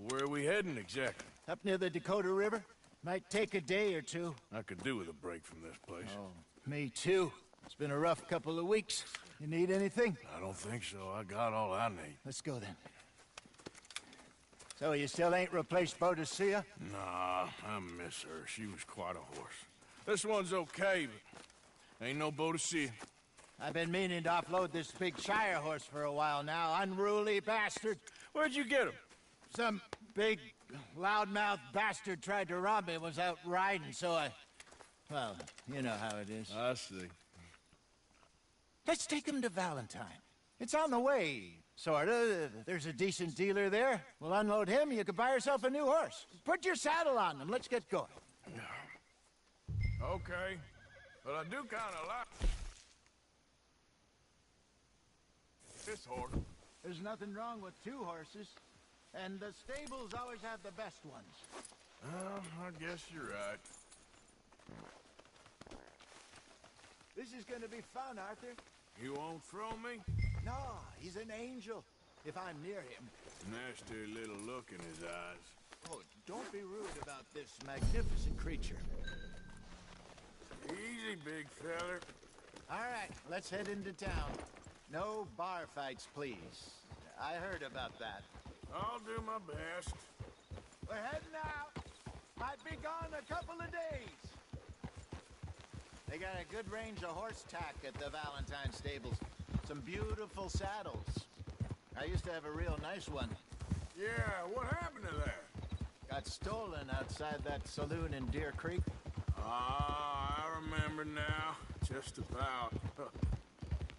Where are we heading exactly? Up near the Dakota River. Might take a day or two. I could do with a break from this place. Oh, me too. It's been a rough couple of weeks. You need anything? I don't think so. I got all I need. Let's go then. So you still ain't replaced Boadicea? Nah, I miss her. She was quite a horse. This one's okay, but ain't no Boadicea. I've been meaning to offload this big Shire horse for a while now. Unruly bastard. Where'd you get him? Some big, loudmouth bastard tried to rob me and was out riding, so I... Well, you know how it is. I see. Let's take him to Valentine. It's on the way, sorta. There's a decent dealer there. We'll unload him, you could buy yourself a new horse. Put your saddle on him, let's get going. Okay, but I do kinda like this horse. There's nothing wrong with two horses, and the stables always have the best ones. I guess you're right. This is gonna be fun, Arthur. You won't throw me? No, he's an angel, if I'm near him. Nasty little look in his eyes. Oh, don't be rude about this magnificent creature. Easy, big feller. All right, let's head into town. No bar fights, please. I heard about that. I'll do my best. We're heading out. Might be gone a couple of days. They got a good range of horse tack at the Valentine stables. Some beautiful saddles. I used to have a real nice one. Yeah, what happened to that? Got stolen outside that saloon in Deer Creek. Ah, I remember now. Just about.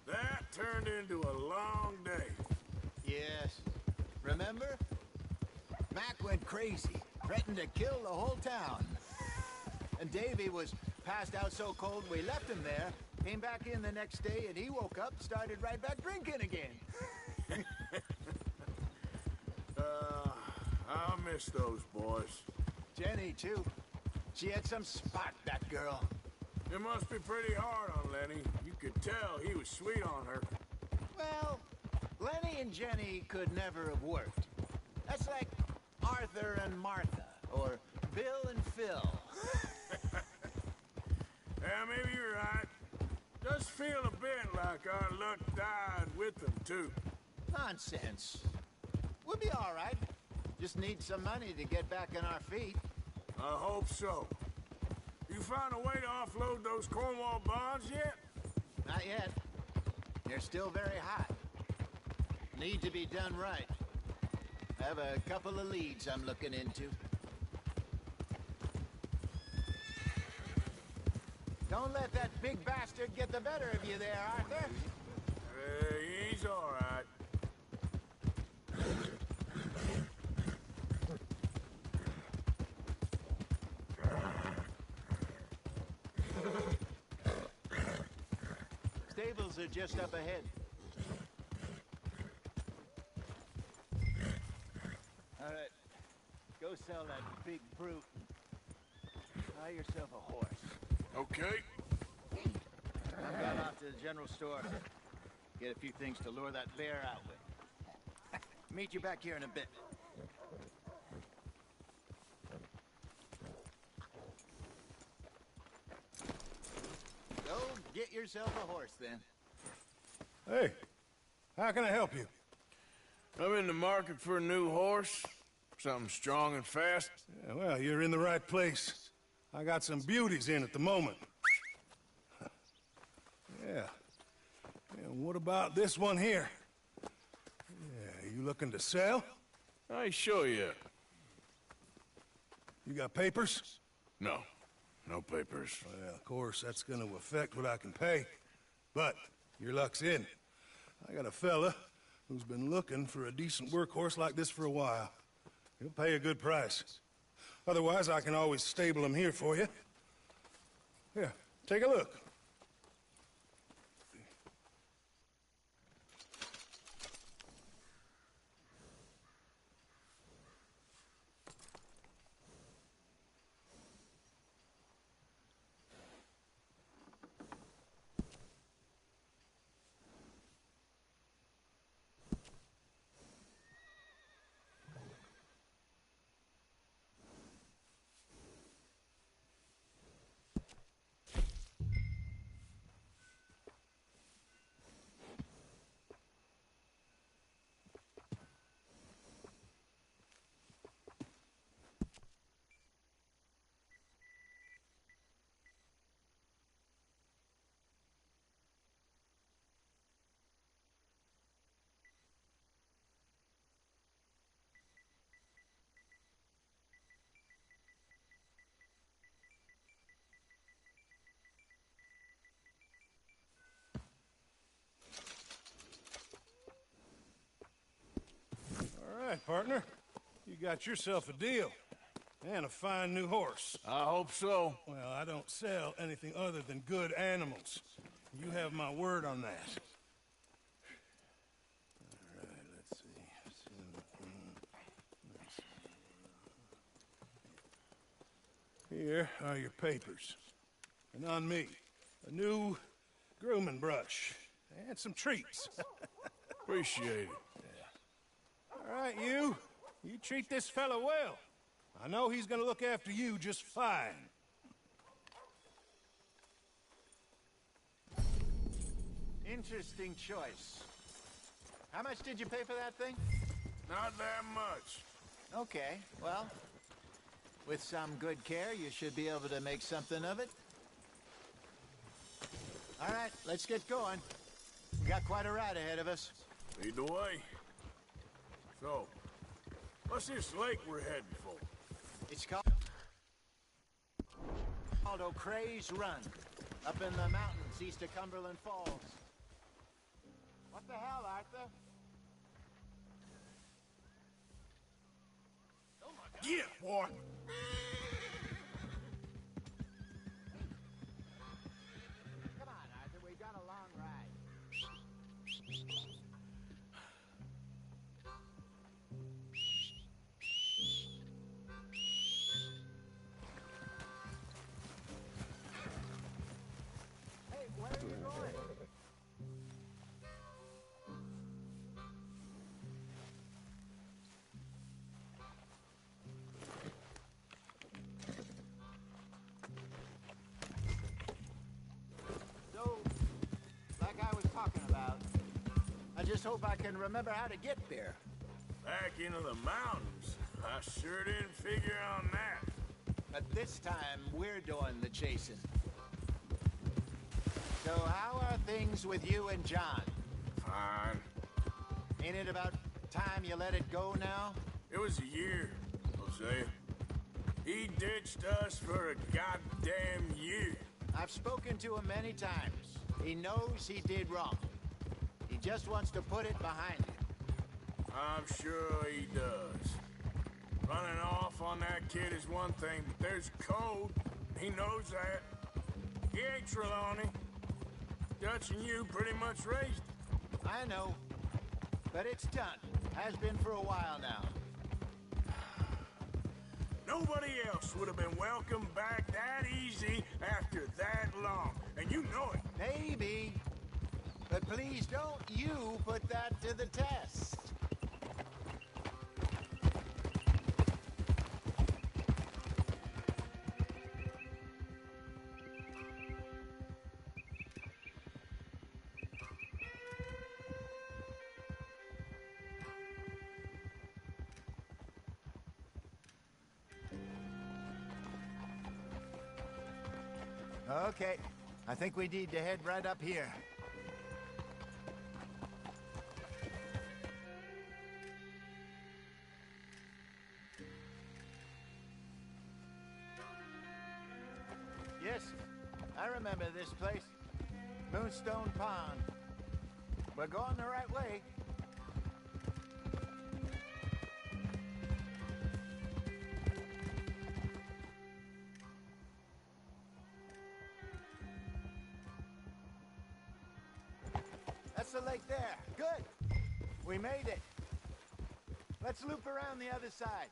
That turned into a long day. Yes. Remember? Mac went crazy, threatened to kill the whole town. And Davy was passed out so cold we left him there, came back in the next day, and he woke up, started right back drinking again. I miss those boys. Jenny, too. She had some spot, that girl. It must be pretty hard on Lenny. You could tell he was sweet on her. Well, Lenny and Jenny could never have worked. That's like Arthur and Martha, or Bill and Phil. Yeah, maybe you're right. Does feel a bit like our luck died with them, too. Nonsense. We'll be all right. Just need some money to get back on our feet. I hope so. You found a way to offload those Cornwall bonds yet? Not yet. They're still very hot. Need to be done right. I have a couple of leads I'm looking into. Don't let that big bastard get the better of you there, Arthur. He's all right. Stables are just up ahead. All right. Go sell that big brute. Buy yourself a horse. Okay. I'm going off to the general store. Get a few things to lure that bear out with. Meet you back here in a bit. Go get yourself a horse, then. Hey, how can I help you? I'm in the market for a new horse. Something strong and fast. Yeah, well, you're in the right place. I got some beauties in at the moment. Yeah. And what about this one here? Yeah, you looking to sell? I ain't sure yet. You got papers? No. No papers. Well, of course, that's gonna affect what I can pay. But your luck's in. I got a fella who's been looking for a decent workhorse like this for a while. He'll pay a good price. Otherwise, I can always stable him here for you. Here, take a look. right, partner. You got yourself a deal. And a fine new horse. I hope so. Well, I don't sell anything other than good animals. You have my word on that. All right, let's see. Here are your papers. And on me, a new grooming brush. And some treats. Appreciate it. All right, you. You treat this fella well. I know he's gonna look after you just fine. Interesting choice. How much did you pay for that thing? Not that much. Okay, well, with some good care, you should be able to make something of it. All right, let's get going. We got quite a ride ahead of us. Lead the way. So, what's this lake we're heading for? It's called O'Creagh's Run, up in the mountains east of Cumberland Falls. What the hell, Arthur? Get, boy! Come on, Arthur, we've got a long ride. Hey, where are you going? So, like I was talking about, I just hope I can remember how to get there. Back into the mountains? I sure didn't figure on that. But this time, we're doing the chasing. So how are things with you and John? Fine. Ain't it about time you let it go now? It was a year, Hosea. He ditched us for a goddamn year. I've spoken to him many times. He knows he did wrong. He just wants to put it behind him. I'm sure he does. Running off on that kid is one thing, but there's code. He knows that. He ain't Trelawney. Dutch and you pretty much raised him. I know. But it's done. Has been for a while now. Nobody else would have been welcomed back that easy after that long. And you know it. Maybe. But please don't you put that to the test. Okay, I think we need to head right up here. Yes, I remember this place. Moonstone Pond. We're going the right way. That's the lake there. Good. We made it. Let's loop around the other side.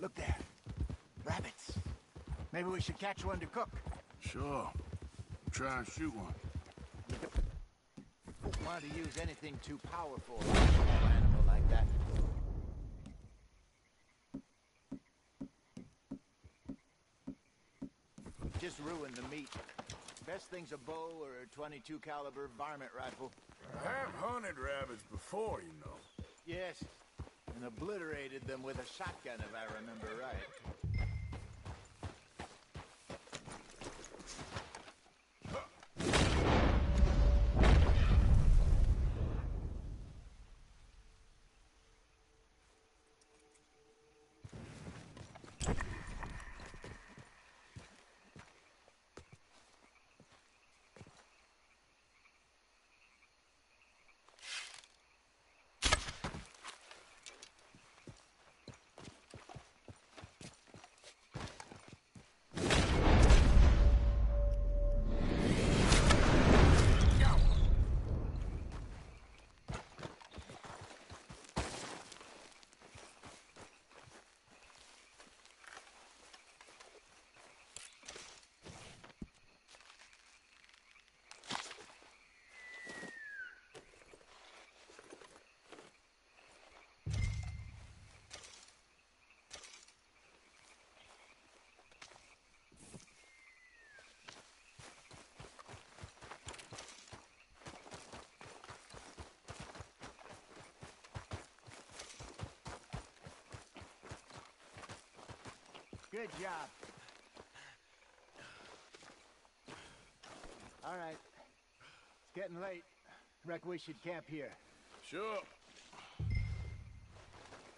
Look there. Rabbits. Maybe we should catch one to cook. Sure. Try and shoot one. Don't want to use anything too powerful on a small animal like that. ruin the meat. Best thing's a bow or a 22 caliber varmint rifle. I have hunted rabbits before, you know. Yes, and obliterated them with a shotgun, if I remember right. Good job. All right. It's getting late. Reckon we should camp here. Sure.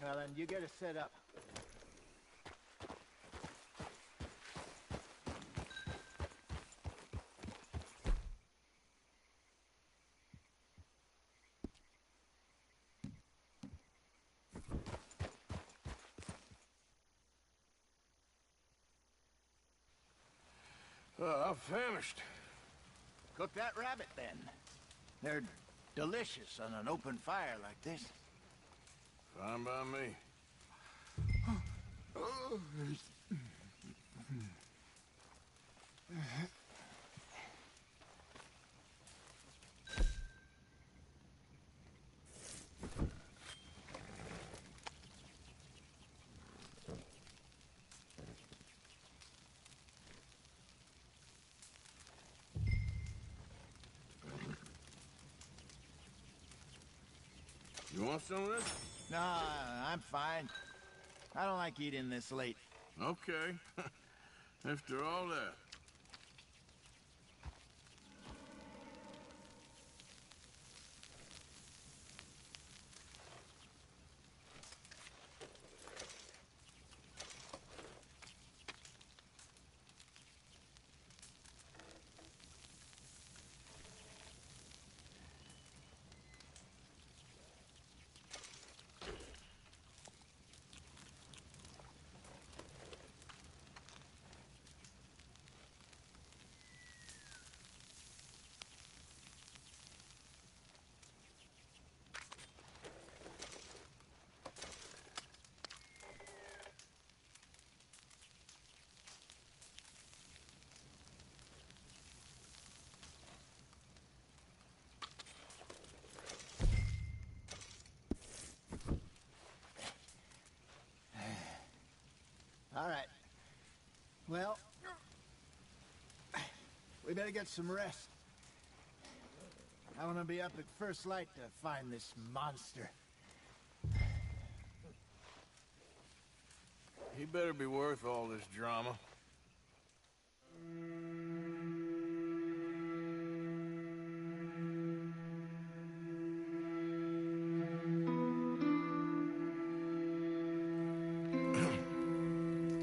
Well, then you get us set up. I'm famished. Cook that rabbit, then. They're delicious on an open fire like this. Fine by me. You want some of this? Nah, I'm fine. I don't like eating this late. Okay. After all that. All right. Well, we better get some rest. I want to be up at first light to find this monster. He better be worth all this drama.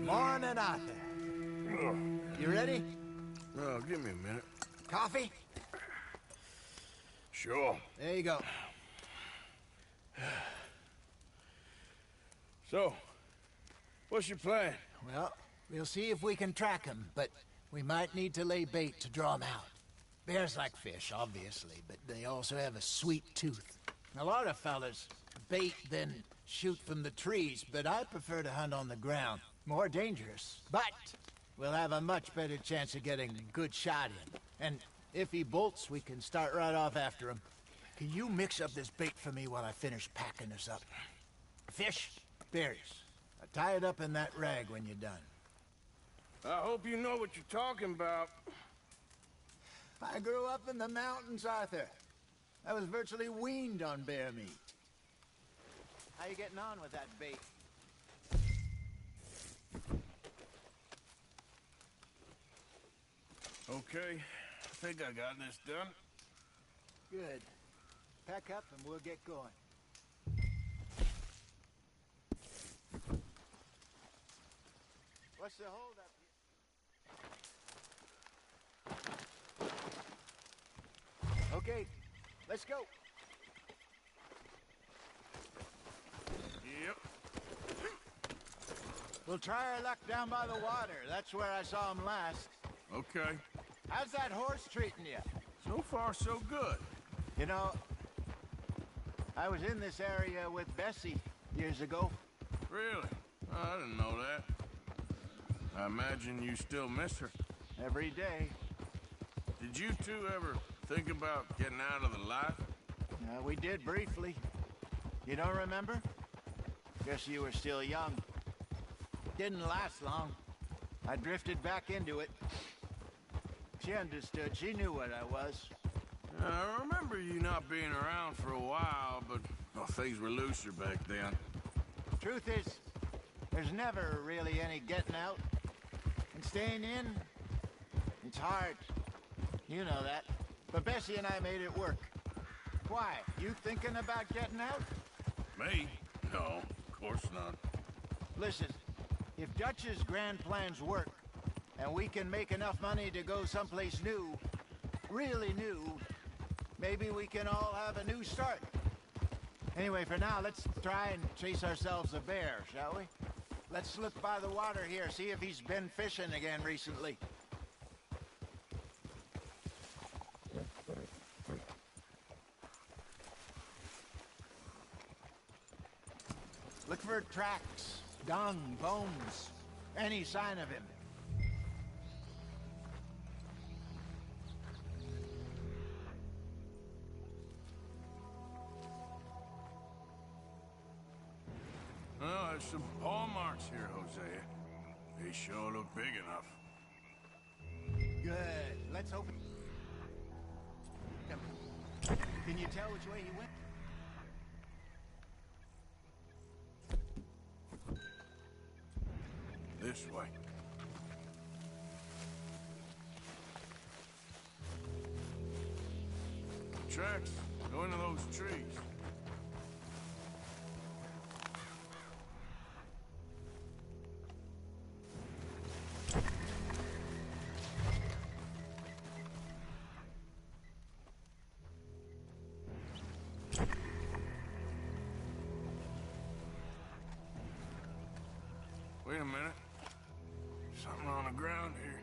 Morning, Arthur. You ready? Oh, give me a minute. Coffee? Sure. There you go. So, what's your plan? Well, we'll see if we can track him, but we might need to lay bait to draw him out. Bears like fish, obviously, but they also have a sweet tooth. A lot of fellas bait, then shoot from the trees, but I prefer to hunt on the ground. More dangerous, but we'll have a much better chance of getting a good shot in. And if he bolts, we can start right off after him. Can you mix up this bait for me while I finish packing this up? Fish, berries. Tie it up in that rag when you're done. I hope you know what you're talking about. I grew up in the mountains, Arthur. I was virtually weaned on bear meat. How you getting on with that bait? Okay, I think I got this done. Good. Pack up and we'll get going. What's the holdup here? Okay, let's go. Yep. We'll try our luck down by the water. That's where I saw him last. Okay. How's that horse treating you? So far, so good. You know, I was in this area with Bessie years ago. Really? Oh, I didn't know that. I imagine you still miss her. Every day. Did you two ever think about getting out of the life? We did briefly. You don't remember? Guess you were still young. Didn't last long. I drifted back into it. She understood. She knew what I was. I remember you not being around for a while, but well, things were looser back then. Truth is, there's never really any getting out. And staying in, it's hard. You know that. But Bessie and I made it work. Why? You thinking about getting out? Me? No, of course not. Listen, if Dutch's grand plans work, and we can make enough money to go someplace new, really new, maybe we can all have a new start. Anyway, for now, let's try and chase ourselves a bear, shall we? Let's slip by the water here, see if he's been fishing again recently. Look for tracks, dung, bones, any sign of him. Oh, there's some paw marks here, Hosea. They sure look big enough. Good. Let's open. Can you tell which way he went? This way. Tracks go into those trees. Wait a minute. Something on the ground here.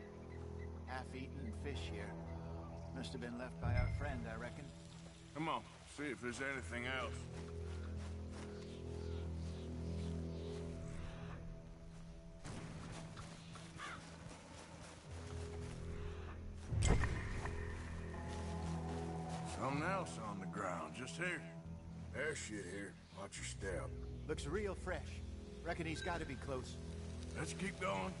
Half-eaten fish here. Must have been left by our friend, I reckon. Come on, see if there's anything else. Something else on the ground, just here. There's shit here. Watch your step. Looks real fresh. Reckon he's got to be close. Let's keep going.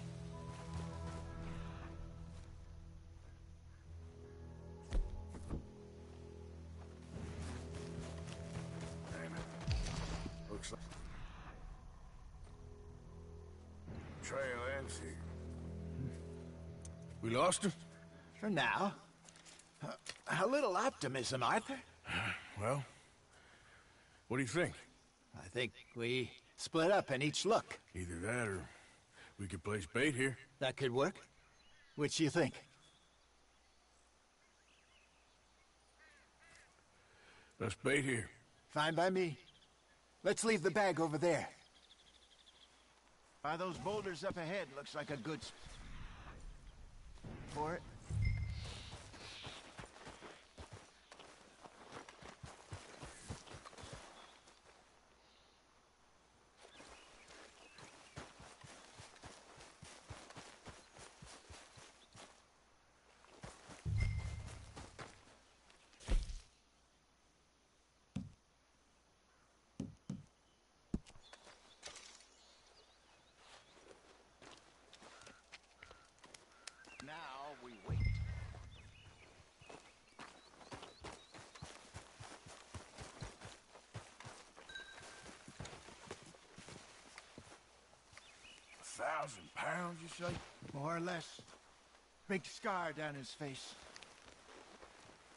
Damn it. Looks like trail ends here. We lost him? For now. A little optimism, Arthur. Well, what do you think? I think we split up and each look. Either that or we could place bait here. That could work. Which do you think? Let's bait here. Fine by me. Let's leave the bag over there. By those boulders up ahead, looks like a good for it. pounds, you say? More or less. Big scar down his face.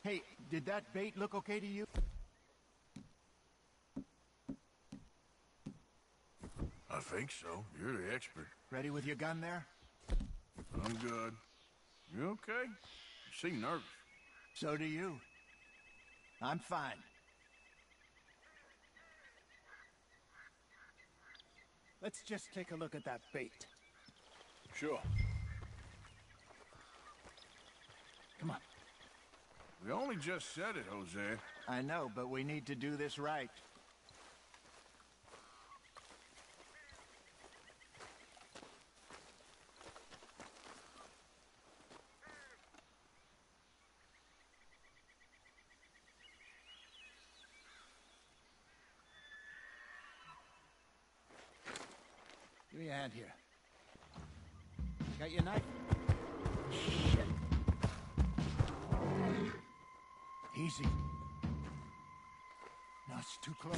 Hey, did that bait look okay to you? I think so. You're the expert. Ready with your gun there? I'm good. You okay? You seem nervous. So do you. I'm fine. Let's just take a look at that bait. Sure. Come on. We only just said it, Jose. I know, but we need to do this right. Give me a hand here. Got your knife? Shit. Easy. No, it's too close.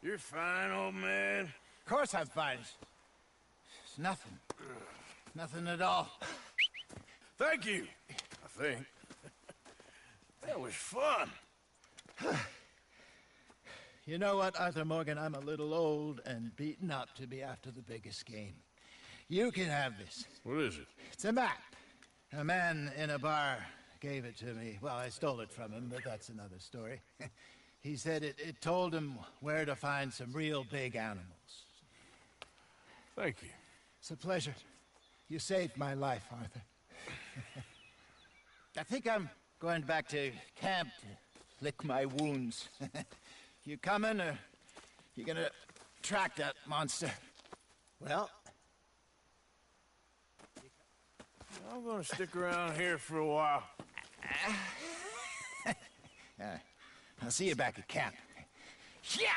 You're fine, old man. Of course I'm fine. It's nothing. Nothing at all. Thank you, I think. That was fun. You know what, Arthur Morgan? I'm a little old and beaten up to be after the biggest game. You can have this. What is it? It's a map. A man in a bar gave it to me. Well, I stole it from him, but that's another story. He said it told him where to find some real big animals. Thank you. It's a pleasure. You saved my life, Arthur. I think I'm going back to camp to lick my wounds. You coming, or you gonna track that monster? Well... I'm gonna stick around here for a while. I'll see you back at camp. Yeah!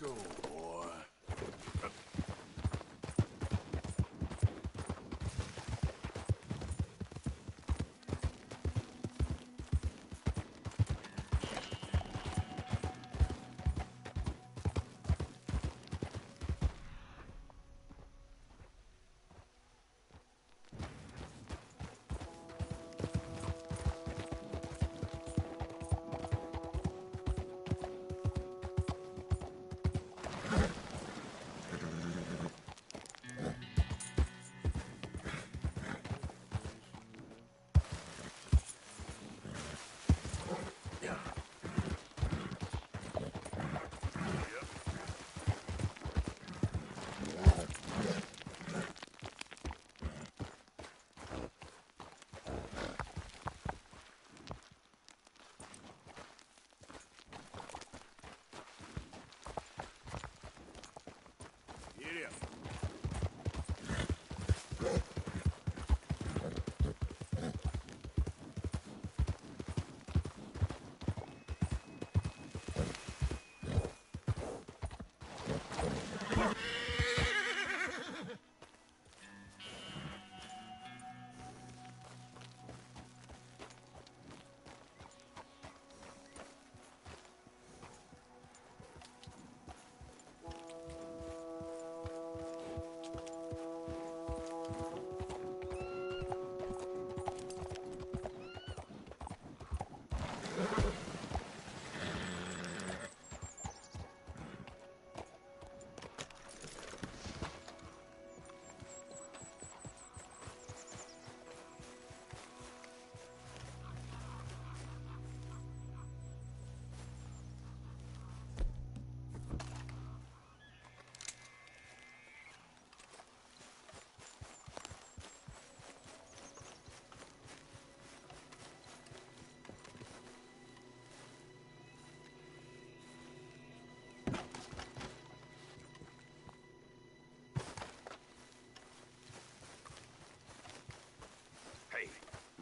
go, boy.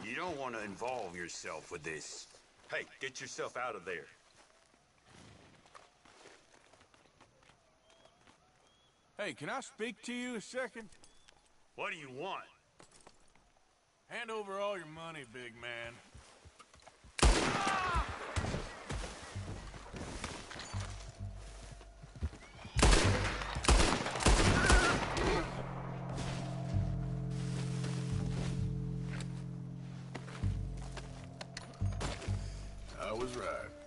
You don't want to involve yourself with this. Hey, get yourself out of there. Hey, can I speak to you a second? What do you want? Hand over all your money, big man. I was right.